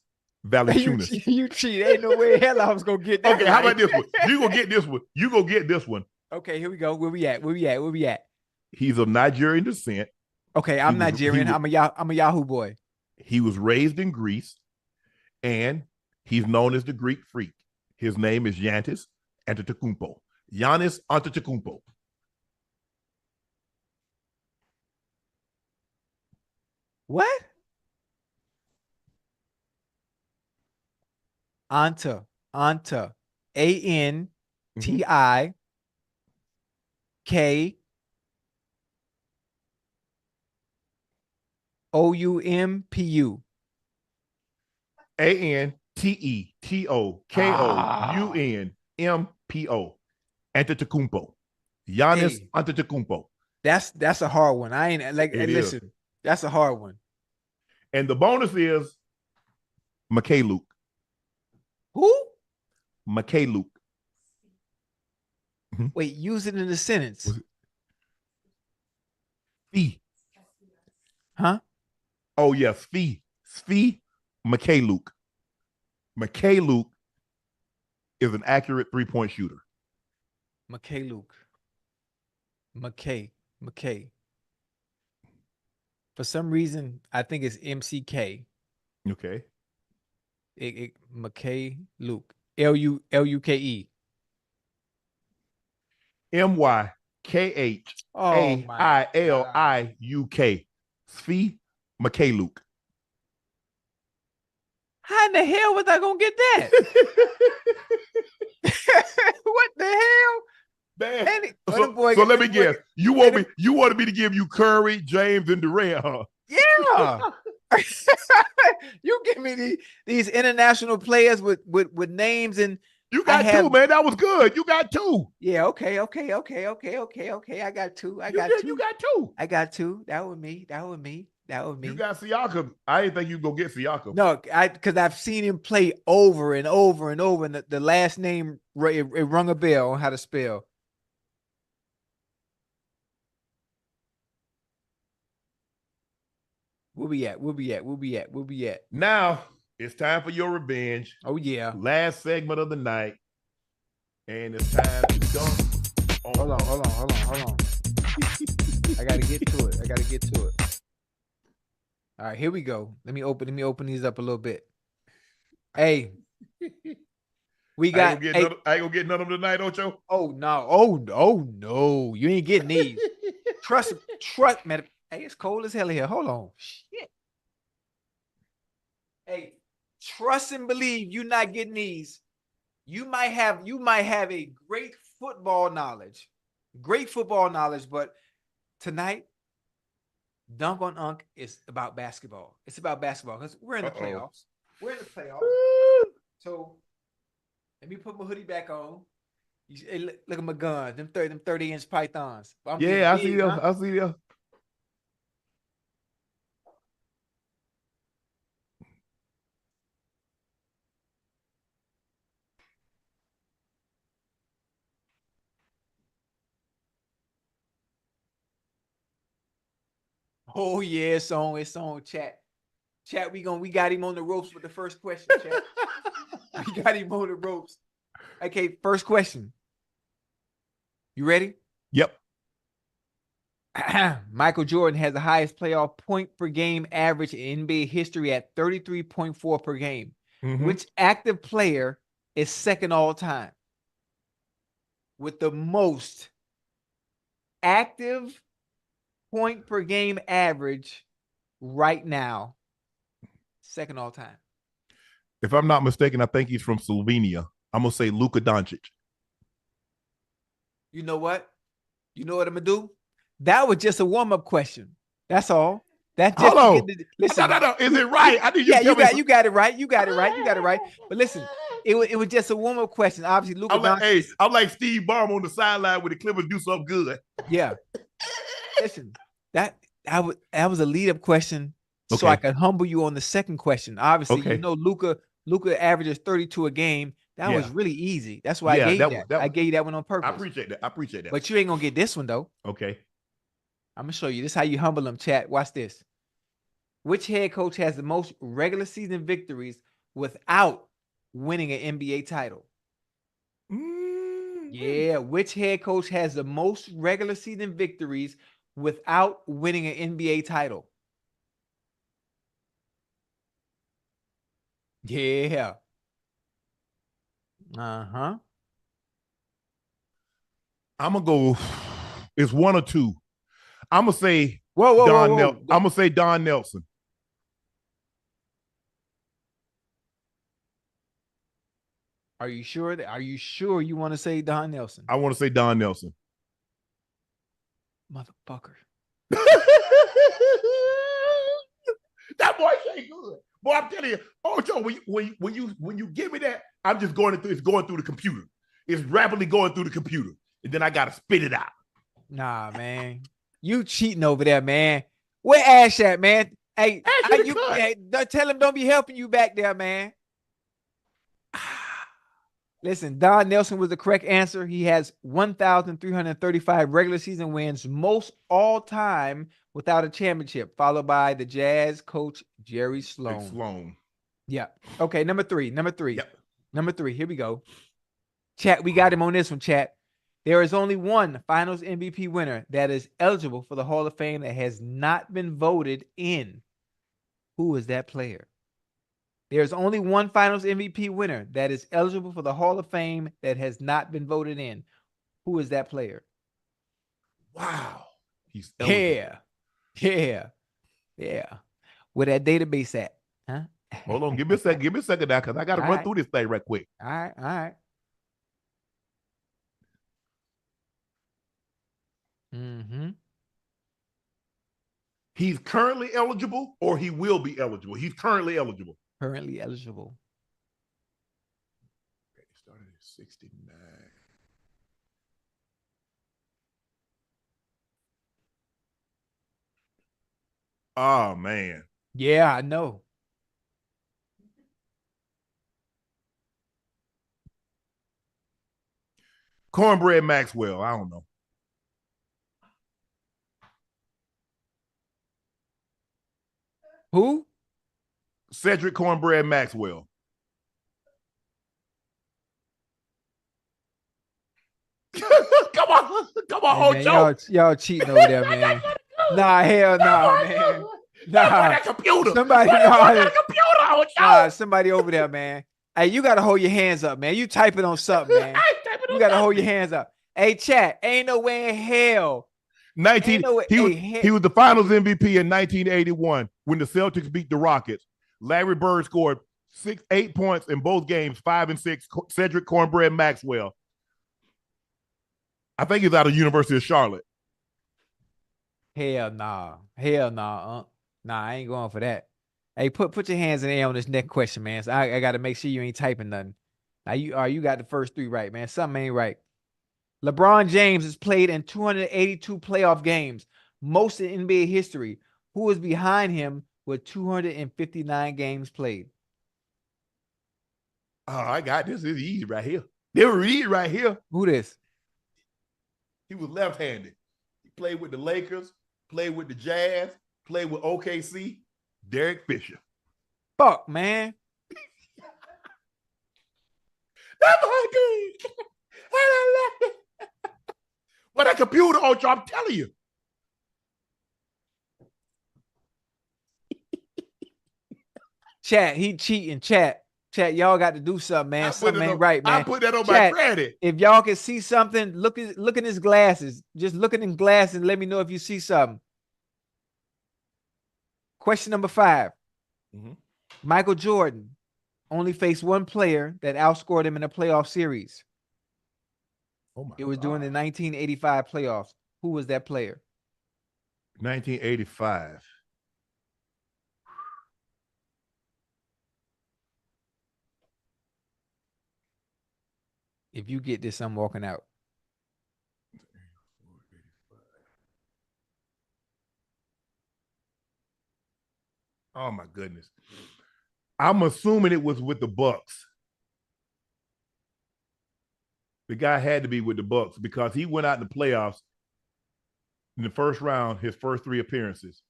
Valanciunas. You cheat. Ain't no way in hell I was gonna get that. Okay, how about this one? You gonna get this one. You gonna get this one. Okay, here we go. Where we at? He's of Nigerian descent. Okay, I'm Nigerian. I'm a Yahoo boy. He was raised in Greece, and he's known as the Greek Freak. His name is Giannis Antetokounmpo. Giannis Antetokounmpo. What? Anta. ANTIKOUMPU. ANTETOKOUNMPO. Antetokounmpo. Giannis Antetokounmpo. That's a hard one. I ain't like. Listen, that's a hard one. And the bonus is Luke. Who? Luke. Wait, use it in a sentence. Fee. Huh? Oh yes, Fee. Luke. Luke is an accurate 3-point shooter. Luke. For some reason, I think it's MCK. Okay. Luke. LUKE. MYKHAILIUK. Svi Luke. How in the hell was I gonna get that? What the hell? Man. So let me guess. You wanted me to give you Curry, James, and Durant, huh? Yeah. You give me these international players with names, and you got two, man. That was good. You got two. Yeah, okay. I got two. You got two. I got two. That was me. You got Siakam. I didn't think you go get Siakam. No, because I've seen him play over and over and over, and the last name it rung a bell on how to spell. Where we at? Now it's time for your revenge. Oh yeah. Last segment of the night. And it's time to dunk. Hold on. I gotta get to it. All right, here we go. Let me open these up a little bit. Hey. We got I ain't gonna get none of them tonight, Ocho. Oh no. You ain't getting these. Trust man. Hey, it's cold as hell here. Hold on. Shit. Hey, trust and believe you're not getting these. You might have a great football knowledge, but tonight, Dunk on Unc is about basketball. It's about basketball because we're in the playoffs. So let me put my hoodie back on. Hey, look at my gun. Them 30-inch pythons. I see them. I see them. Oh yeah, it's on chat. Chat, we got him on the ropes with the first question, chat. We got him on the ropes. Okay, first question. You ready? Yep. Michael Jordan has the highest playoff point per game average in NBA history at 33.4 per game. Mm-hmm. Which active player is second all time with the most active point per game average right now? Second all time. If I'm not mistaken, I think he's from Slovenia. I'm gonna say Luka Doncic. You know what? I'm gonna do? That was just a warm-up question. That's all. That's just listen. No. Is it right? I need you. You got it right. You got it right. But listen, it was just a warm-up question. Obviously, Luka Doncic. I'm like Steve Ballmer on the sideline when the Clippers do something good. Yeah. Listen, that was a lead-up question, so I could humble you on the second question. Obviously, you know Luka averages 32 a game. That was really easy. That's why I gave you that. I gave you that one on purpose. I appreciate that. But you ain't gonna get this one though. Okay. I'm gonna show you. This is how you humble them, chat. Watch this. Which head coach has the most regular season victories without winning an NBA title? Yeah, which head coach has the most regular season victories without winning an NBA title? Yeah. Uh-huh. I'm gonna go. It's one or two. I'm gonna say Whoa. I'm gonna say Don Nelson. Are you sure you want to say Don Nelson? I want to say Don Nelson. Motherfucker. That boy ain't good. Boy, I'm telling you, Ocho, when you give me that, I'm just going through. It's going through the computer. It's rapidly going through the computer, and then I gotta spit it out. Nah, man, you cheating over there, man. Where Ash at, man? Hey, tell him don't be helping you back there, man. Listen, Don Nelson was the correct answer. He has 1,335 regular season wins, most all time without a championship, followed by the Jazz coach Jerry Sloan. Yeah. Okay, number three. Yep. Number three. Here we go. Chat, we got him on this one, chat. There is only one Finals MVP winner that is eligible for the Hall of Fame that has not been voted in. Who is that player? There's only one Finals MVP winner that is eligible for the Hall of Fame that has not been voted in. Who is that player? Wow. He's eligible. Yeah. Where that database at? Huh? Hold on. Give me a second now, because I got to run through this thing right quick. All right. Mm-hmm. He's currently eligible, or he will be eligible. He's currently eligible. Currently eligible. Okay, started at 69. Oh, man. Yeah, I know. Cornbread Maxwell. I don't know. Who? Cedric Cornbread Maxwell. Come on, Hey, Ocho. man, y'all cheating over there, man. Nah, hell no, man. Nah, that computer. Somebody, that computer, Ocho. nah, somebody over there, man. Hey, you gotta hold your hands up, man. You typing on something, man. You gotta hold your hands up. Hey, chat, ain't no way in hell. He was the Finals MVP in 1981 when the Celtics beat the Rockets. Larry Bird scored 8 points in both games, 5 and 6. Cedric Cornbread Maxwell. I think he's out of University of Charlotte. Hell nah. Nah, I ain't going for that. Hey, put your hands in the air on this next question, man. So I got to make sure you ain't typing nothing. Now you got the first three right, man. Something ain't right. LeBron James has played in 282 playoff games, most in NBA history. Who is behind him with 259 games played? Oh, I got this. It's easy right here. They were easy right here. Who this? He was left-handed. He played with the Lakers, played with the Jazz, played with OKC. Derek Fisher. Fuck, man. That's my game. I love it. But that computer, Ocho, I'm telling you. Chat, he cheating. Chat, y'all got to do something, man. Something ain't right, man. I put that on my credit. If y'all can see something, look in his glasses. Just look in his glasses and let me know if you see something. Question number 5. Mm-hmm. Michael Jordan only faced one player that outscored him in a playoff series. It was during the 1985 playoffs. Who was that player? 1985. If you get this, I'm walking out. Oh my goodness. I'm assuming it was with the Bucks. The guy had to be with the Bucks because he went out in the playoffs in the first round, his first 3 appearances.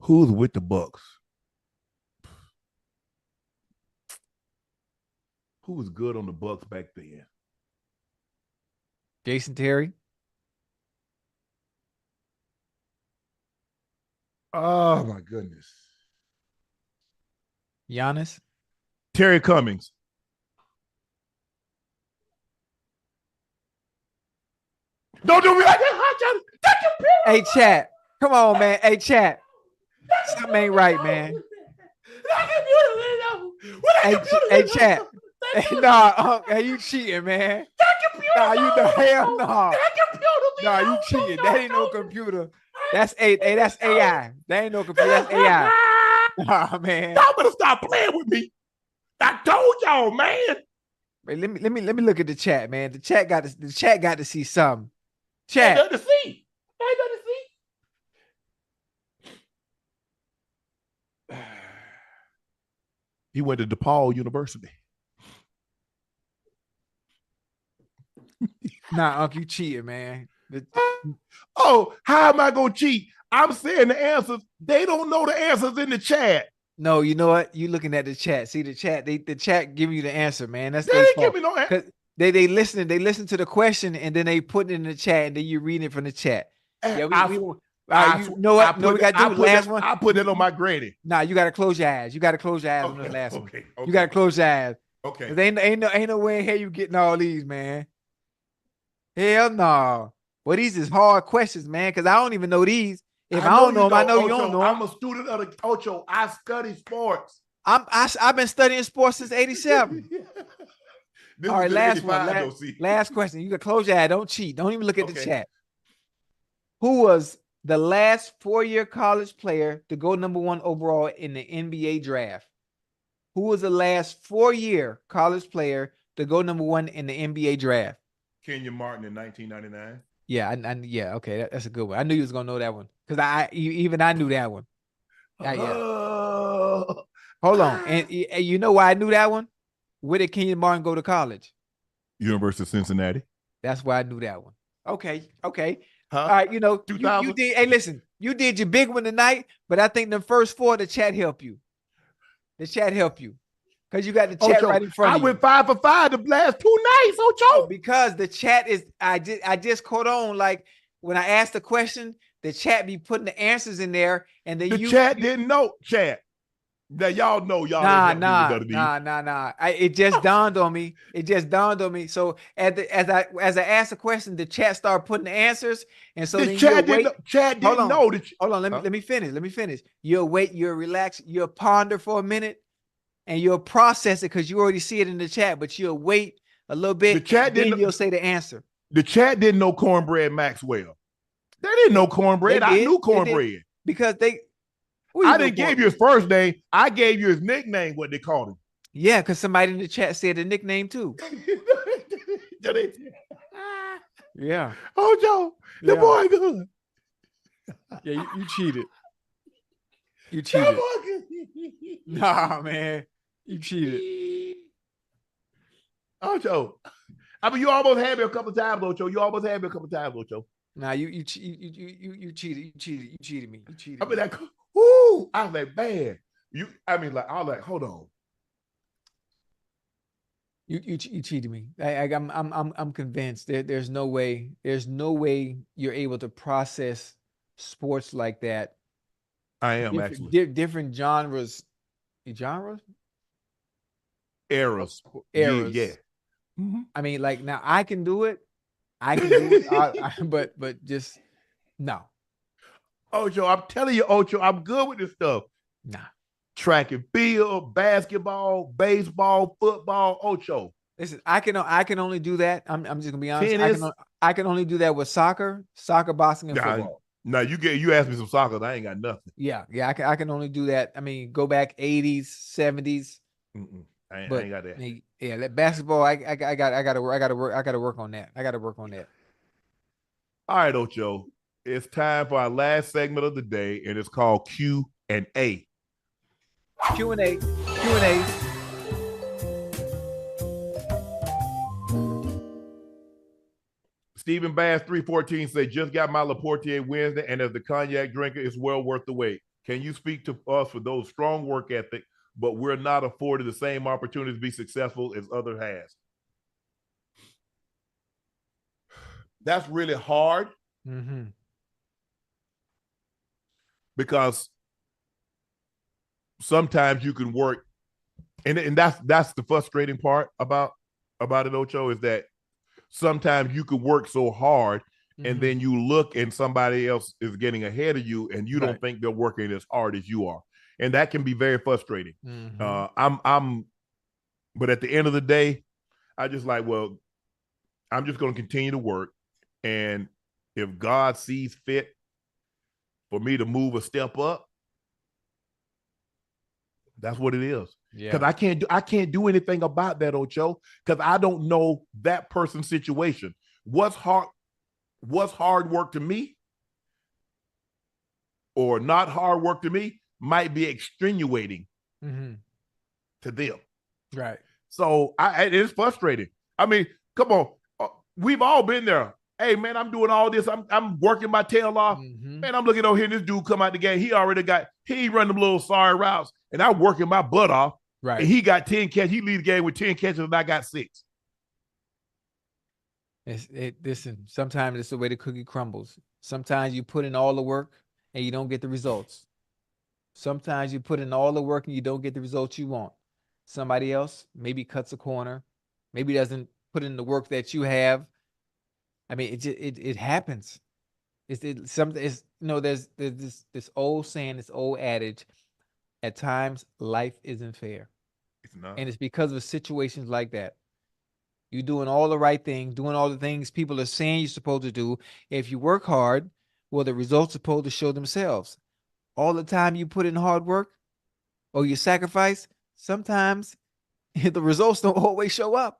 Who's with the Bucks? Who was good on the Bucks back then? Jason Terry. Oh my goodness. Giannis. Terry Cummings. Don't do me like that, Hey, chat. Come on, man. Hey, chat. Something ain't right, man. Hey, chat. Hey, nah, hey, you cheating, man. Nah, you the hell no. Nah, you cheating. That ain't no computer. That's that's AI. That ain't no computer. That's AI. Nah, man. Y'all better stop playing with me. I told y'all, man. Wait, let me look at the chat, man. The chat got to see something. Ain't Chat. nothing to see. Ain't nothing to see. He went to DePaul University. Nah, Unc, you cheating, man. Oh, how am I gonna cheat? I'm saying the answers. They don't know the answers in the chat. No, you know what? You looking at the chat. See the chat. The chat giving you the answer, man. That's They their didn't fault. give me no answer. 'Cause they listen to the question and then they put it in the chat and then you read it from the chat. Yeah, you know what? No, we got to do the last one. I put that on my granny. Nah, you got to close your eyes. You got to close your eyes on this last one. Okay. You got to close your eyes. Okay. 'Cause ain't no way in hell you getting all these, man. Hell no. Well, these is hard questions, man, because I don't even know these. If I don't know them, I know you don't know them. I'm a student of the Ocho. I study sports. I've been studying sports since '87. All right, last one. Last question. You can close your eye. Don't cheat. Don't even look at the chat. Who was the last 4-year college player to go #1 overall in the NBA draft? Who was the last 4-year college player to go #1 in the NBA draft? Kenyon Martin in 1999. Yeah, yeah, okay, that's a good one. I knew you was gonna know that one because I knew that one. Yeah. Hold on, and you know why I knew that one? Where did Kenyon Martin go to college? University of Cincinnati. That's why I knew that one. Okay. Huh? All right, you you did. Hey, listen, you did your big one tonight, but I think the first 4 the chat help you. The chat help you because you got the chat Ocho, right in front of you. I went 5 for 5 the last 2 nights, Ocho. Because the chat is. I just caught on like when I asked the question, the chat be putting the answers in there, and then the chat didn't know. Chat. That y'all know y'all. Nah. It just dawned on me. So as I asked the question, the chat started putting the answers, and so the chat didn't know. Hold on. Let me finish. You'll wait. You'll relax. You'll ponder for a minute, and you'll process it because you already see it in the chat. But you'll wait a little bit. The chat didn't. Then you'll say the answer. The chat didn't know Cornbread Maxwell. They didn't know Cornbread. I knew Cornbread because they. I didn't give you his first name. I gave you his nickname, what they called him. Yeah, because somebody in the chat said the nickname too. Yeah. Oh, Joe, the boy good. Yeah, you cheated. You cheated. Nah, man. You cheated. Oh, Joe. I mean, you almost had me a couple of times, Ocho. Nah, you cheated. You cheated me. I mean, ooh, I was like, man. I was like, hold on. You cheated me. I'm convinced there's no way you're able to process sports like that. I am actually different genres. Eras. Yeah. Mm-hmm. I mean, like now I can do it. But just no. Ocho, I'm telling you, Ocho, I'm good with this stuff. Nah. Track and field, basketball, baseball, football, Ocho. Listen, I can only do that. I'm just gonna be honest. Tennis. I can only do that with soccer, boxing, and football. No, you asked me some soccer. I ain't got nothing. Yeah. I can only do that. I mean, go back 80s, 70s. I ain't got that. Yeah, that basketball. I gotta work on that. All right, Ocho. It's time for our last segment of the day, and it's called Q&A. Q&A. Stephen Bass 314 said, just got my Laportier Wednesday, and as the cognac drinker, it's well worth the wait. Can you speak to us for those strong work ethic, but we're not afforded the same opportunity to be successful as others has? That's really hard because sometimes you can work, and that's the frustrating part about it, Ocho, is that sometimes you can work so hard and then you look and somebody else is getting ahead of you and you don't think they're working as hard as you are. And that can be very frustrating. But at the end of the day, I just like, well, I'm just going to continue to work. And if God sees fit for me to move a step up, that's what it is. Because I can't do anything about that, Ocho, because I don't know that person's situation. What's hard work to me or not hard work to me might be extenuating to them. Right. So it is frustrating. I mean, come on. We've all been there. Hey, man, I'm doing all this. I'm working my tail off. Man, I'm looking over here and this dude come out the game. He run them little sorry routes and I'm working my butt off. Right. And he got 10 catches. He lead the game with 10 catches and I got 6. Listen, sometimes it's the way the cookie crumbles. Sometimes you put in all the work and you don't get the results. Sometimes you put in all the work and you don't get the results you want. Somebody else maybe cuts a corner, maybe doesn't put in the work that you have. I mean, it happens. There's this old saying, this old adage, at times life isn't fair. It's not. And it's because of situations like that. You're doing all the right things, doing all the things people are saying you're supposed to do. If you work hard, well, the results are supposed to show themselves. All the time you put in hard work or you sacrifice, sometimes the results don't always show up.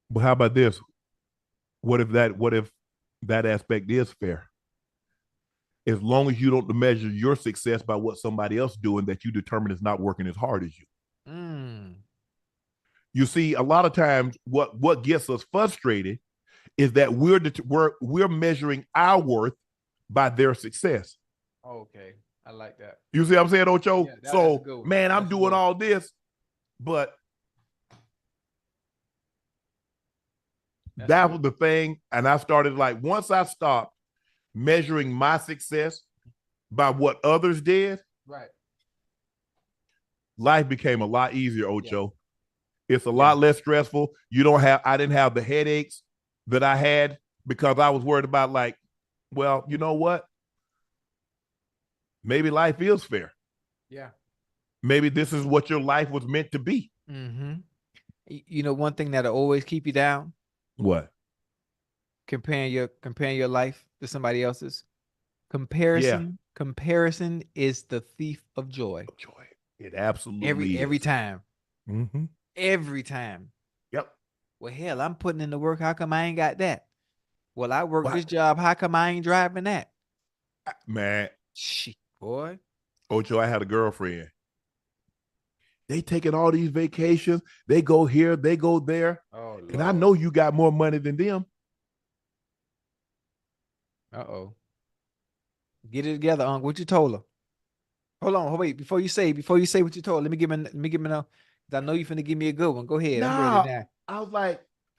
But how about this? What if that aspect is fair? As long as you don't measure your success by what somebody else doing that you determine is not working as hard as you. You see, a lot of times what gets us frustrated is that we're measuring our worth by their success. Okay, I like that. You see what I'm saying, Ocho? Yeah, so, man, I'm doing all this, but that was the thing. And I started once I stopped measuring my success by what others did, right, life became a lot easier, Ocho. Yeah. It's a lot less stressful. I didn't have the headaches that I had because I was worried about well, you know what? Maybe life is fair. Yeah. Maybe this is what your life was meant to be. You know, one thing that'll always keep you down? What? Comparing your life to somebody else's. Comparison is the thief of joy. It absolutely every time. Every time. Yep. Well, hell, I'm putting in the work. How come I ain't got that? Well, I work this job. How come I ain't driving that? Man. Shit, boy. Ocho, I had a girlfriend. They taking all these vacations. They go here, they go there. Oh, Lord. And I know you got more money than them. Uh-oh. Get it together, Unc. What you told her? Hold on, wait. Before you say what you told her, let me give me no. I know you finna give me a good one. Go ahead. Nah, I'm ready now. I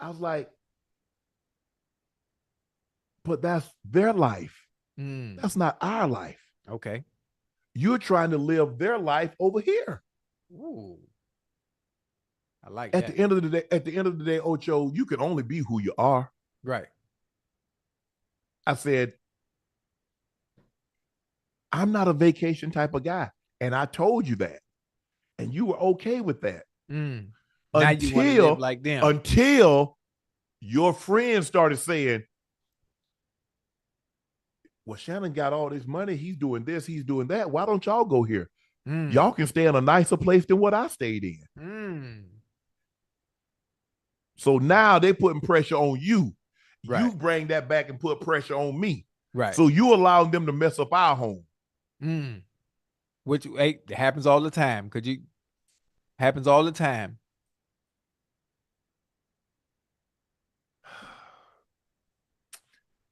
was like, but that's their life. That's not our life. Okay. You're trying to live their life over here. Ooh. I like that. At the end of the day, Ocho, you can only be who you are. Right. I said, I'm not a vacation type of guy. And I told you that. And you were okay with that. Now you want to live like them. Until your friends started saying, well, Shannon got all this money. He's doing this. He's doing that. Why don't y'all go here? Y'all can stay in a nicer place than what I stayed in. So now they putting pressure on you. Right. You bring that back and put pressure on me. Right. So you allowing them to mess up our home. Which it happens all the time. Happens all the time.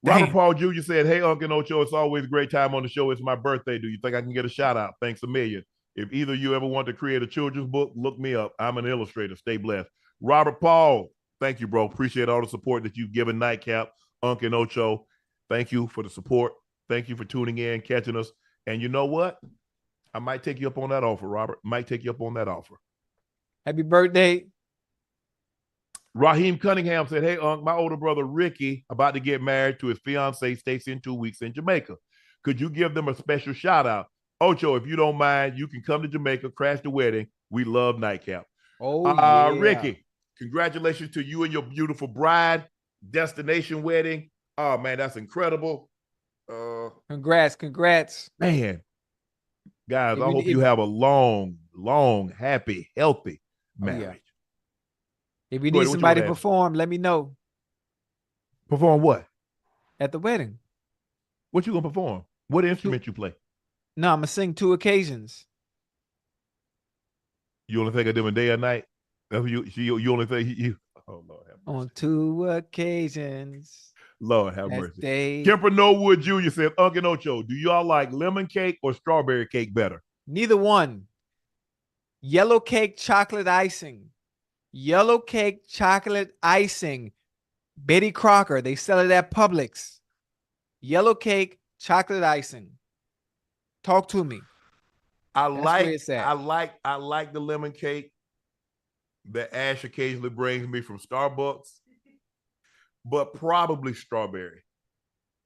Robert Damn. Paul Jr. said, "Hey, Unc and Ocho, it's always a great time on the show. It's my birthday. Do you think I can get a shout out? Thanks a million. If either of you ever want to create a children's book, look me up. I'm an illustrator. Stay blessed." Robert Paul, thank you, bro. Appreciate all the support that you've given Nightcap, Unc and Ocho. Thank you for the support. Thank you for tuning in, catching us. And you know what? I might take you up on that offer, Robert. Might take you up on that offer. Happy birthday. Raheem Cunningham said, "Hey, Unc, my older brother Ricky about to get married to his fiancee Stacy in 2 weeks in Jamaica. Could you give them a special shout out? Ocho, if you don't mind, you can come to Jamaica, crash the wedding. We love Nightcap." Oh, yeah. Ricky, congratulations to you and your beautiful bride. Destination wedding. Oh, man, that's incredible. Congrats. Man, guys, I hope you have a long, happy, healthy marriage. Yeah. If you need somebody to perform, let me know. Perform what? At the wedding. What you gonna perform? What instrument you play? No, I'm gonna sing 2 occasions. You only think of them a day or night? You only think you. Oh Lord, have mercy. On 2 occasions. Lord have mercy. Day. Kemper Norwood Jr. said, "Unc and Ocho, do y'all like lemon cake or strawberry cake better?" Neither one. Yellow cake, chocolate icing. Yellow cake, chocolate icing. Betty Crocker, they sell it at Publix. Yellow cake, chocolate icing. Talk to me. I like the lemon cake that Ash occasionally brings me from Starbucks, but probably strawberry.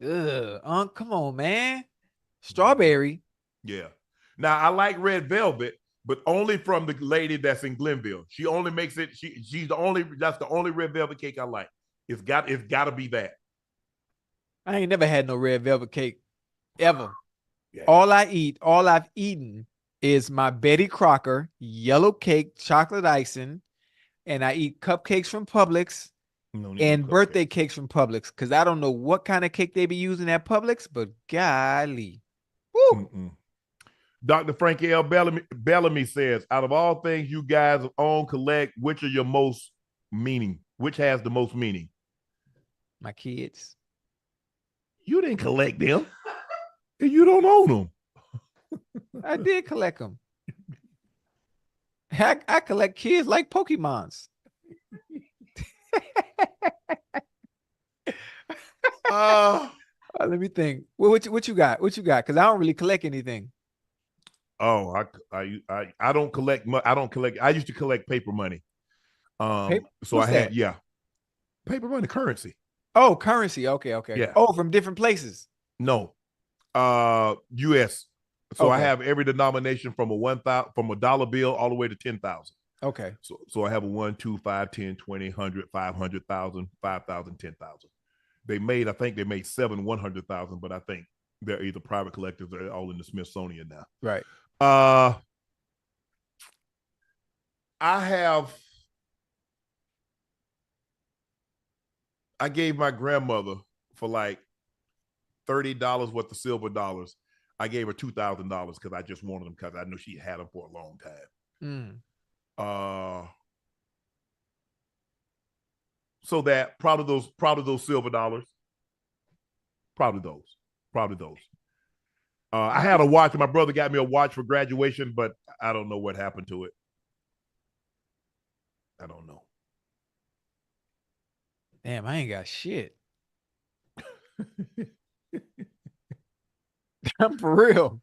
Unc, come on, man. Strawberry. Yeah. Now I like red velvet, but only from the lady that's in Glenville. She only makes it. That's the only red velvet cake I like. It's got to be that. I ain't never had no red velvet cake ever. Yeah. All I've eaten is my Betty Crocker yellow cake, chocolate icing, and I eat cupcakes from Publix and birthday cakes from Publix because I don't know what kind of cake they be using at Publix, but golly. Woo. Dr. Frankie L. Bellamy says, "Out of all things you guys own, collect, which are your most meaning? Which has the most meaning?" My kids. You didn't collect them. And you don't own them. I did collect them. I collect kids like Pokemons. Let me think. What you got? What you got? Because I don't really collect anything. Oh, I don't collect. I don't collect. I used to collect paper money. So I had paper money, currency. Oh, currency. Okay. Yeah. Oh, from different places. No, U.S. So I have every denomination from a dollar bill all the way to 10,000. Okay. So I have a 1, 2, 5, 10, 20, 100, 500,000, 5,000, 10,000. I think they made 7 100,000, but I think they're either private collectors or all in the Smithsonian now. Right. I gave my grandmother for like $30 worth of silver dollars. I gave her $2,000 because I just wanted them because I knew she had them for a long time. So that probably those silver dollars. Probably those. I had a watch. My brother got me a watch for graduation, but I don't know what happened to it. I don't know. Damn, I ain't got shit. I'm for real.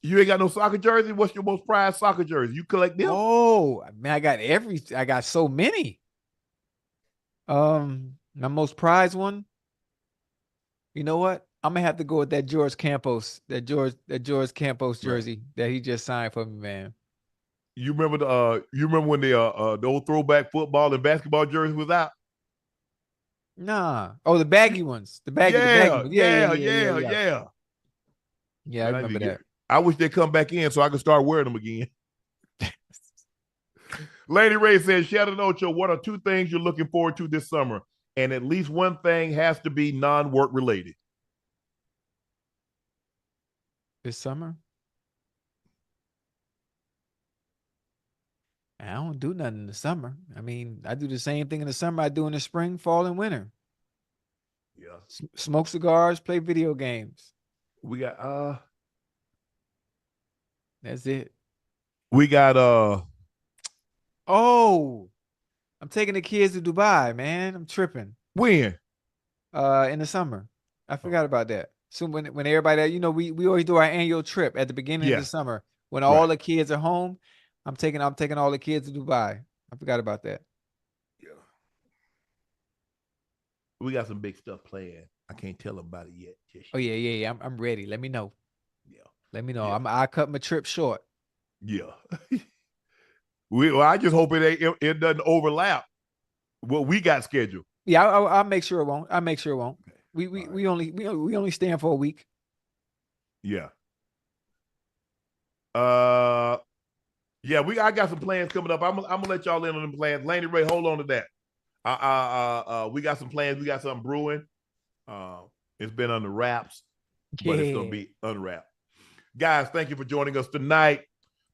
You ain't got no soccer jersey? What's your most prized soccer jersey? You collect them? Oh, man, I got so many. My most prized one. You know what? I'm gonna have to go with that George Campos jersey that he just signed for me, man. You remember when the old throwback football and basketball jersey was out? Nah. Oh, the baggy ones. The baggy ones. Yeah. Yeah, I remember that. I wish they'd come back in so I could start wearing them again. Lady Ray says, "Shannon Ocho, what are 2 things you're looking forward to this summer? And at least one thing has to be non-work related." This summer? I don't do nothing in the summer. I mean, I do the same thing in the summer I do in the spring, fall, and winter. Yeah. Smoke cigars, play video games. We got That's it. we got Oh, I'm taking the kids to Dubai, man. I'm tripping. when? In the summer. I forgot about that. So when everybody, we always do our annual trip at the beginning of Yeah. the summer when all the kids are home. I'm taking all the kids to Dubai. I forgot about that. Yeah. We got some big stuff planned. I can't tell them about it yet. Oh yeah. I'm ready. Let me know. Yeah. Let me know. Yeah. I cut my trip short. Yeah. I just hope it doesn't overlap what we got scheduled. Yeah, I'll make sure it won't. I'll make sure it won't. Okay. We only stand for a week. Yeah. Yeah, I got some plans coming up. I'm gonna let y'all in on the plans. Laney Ray, hold on to that. We got some plans. We got something brewing. It's been under wraps, but it's gonna be unwrapped. Guys, thank you for joining us tonight.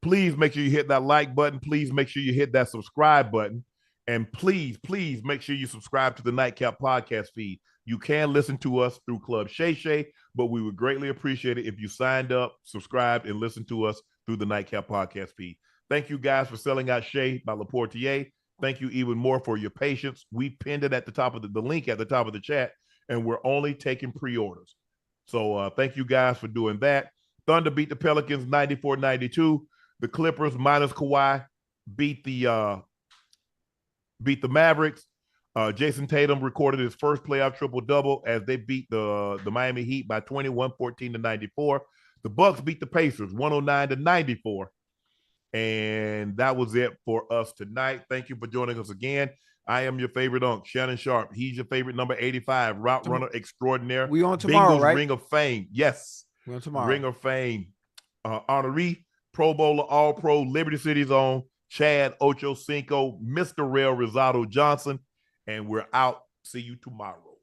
Please make sure you hit that like button. Please make sure you hit that subscribe button. And please make sure you subscribe to the Nightcap podcast feed. You can listen to us through Club Shay Shay, but we would greatly appreciate it if you signed up, subscribed, and listened to us through the Nightcap podcast feed. Thank you guys for selling out Shay by Laportier. Thank you even more for your patience. We pinned it at the top of the link at the top of the chat, and we're only taking pre-orders. So thank you guys for doing that. Thunder beat the Pelicans 94-92. The Clippers minus Kawhi beat the Mavericks. Jayson Tatum recorded his first playoff triple-double as they beat the Miami Heat by 21, 14-94. The Bucks beat the Pacers 109-94. And that was it for us tonight. Thank you for joining us again. I am your favorite Unc, Shannon Sharpe. He's your favorite number 85, route runner extraordinaire. We on tomorrow, Bengals right? Ring of Fame. Yes. We on tomorrow. Ring of Fame. Honoree, Pro Bowler, All-Pro, Liberty City's own, Chad Ochocinco, Mr. Rail Rosado Johnson. And we're out. See you tomorrow.